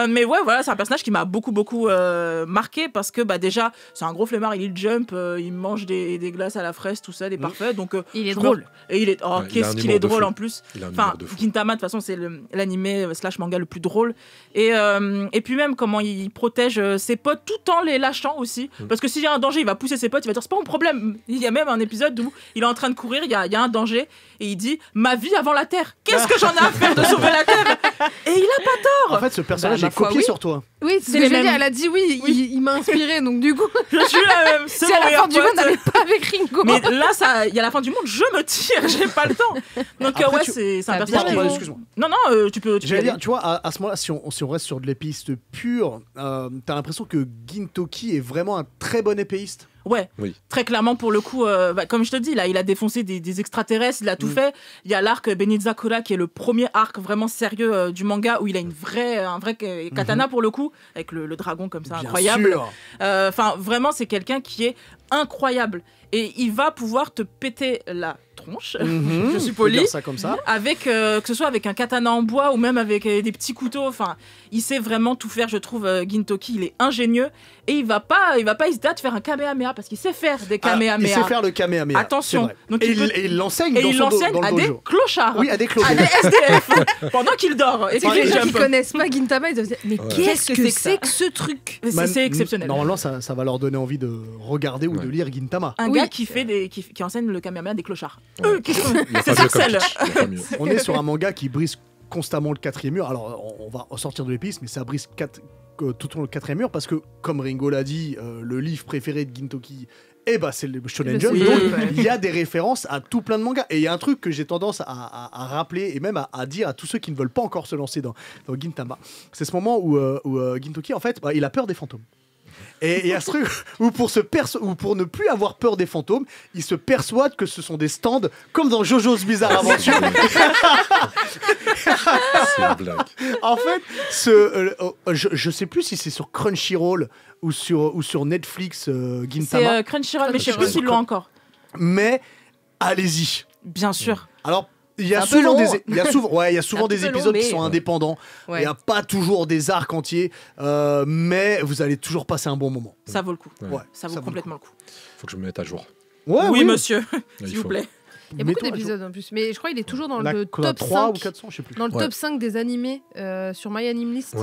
Mais ouais, voilà, c'est un personnage qui m'a beaucoup marqué parce que déjà, c'est un gros flemmard, il jump, il mange des glaces à la fraise, tout ça, des parfaits. Donc, il est drôle. Et il est qu'est-ce qu'il est drôle en plus. Enfin, Gintama de toute façon c'est l'animé / manga le plus drôle. Et puis même comment il protège ses potes tout en les lâchant aussi. Parce que s'il y a un danger, il va pousser ses potes, il va dire c'est pas mon problème. Il y a même un épisode où il est en train de courir, il y a un danger et il dit ma vie avant la Terre. Qu'est-ce que j'en ai à faire de sauver la Terre? Et il a pas tort. En fait, ce personnage est copié sur toi. Oui, c'est les mêmes. Elle a dit oui. Il m'a inspiré, donc du coup. Je suis la même. Si à la fin du monde, n'allait pas avec Ringo. Mais là, il y a la fin du monde, je me tire, j'ai pas le temps. Donc après, c'est un personnage. Excuse-moi. Non, tu peux. J'allais dire, tu vois, à ce moment-là, si on reste sur de l'épéiste pure, t'as l'impression que Gintoki est vraiment un très bon épéiste. Ouais, oui. Très clairement pour le coup, comme je te dis, là, il a défoncé des extraterrestres, il a tout fait. Il y a l'arc Benizakura qui est le premier arc vraiment sérieux du manga où il a un vrai katana pour le coup, avec le dragon comme ça, bien incroyable. Enfin, vraiment, c'est quelqu'un qui est incroyable. Et il va pouvoir te péter la tronche, je suis poli, ça comme ça. Avec, que ce soit avec un katana en bois ou même avec des petits couteaux. Enfin, il sait vraiment tout faire, je trouve. Gintoki, il est ingénieux et il va pas hésiter à te faire un kamehameha parce qu'il sait faire des kamehameha. Il sait faire le kamehameha. Attention. Donc il l'enseigne à des clochards. Oui, à des clochards. À des SDF pendant qu'il dort. Et les gens qui connaissent pas Gintama, ils se disent mais qu'est-ce que c'est que ce truc? C'est exceptionnel. Normalement, ça va leur donner envie de regarder ou de lire Gintama. Un gars qui enseigne le kamehameha des clochards. C'est Sarcelle. On est sur un manga qui brise constamment le 4e mur. Alors, on va sortir de l'épice, mais ça brise tout au long le 4e mur parce que, comme Ringo l'a dit, le livre préféré de Gintoki, c'est le Shonen Jump. Donc, il y a des références à tout plein de mangas. Et il y a un truc que j'ai tendance à rappeler et même à dire à tous ceux qui ne veulent pas encore se lancer dans Gintama. C'est ce moment où Gintoki, en fait, il a peur des fantômes. Et il y a ce truc où pour ne plus avoir peur des fantômes, il se persuade que ce sont des stands comme dans Jojo's Bizarre Adventure. C'est une blague. En fait, je sais plus si c'est sur Crunchyroll ou sur Netflix Gintama. C'est Crunchyroll, mais je sais plus s'ils l'ont encore. Mais allez-y. Bien sûr. Alors, il y a souvent des épisodes qui sont indépendants. Il n'y a pas toujours des arcs entiers, mais vous allez toujours passer un bon moment. Ça vaut le coup. Ça vaut complètement le coup. Faut que je me mette à jour. Oui, monsieur, s'il vous plaît. Il y a beaucoup d'épisodes en plus, mais je crois qu'il est toujours dans le top 3 5, ou 400, je sais plus. dans le top 5 des animés sur MyAnimeList.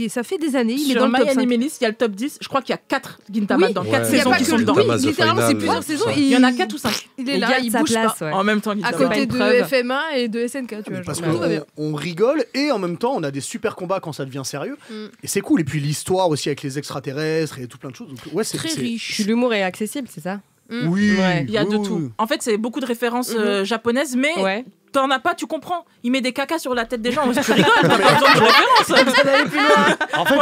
Ça fait des années, il est dans le top 5. Sur MyAnimeList, il y a le top 10, je crois qu'il y a 4 Gintama dans 4 saisons qui sont dedans. Oui, littéralement, c'est plusieurs saisons. Il y en a 4 ou 5. Il est là, il bouge pas. En même temps, à côté de FMA et de SNK, tu vois. Parce qu'on rigole et en même temps, on a des super combats quand ça devient sérieux. Et c'est cool. Et puis l'histoire aussi avec les extraterrestres et tout plein de choses. C'est très riche. L'humour est accessible, c'est ça? Oui, il y a de tout. En fait, c'est beaucoup de références japonaises, mais t'en as pas, tu comprends. Il met des cacas sur la tête des gens, tu rigoles, t'as pas besoin de références. En fait,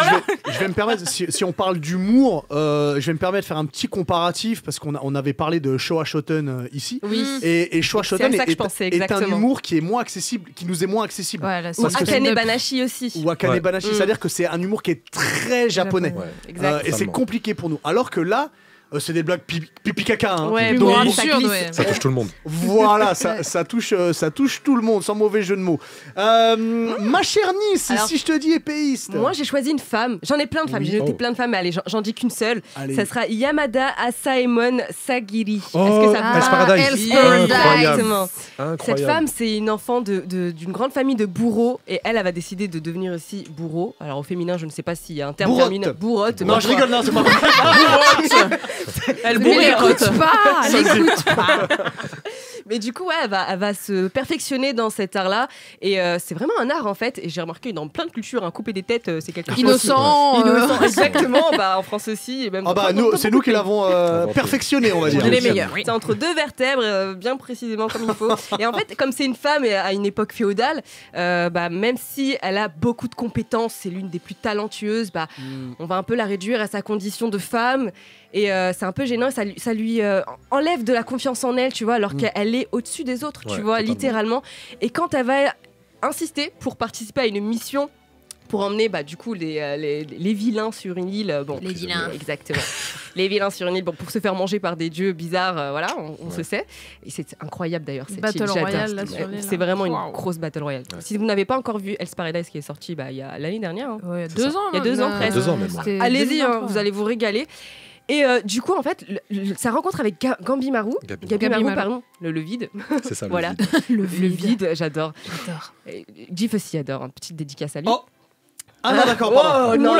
je vais me permettre, si on parle d'humour, je vais me permettre de faire un petit comparatif parce qu'on avait parlé de Showa Shoten ici. Oui. Et Showa Shoten est un humour qui est moins accessible, qui nous est moins accessible. Ou Akane Banashi aussi. Ou Akane Banashi, c'est-à-dire que c'est un humour qui est très japonais. Et c'est compliqué pour nous. Alors que là, c'est des blagues pipi caca. Ça touche tout le monde. Voilà, ça touche tout le monde, sans mauvais jeu de mots. Ma chère Nice, si je te dis épéiste. Moi, j'ai choisi une femme. J'en ai plein de femmes. J'ai noté plein de femmes, mais allez, j'en dis qu'une seule. Allez. Ça sera Yamada Asaemon Sagiri. Est-ce que ça Hell's Paradise. Exactement. Cette femme, c'est une enfant d'une grande famille de bourreaux, et elle va décider de devenir aussi bourreau. Alors au féminin, je ne sais pas s'il y a un terme féminin. Bourrotte. Non, je rigole, non, c'est pas bourrotte. Elle n'écoute pas. Mais du coup, elle va se perfectionner dans cet art-là. Et c'est vraiment un art, en fait. Et j'ai remarqué dans plein de cultures, couper des têtes, c'est quelque chose. Innocent. Exactement. En France aussi. Et même c'est nous qui l'avons perfectionné, on va dire. Les meilleurs. C'est entre deux vertèbres, bien précisément comme il faut. Et en fait, comme c'est une femme à une époque féodale, même si elle a beaucoup de compétences, c'est l'une des plus talentueuses, on va un peu la réduire à sa condition de femme. Et c'est un peu gênant, ça lui enlève de la confiance en elle, tu vois, alors qu'elle est au-dessus des autres, tu vois, littéralement. Et quand elle va insister pour participer à une mission, pour emmener du coup les vilains sur une île, les vilains, exactement, les vilains sur une île, pour se faire manger par des dieux bizarres, on se sait. Et c'est incroyable d'ailleurs cette Battle Royale là sur l'île. C'est vraiment une grosse Battle Royale. Si vous n'avez pas encore vu Hell's Paradise qui est sorti il y a l'année dernière, il y a 2 ans, il y a 2 ans presque. 2 ans même. Allez-y, vous allez vous régaler. Et du coup, en fait, sa rencontre avec Gabi Maru, pardon, le vide. C'est ça, voilà. Le vide, j'adore. Jif aussi adore, une petite dédicace à lui. Ah non, d'accord, pardon. Non,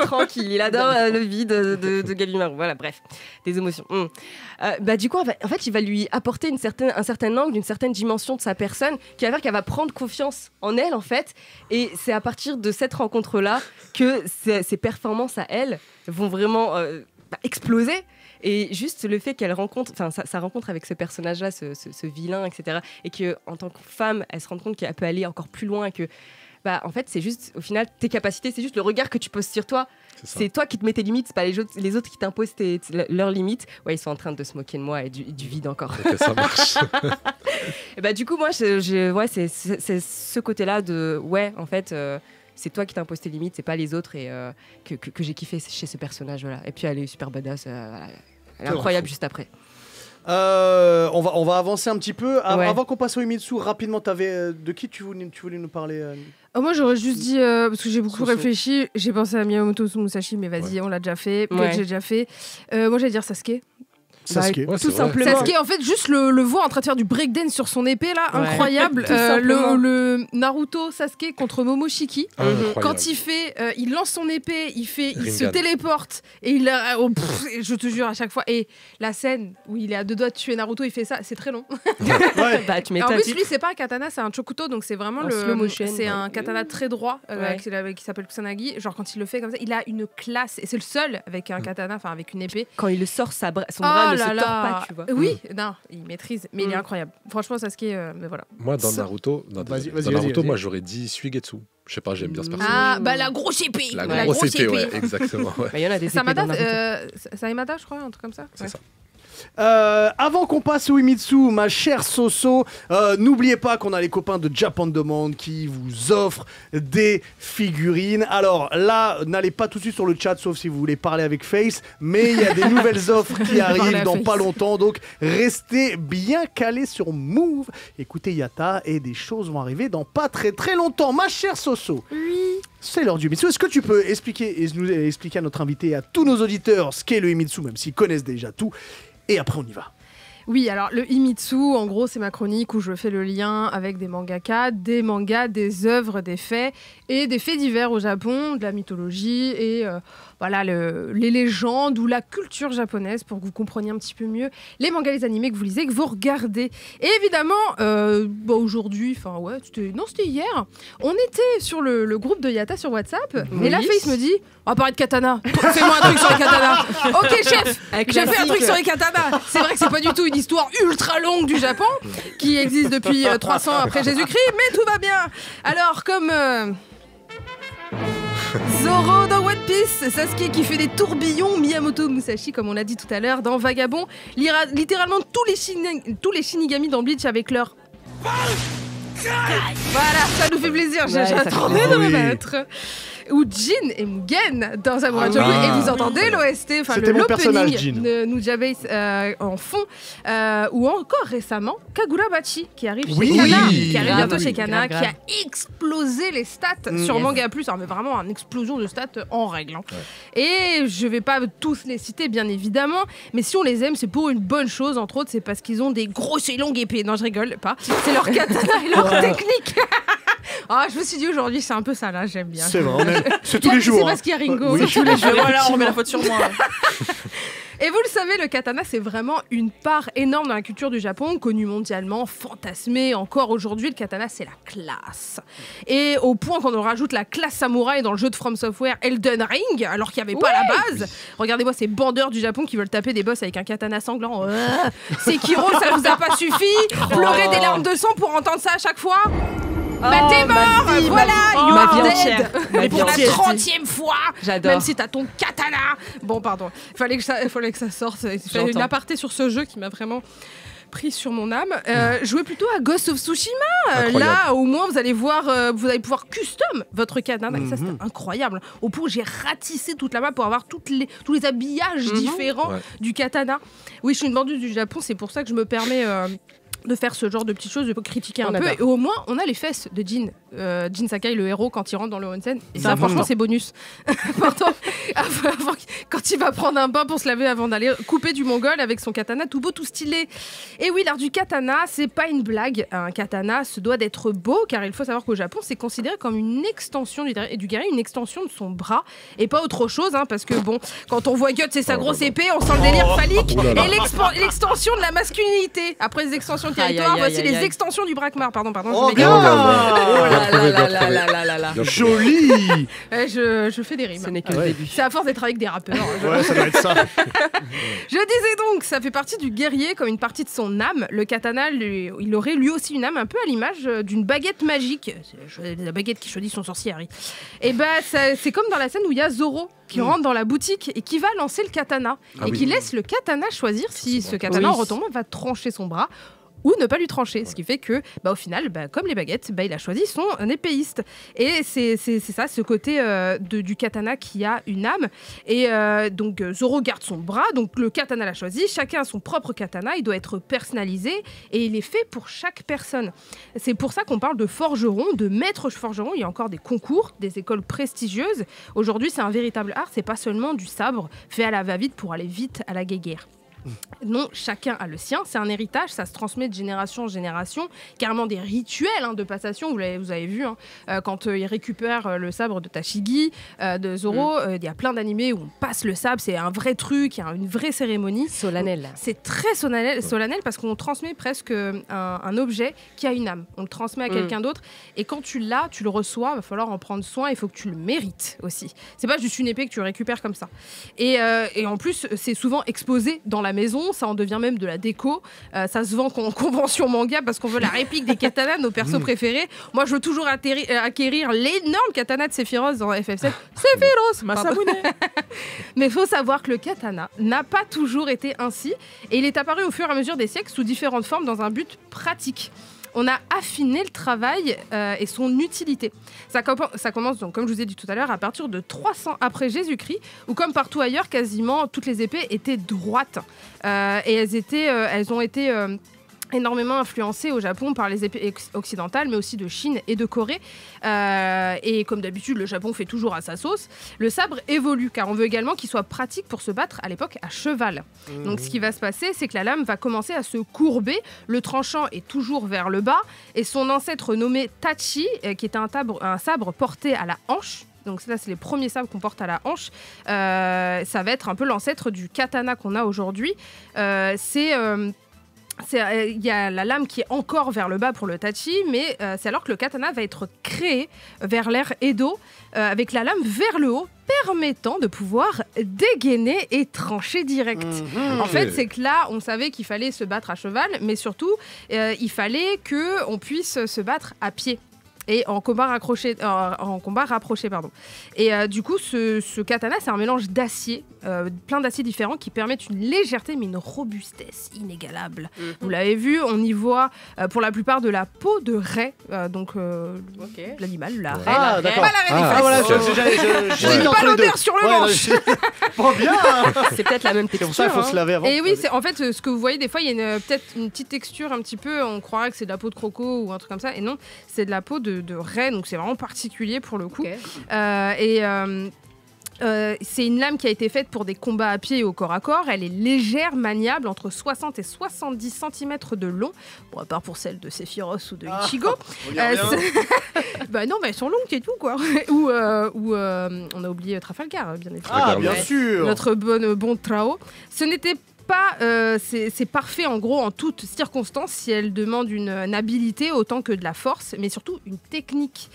tranquille, il adore le vide de Gabi Maru. Voilà, bref, des émotions. Du coup, en fait, il va lui apporter un certain angle, une certaine dimension de sa personne qui va faire qu'elle va prendre confiance en elle, en fait. Et c'est à partir de cette rencontre-là que ses performances à elle vont vraiment exploser. Et juste le fait qu'elle rencontre, sa rencontre avec ce personnage-là, ce vilain, etc., et qu'en tant que femme, elle se rende compte qu'elle peut aller encore plus loin, que bah en fait c'est juste au final tes capacités, c'est juste le regard que tu poses sur toi. C'est toi qui te mets tes limites, c'est pas les autres qui t'imposent leurs limites. Ouais, ils sont en train de se moquer de moi et du vide encore. Ok, ça marche. Et bah du coup moi c'est ce côté-là de en fait c'est toi qui t'imposes tes limites, c'est pas les autres et que j'ai kiffé chez ce personnage voilà. Et puis elle est super badass, elle est incroyable juste après. On va avancer un petit peu. Avant qu'on passe au Himitsu, rapidement, de qui tu voulais nous parler moi j'aurais juste dit, parce que j'ai beaucoup réfléchi, j'ai pensé à Miyamoto Musashi, mais vas-y, on l'a déjà fait, peut-être j'ai déjà fait. Moi j'allais dire Sasuke. Sasuke. Tout simplement. Sasuke, en fait, juste le voir en train de faire du breakdance sur son épée, là, incroyable. Le Naruto Sasuke contre Momoshiki. Quand il lance son épée, il se téléporte et je te jure à chaque fois. Et la scène où il est à 2 doigts de tuer Naruto, il fait ça, c'est très long. Bah, tu m'étonnes. En plus, lui, c'est pas un katana, c'est un chokuto, donc c'est vraiment c'est un katana très droit qui s'appelle Kusanagi. Genre quand il le fait comme ça, il a une classe et c'est le seul avec un katana, enfin avec une épée. Quand il le sort, son bras ne se tord pas, tu vois. Oui, non, il maîtrise, mais il est incroyable. Franchement, Sasuke, mais voilà. Moi, dans Naruto, moi j'aurais dit Suigetsu. Je sais pas, j'aime bien ce personnage. Ah, bah la grosse épée. La grosse épée, ouais, exactement. Il y en a des Samada, Saemada, je crois, un truc comme ça. C'est ça. Avant qu'on passe au Himitsu, ma chère Soso, n'oubliez pas qu'on a les copains de Japan Demand qui vous offrent des figurines. Alors là, n'allez pas tout de suite sur le chat, sauf si vous voulez parler avec Face, mais il y a des nouvelles offres qui arrivent dans pas longtemps, donc restez bien calés sur Move. Écoutez Yata et des choses vont arriver dans pas très très longtemps. Ma chère Soso, c'est l'heure du Himitsu. Est-ce que tu peux expliquer à notre invité et à tous nos auditeurs ce qu'est le Himitsu, même s'ils connaissent déjà tout? Et après, on y va. Oui, alors le Himitsu, en gros, c'est ma chronique où je fais le lien avec des mangakas, des mangas, des œuvres, des faits et des faits divers au Japon, de la mythologie et les légendes ou la culture japonaise pour que vous compreniez un petit peu mieux les mangas, les animés que vous lisez, que vous regardez. Et évidemment, aujourd'hui, c'était hier, on était sur le groupe de Yata sur WhatsApp et la Face me dit on va parler de katana. Fais-moi un truc sur les katanas. Ok, chef, j'ai fait un truc sur les katanas. C'est vrai que c'est pas du tout une histoire ultra longue du Japon qui existe depuis 300 après Jésus-Christ, mais tout va bien. Alors, comme Zoro dans One Piece, Sasuke qui fait des tourbillons, Miyamoto Musashi, comme on l'a dit tout à l'heure, dans Vagabond, littéralement tous les Shinigami dans Bleach avec leur... Voilà, ça nous fait plaisir, j'attendais de le mettre. Ou Jin et Mugen dans Samurai Champloo et vous entendez l'OST, enfin l'opening de Nujabase en fond, ou encore récemment Kagurabachi qui arrive chez Kana, qui arrive bientôt chez Kana, qui a explosé les stats sur Manga Plus, mais vraiment une explosion de stats en règle. Et je vais pas tous les citer bien évidemment, mais si on les aime c'est pour une bonne chose, entre autres c'est parce qu'ils ont des grosses et longues épées. Non je rigole pas, c'est leur katana et leur technique. Je me suis dit aujourd'hui c'est un peu ça là, j'aime bien. C'est vrai, c'est tous les jours. C'est parce qu'il y a Ringo. Oui, tous les jours. Voilà, on met la faute sur moi. Et vous le savez, le katana, c'est vraiment une part énorme dans la culture du Japon, connue mondialement, fantasmée. Encore aujourd'hui, le katana, c'est la classe. Et au point qu'on en rajoute la classe samouraï dans le jeu de From Software Elden Ring, alors qu'il n'y avait pas à la base. Regardez-moi ces bandeurs du Japon qui veulent taper des boss avec un katana sanglant. Sekiro, ça vous a pas suffi? Pleurer des larmes de sang pour entendre ça à chaque fois? T'es mort, voilà, you are dead. Mais pour la 30e fois, j'adore. Même si t'as ton katana. Bon, pardon, fallait que ça sorte. Il fallait une aparté sur ce jeu qui m'a vraiment pris sur mon âme. Jouez plutôt à Ghost of Tsushima. Là, au moins, vous allez pouvoir custom votre katana. Et ça, c'était incroyable. Au point où j'ai ratissé toute la map pour avoir tous les habillages différents du katana. Oui, je suis une vendeuse du Japon, c'est pour ça que je me permets... de faire ce genre de petites choses, de critiquer un peu. Et au moins, on a les fesses de Jin. Jin Sakai, le héros, quand il rentre dans le onsen. Et ça, franchement, c'est bonus. Quand il va prendre un bain pour se laver avant d'aller couper du mongol avec son katana tout beau, tout stylé. Et oui, l'art du katana, c'est pas une blague. Un katana se doit d'être beau, car il faut savoir qu'au Japon, c'est considéré comme une extension du guerrier, une extension de son bras, et pas autre chose, parce que bon, quand on voit Guts et sa grosse épée, on sent le délire phallique, et l'extension de la masculinité. Après les extensions territoire, voici les extensions du Brakmar. Pardon, je vais dire encore. là. Joli. Je fais des rimes. Ce n'est que le début. C'est à force d'être avec des rappeurs. Ouais, ça doit être ça. Je disais donc, ça fait partie du guerrier comme une partie de son âme. Le katana, il aurait lui aussi une âme un peu à l'image d'une baguette magique. C'est la baguette qui choisit son sorcier, Harry. Et c'est comme dans la scène où il y a Zoro qui rentre dans la boutique et qui va lancer le katana et qui laisse le katana choisir si ce katana en retombant va trancher son bras ou ne pas lui trancher. Ce qui fait que, au final, comme les baguettes, il a choisi son épéiste. Et c'est ça, ce côté du katana qui a une âme. Et donc, Zoro garde son bras, donc le katana l'a choisi. Chacun a son propre katana, il doit être personnalisé et il est fait pour chaque personne. C'est pour ça qu'on parle de forgeron, de maître forgeron. Il y a encore des concours, des écoles prestigieuses. Aujourd'hui, c'est un véritable art, c'est pas seulement du sabre fait à la va-vite pour aller vite à la guéguerre. Non, chacun a le sien, c'est un héritage, ça se transmet de génération en génération, carrément des rituels de passation, vous avez vu, quand il récupère le sabre de Tashigi, de Zoro, il y a plein d'animés où on passe le sabre, c'est un vrai truc, il y a une vraie cérémonie. Solennel. C'est très solennel parce qu'on transmet presque un objet qui a une âme, on le transmet à quelqu'un d'autre, et quand tu l'as, tu le reçois, il va falloir en prendre soin, il faut que tu le mérites aussi. C'est pas juste une épée que tu récupères comme ça. Et en plus, c'est souvent exposé dans la maison, ça en devient même de la déco, ça se vend en convention manga parce qu'on veut la réplique des katanas de nos persos préférés. Moi je veux toujours acquérir l'énorme katana de Sephiroth dans FF7. Sephiroth, Masamune. Mais il faut savoir que le katana n'a pas toujours été ainsi et il est apparu au fur et à mesure des siècles sous différentes formes dans un but pratique. On a affiné le travail et son utilité. Ça commence donc, comme je vous ai dit tout à l'heure, à partir de 300 après Jésus-Christ, où comme partout ailleurs, quasiment toutes les épées étaient droites. Et elles ont été énormément influencées au Japon par les épées occidentales, mais aussi de Chine et de Corée. Et comme d'habitude, le Japon fait toujours à sa sauce. Le sabre évolue, car on veut également qu'il soit pratique pour se battre à l'époque à cheval. Donc ce qui va se passer, c'est que la lame va commencer à se courber, le tranchant est toujours vers le bas, et son ancêtre nommé Tachi, qui est un sabre porté à la hanche. Donc ça, c'est les premiers sabres qu'on porte à la hanche. Ça va être un peu l'ancêtre du katana qu'on a aujourd'hui. Il y a la lame qui est encore vers le bas pour le tachi, mais c'est alors que le katana va être créé vers l'ère Edo, avec la lame vers le haut, permettant de pouvoir dégainer et trancher direct. En fait, c'est que là, on savait qu'il fallait se battre à cheval, mais surtout, il fallait qu'on puisse se battre à pied. Et en combat rapproché. Et du coup, ce katana, c'est un mélange d'acier, plein d'aciers différents qui permettent une légèreté mais une robustesse inégalable. Vous l'avez vu, on y voit pour la plupart de la peau de raie, l'animal, la raie. Ah, d'accord. Pas la raie des fesses. J'ai pas l'odeur sur le manche. Pas bien. C'est peut-être la même texture. C'est pour ça qu'il faut se laver avant. Et oui, en fait, ce que vous voyez, des fois, il y a peut-être une petite texture un petit peu, on croirait que c'est de la peau de croco ou un truc comme ça, et non, c'est de la peau de raie, donc c'est vraiment particulier pour le coup. C'est une lame qui a été faite pour des combats à pied et au corps à corps. Elle est légère, maniable, entre 60 et 70 cm de long. Bon, à part pour celle de Sephiroth ou de Ichigo. Non, elles sont longues et tout, quoi. Ou on a oublié Trafalgar, bien évidemment. Ah, bien sûr. Notre bon Trao. Ce n'était pas, c'est parfait en gros en toutes circonstances si elle demande une habilité autant que de la force, mais surtout une technique.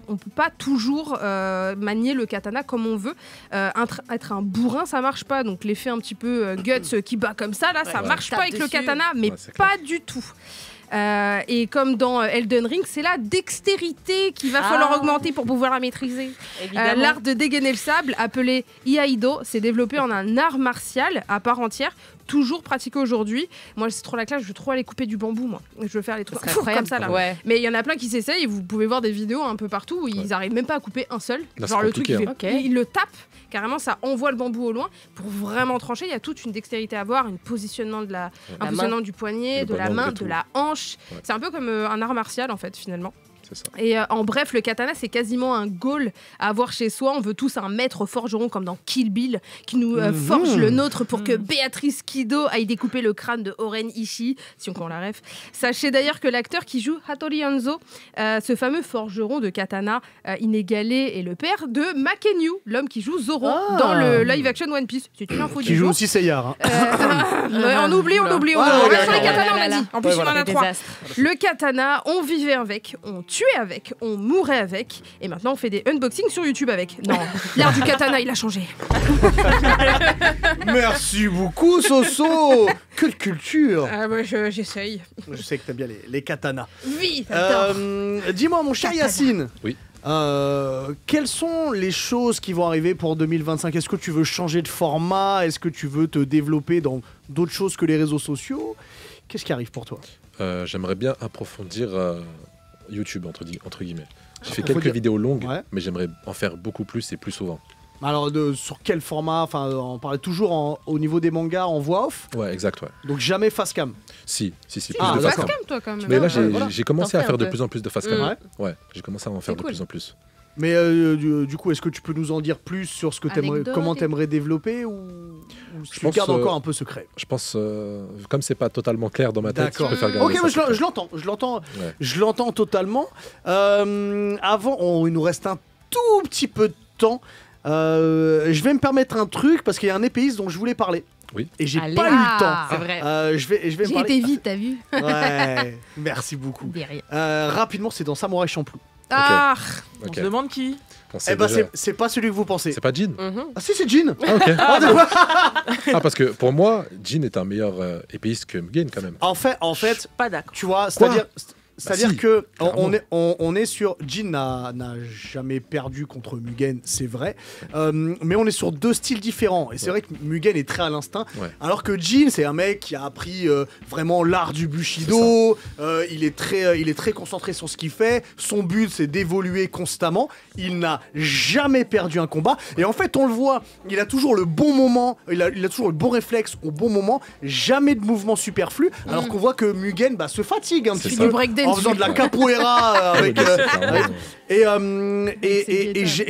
On peut pas toujours manier le katana comme on veut. Être un bourrin, ça marche pas. Donc l'effet un petit peu guts qui bat comme ça, là, ça marche pas avec le katana, mais pas du tout. Et comme dans Elden Ring, c'est la dextérité qu'il va falloir augmenter pour pouvoir la maîtriser. L'art de dégainer le sable, appelé Iaido, s'est développé en un art martial à part entière, toujours pratiqué aujourd'hui. Moi, c'est trop la classe, je veux trop aller couper du bambou, moi. Je veux faire les trucs comme ça, là. Ouais. Mais il y en a plein qui s'essayent, et vous pouvez voir des vidéos un peu partout où ils arrivent même pas à couper un seul. Là, genre le truc, il le tape, carrément, ça envoie le bambou au loin. Pour vraiment trancher, il y a toute une dextérité à avoir, un positionnement du poignet, de la main, de la hanche. Ouais. C'est un peu comme un art martial, en fait, finalement. C'est ça. Et en bref, le katana, c'est quasiment un goal à avoir chez soi. On veut tous un maître forgeron comme dans Kill Bill qui nous forge le nôtre pour que Béatrice Kido aille découper le crâne de Oren Ishii, si on connaît la ref. Sachez d'ailleurs que l'acteur qui joue Hattori Hanzo, ce fameux forgeron de katana inégalé, est le père de Makenyu, l'homme qui joue Zoro dans le live action One Piece. C'est une info qui joue aussi Seiya. On oublie. On reste sur les katanas, on a dit. En plus, il y en a 3. Le katana, on vivait avec, on tuait avec, on mourait avec, et maintenant on fait des unboxings sur YouTube avec. Non, l'art du katana, il a changé. Merci beaucoup, Soso. Quelle culture. Moi, j'essaye. Je sais que t'aimes bien les katanas. Oui, dis-moi, mon cher Yacine. Oui. Quelles sont les choses qui vont arriver pour 2025 ? Est-ce que tu veux changer de format ? Est-ce que tu veux te développer dans d'autres choses que les réseaux sociaux ? Qu'est-ce qui arrive pour toi ? J'aimerais bien approfondir YouTube, entre guillemets. J'ai fait quelques vidéos longues, mais j'aimerais en faire beaucoup plus et plus souvent. Alors, sur quel format ? Enfin, on parlait toujours au niveau des mangas en voix off ? Ouais, exact, ouais. Donc jamais face cam ? Si, plus de face cam. Toi, quand même. Mais là, j'ai commencé à faire de plus en plus de face cam. Ouais, j'ai commencé à en faire de plus en plus. Mais du coup, est-ce que tu peux nous en dire plus sur ce que comment t'aimerais développer ou tu gardes encore un peu secret ? Je pense, comme c'est pas totalement clair dans ma tête, je préfère garder ça. Ok, je l'entends totalement. Avant, il nous reste un tout petit peu de temps. Je vais me permettre un truc parce qu'il y a un épéiste dont je voulais parler. Oui. Et j'ai pas eu le temps. C'est vrai. Je vais J'ai été vite, t'as vu ? Ouais, merci beaucoup. Rapidement, c'est dans Samouraï Champloo. Ah, on se demande qui ? Eh ben, c'est pas celui que vous pensez. C'est pas Jin. Ah si, c'est Jin. Ah, ok. Parce que pour moi, Jin est un meilleur épéiste que Mugen quand même. En fait, pas d'accord. Tu vois, c'est-à-dire que on est sur Jin n'a jamais perdu contre Mugen, c'est vrai, mais on est sur deux styles différents. Et c'est vrai que Mugen est très à l'instinct, alors que Jin c'est un mec qui a appris vraiment l'art du Bushido. Il est très concentré sur ce qu'il fait. Son but c'est d'évoluer constamment. Il n'a jamais perdu un combat. Et en fait on le voit, il a toujours le bon moment, il a toujours le bon réflexe au bon moment. Jamais de mouvement superflu. Alors qu'on voit que Mugen se fatigue un petit peu. En faisant de la capoeira et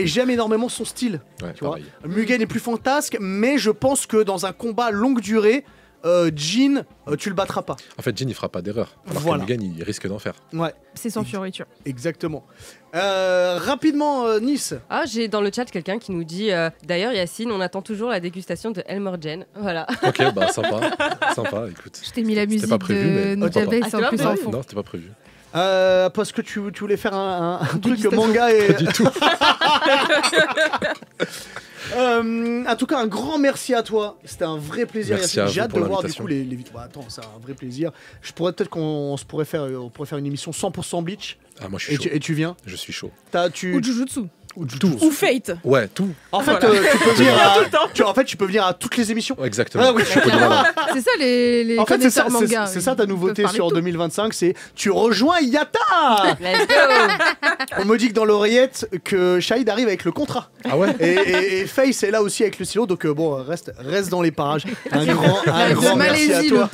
j'aime énormément son style. Tu vois. Mugen est plus fantasque, mais je pense que dans un combat longue durée, Jin, tu le battras pas. En fait, Jin il fera pas d'erreur. Alors que Mugen il risque d'en faire. Ouais. C'est sans fioriture. Exactement. Rapidement, Nice. J'ai dans le chat quelqu'un qui nous dit d'ailleurs, Yacine, on attend toujours la dégustation de Elmorgen. Voilà. Ok, sympa, écoute. Je t'ai mis la musique pas prévu, de Nujabes en plus en fond. Non, c'était pas prévu. Parce que tu voulais faire un truc manga et... Pas du tout. En tout cas, un grand merci à toi. C'était un vrai plaisir. J'ai hâte de voir du coup les vidéos. Attends, c'est un vrai plaisir. On pourrait faire une émission 100% Bleach. Ah, moi je suis chaud. Et tu viens ? Je suis chaud. Ou Jujutsu. Ou Fate. Ouais, tout. En fait, tu peux venir à toutes les émissions. Exactement. Ah, oui. C'est ça les connaisseurs manga. C'est ça ta nouveauté sur 2025, c'est tu rejoins Yatta. Let's go. On me dit que dans l'oreillette que Shahid arrive avec le contrat. Ah ouais. Et Face est là aussi avec le stylo, donc reste dans les parages. Un grand merci à toi.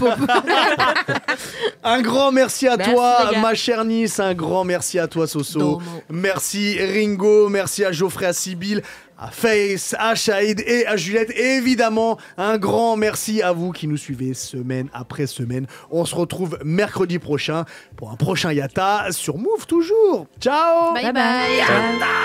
Un grand merci à toi, ma chère Nice. Un grand merci à toi, Soso. Merci Ringo. Merci à Geoffrey, à Sybille, à Face, à Shahid et à Juliette. Et évidemment, un grand merci à vous qui nous suivez semaine après semaine. On se retrouve mercredi prochain pour un prochain Yatta sur Move toujours. Ciao. Bye bye. Yatta.